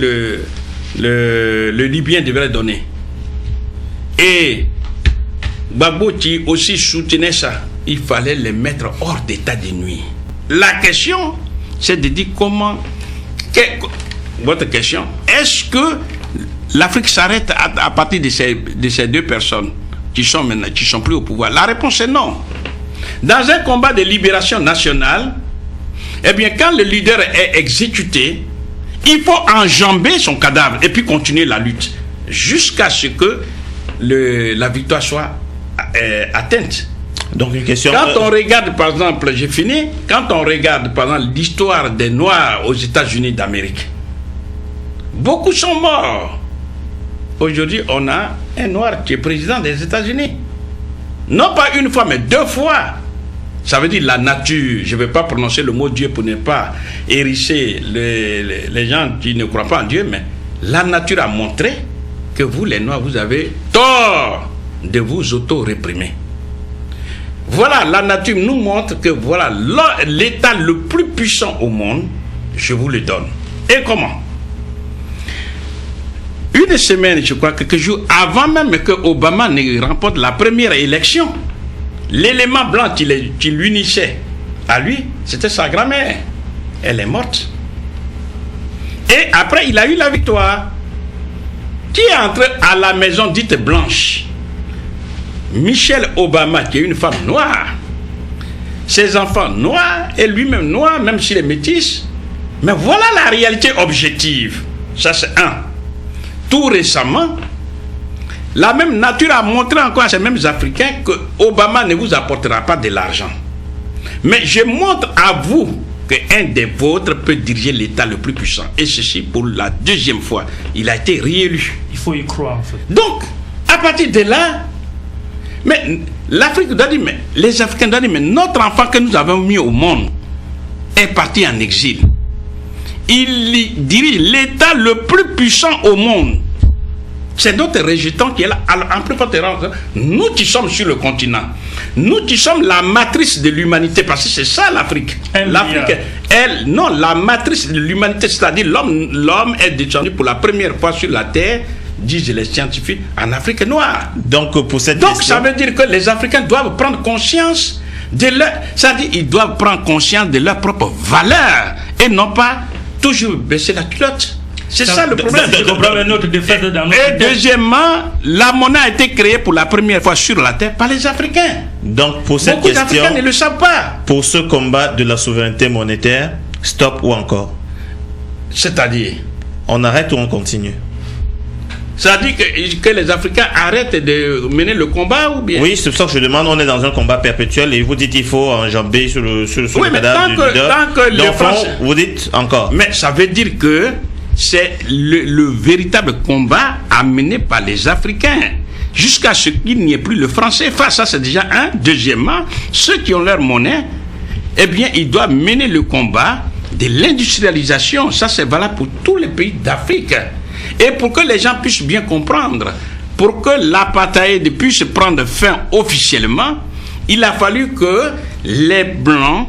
le Libyen devrait donner. et Gbagbo qui aussi soutenait ça, il fallait les mettre hors d'état de nuire. La question, c'est de dire comment... Votre question, est-ce que l'Afrique s'arrête à partir de ces deux personnes qui sont plus au pouvoir? La réponse est non. Dans un combat de libération nationale, eh bien, quand le leader est exécuté, il faut enjamber son cadavre et puis continuer la lutte jusqu'à ce que la victoire soit atteinte. Donc une question. Quand on regarde, par exemple, j'ai fini, quand on regarde, par exemple, l'histoire des Noirs aux États-Unis d'Amérique, beaucoup sont morts. Aujourd'hui, on a un Noir qui est président des États-Unis. Non pas une fois, mais 2 fois. Ça veut dire la nature. Je ne vais pas prononcer le mot Dieu pour ne pas hérisser les gens qui ne croient pas en Dieu, mais la nature a montré que vous, les Noirs, vous avez tort de vous auto-réprimer. Voilà, la nature nous montre que voilà l'État le plus puissant au monde, je vous le donne. Et comment? Une semaine, je crois, quelques jours avant même que Obama ne remporte la première élection, l'élément blanc qui l'unissait à lui, c'était sa grand-mère. Elle est morte. Et après, il a eu la victoire. Qui est entré à la maison dite blanche? Michelle Obama, qui est une femme noire. Ses enfants noirs, et lui-même noir, même s'il est métis. Mais voilà la réalité objective. Ça, c'est un. Tout récemment, la même nature a montré encore à ces mêmes Africains que Obama ne vous apportera pas de l'argent. Mais je montre à vous qu'un des vôtres peut diriger l'État le plus puissant. Et ceci pour la 2e fois. Il a été réélu. Il faut y croire, en fait. Donc, à partir de là, mais l'Afrique doit dire, mais les Africains doivent dire, mais notre enfant que nous avons mis au monde est parti en exil. Il dirige l'État le plus puissant au monde. C'est notre rejeton qui est là. Alors, en plus forte raison, nous qui sommes sur le continent, nous qui sommes la matrice de l'humanité, parce que c'est ça l'Afrique. L'Afrique, la matrice de l'humanité, c'est-à-dire l'homme est descendu pour la première fois sur la terre, disent les scientifiques, en Afrique noire. Donc, pour cette Donc, question... ça veut dire que les Africains doivent prendre conscience de leur... C'est-à-dire ils doivent prendre conscience de leur propre valeur et non pas toujours baisser la culotte. C'est ça le problème. Et deuxièmement, la monnaie a été créée pour la première fois sur la terre par les Africains. Donc, pour cette beaucoup question... d'Africains ne le savent pas. Pour ce combat de la souveraineté monétaire, stop ou encore? C'est-à-dire? On arrête ou on continue? Ça dit que les Africains arrêtent de mener le combat ou bien? Oui, c'est pour ça que je demande, on est dans un combat perpétuel et vous dites qu'il faut enjamber sur le cadavre du leader. Tant que donc, vous dites encore. Mais ça veut dire que c'est le véritable combat amené par les Africains jusqu'à ce qu'il n'y ait plus le franc CFA. Ça, c'est déjà un. Deuxièmement, ceux qui ont leur monnaie, eh bien, ils doivent mener le combat de l'industrialisation. Ça, c'est valable pour tous les pays d'Afrique. Et pour que les gens puissent bien comprendre, pour que l'apartheid puisse prendre fin officiellement, il a fallu que les Blancs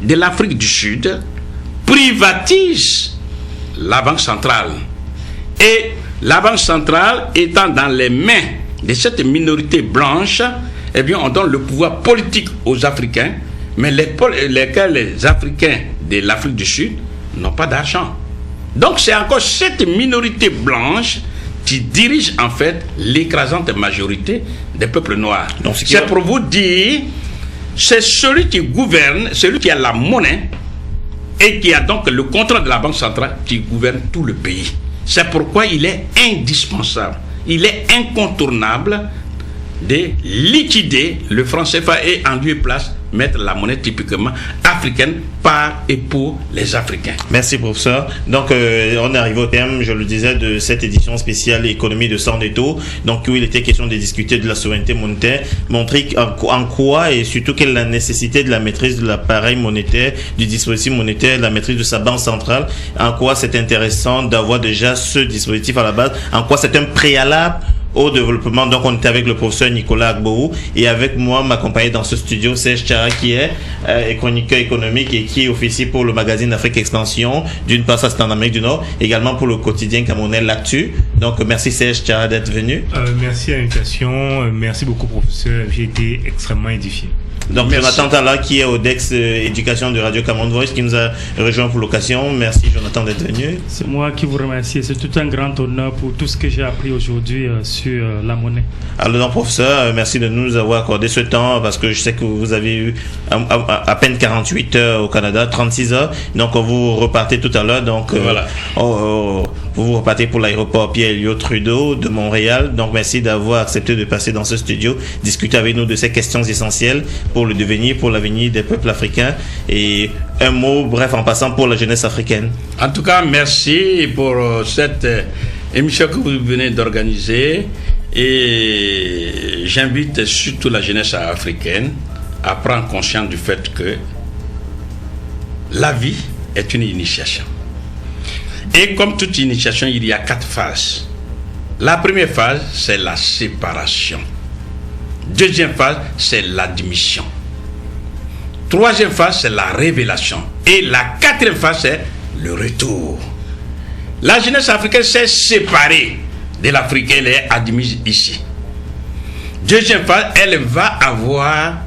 de l'Afrique du Sud privatisent la Banque centrale. Et la Banque centrale étant dans les mains de cette minorité blanche, eh bien on donne le pouvoir politique aux Africains, mais les Africains de l'Afrique du Sud n'ont pas d'argent. Donc c'est encore cette minorité blanche qui dirige en fait l'écrasante majorité des peuples noirs. C'est pour vous dire, c'est celui qui gouverne, celui qui a la monnaie et qui a donc le contrôle de la Banque centrale qui gouverne tout le pays. C'est pourquoi il est indispensable, il est incontournable de liquider le franc CFA et en lieu et place mettre la monnaie typiquement africaine par et pour les Africains. Merci professeur. Donc on est arrivé au terme, je le disais, de cette édition spéciale économie de Sandeto, donc où il était question de discuter de la souveraineté monétaire, montrer en quoi et surtout quelle est la nécessité de la maîtrise de l'appareil monétaire, du dispositif monétaire, de la maîtrise de sa banque centrale, en quoi c'est intéressant d'avoir déjà ce dispositif à la base, en quoi c'est un préalable au développement. Donc on était avec le professeur Nicolas Agboou et avec moi m'accompagner dans ce studio Serge Tchara qui est chroniqueur économique et qui officie pour le magazine Afrique Expansion. D'une part ça c'est en Amérique du Nord, également pour le quotidien camerounais L'Actu. Donc merci Serge Tchara d'être venu. Merci à l'invitation, merci beaucoup professeur, j'ai été extrêmement édifié. Donc Jonathan Tala qui est au DEX éducation de Radio Cameroun Voice qui nous a rejoint pour l'occasion. Merci Jonathan d'être venu. C'est moi qui vous remercie. C'est tout un grand honneur pour tout ce que j'ai appris aujourd'hui sur la monnaie. Alors donc, professeur, merci de nous avoir accordé ce temps parce que je sais que vous avez eu à peine 48 heures au Canada, 36 heures. Donc vous repartez tout à l'heure. Donc voilà. Vous repartez pour l'aéroport Pierre-Elliott Trudeau de Montréal. Donc merci d'avoir accepté de passer dans ce studio, discuter avec nous de ces questions essentielles pour le devenir, pour l'avenir des peuples africains. Et un mot, bref, en passant pour la jeunesse africaine. En tout cas, merci pour cette émission que vous venez d'organiser. Et j'invite surtout la jeunesse africaine à prendre conscience du fait que la vie est une initiation. Et comme toute initiation, il y a 4 phases. La première phase, c'est la séparation. Deuxième phase, c'est l'admission. Troisième phase, c'est la révélation. Et la 4e phase, c'est le retour. La jeunesse africaine s'est séparée de l'Afrique, elle est admise ici. Deuxième phase, elle va avoir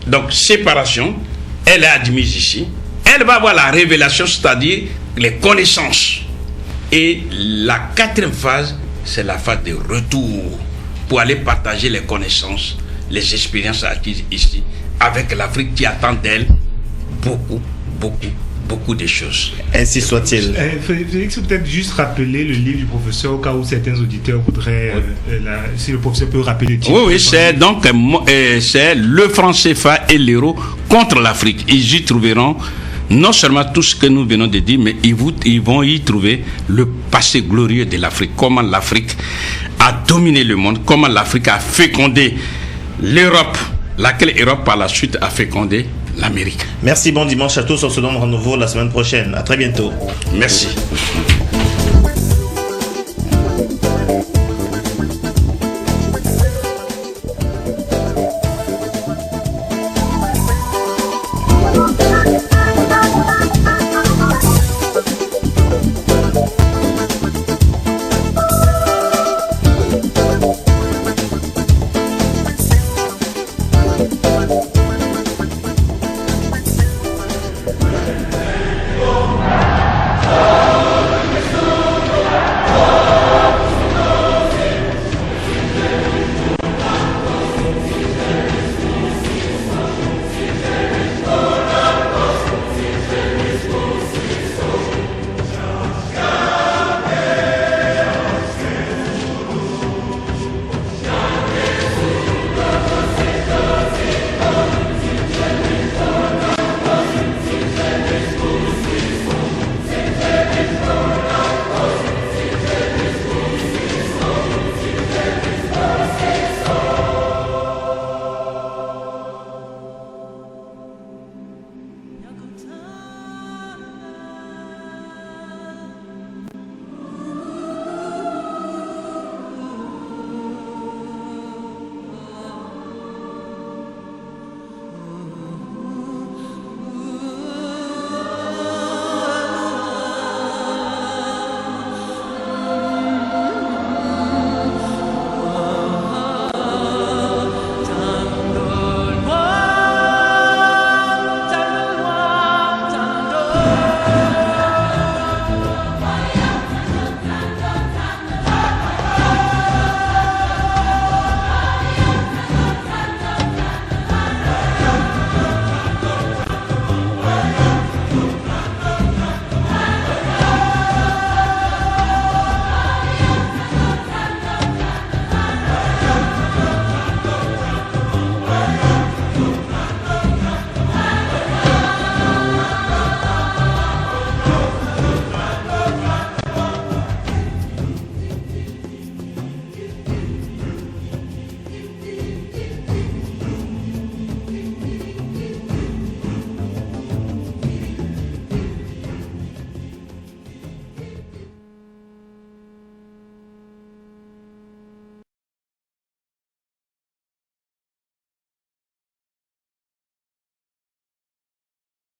donc séparation, elle est admise ici. Elle va avoir la révélation, c'est-à-dire les connaissances. Et la 4e phase, c'est la phase de retour pour aller partager les connaissances, les expériences acquises ici avec l'Afrique qui attend d'elle beaucoup de choses. Ainsi soit-il. Félix, peut-être juste rappeler le livre du professeur au cas où certains auditeurs voudraient, si le professeur peut rappeler le titre. Oui, c'est donc c'est le franc CFA et l'euro contre l'Afrique. Ils y trouveront non seulement tout ce que nous venons de dire, mais ils vont y trouver le passé glorieux de l'Afrique. Comment l'Afrique a dominé le monde, comment l'Afrique a fécondé l'Europe, laquelle Europe par la suite a fécondé l'Amérique. Merci, bon dimanche à tous. On se donne rendez-vous la semaine prochaine. À très bientôt. Merci.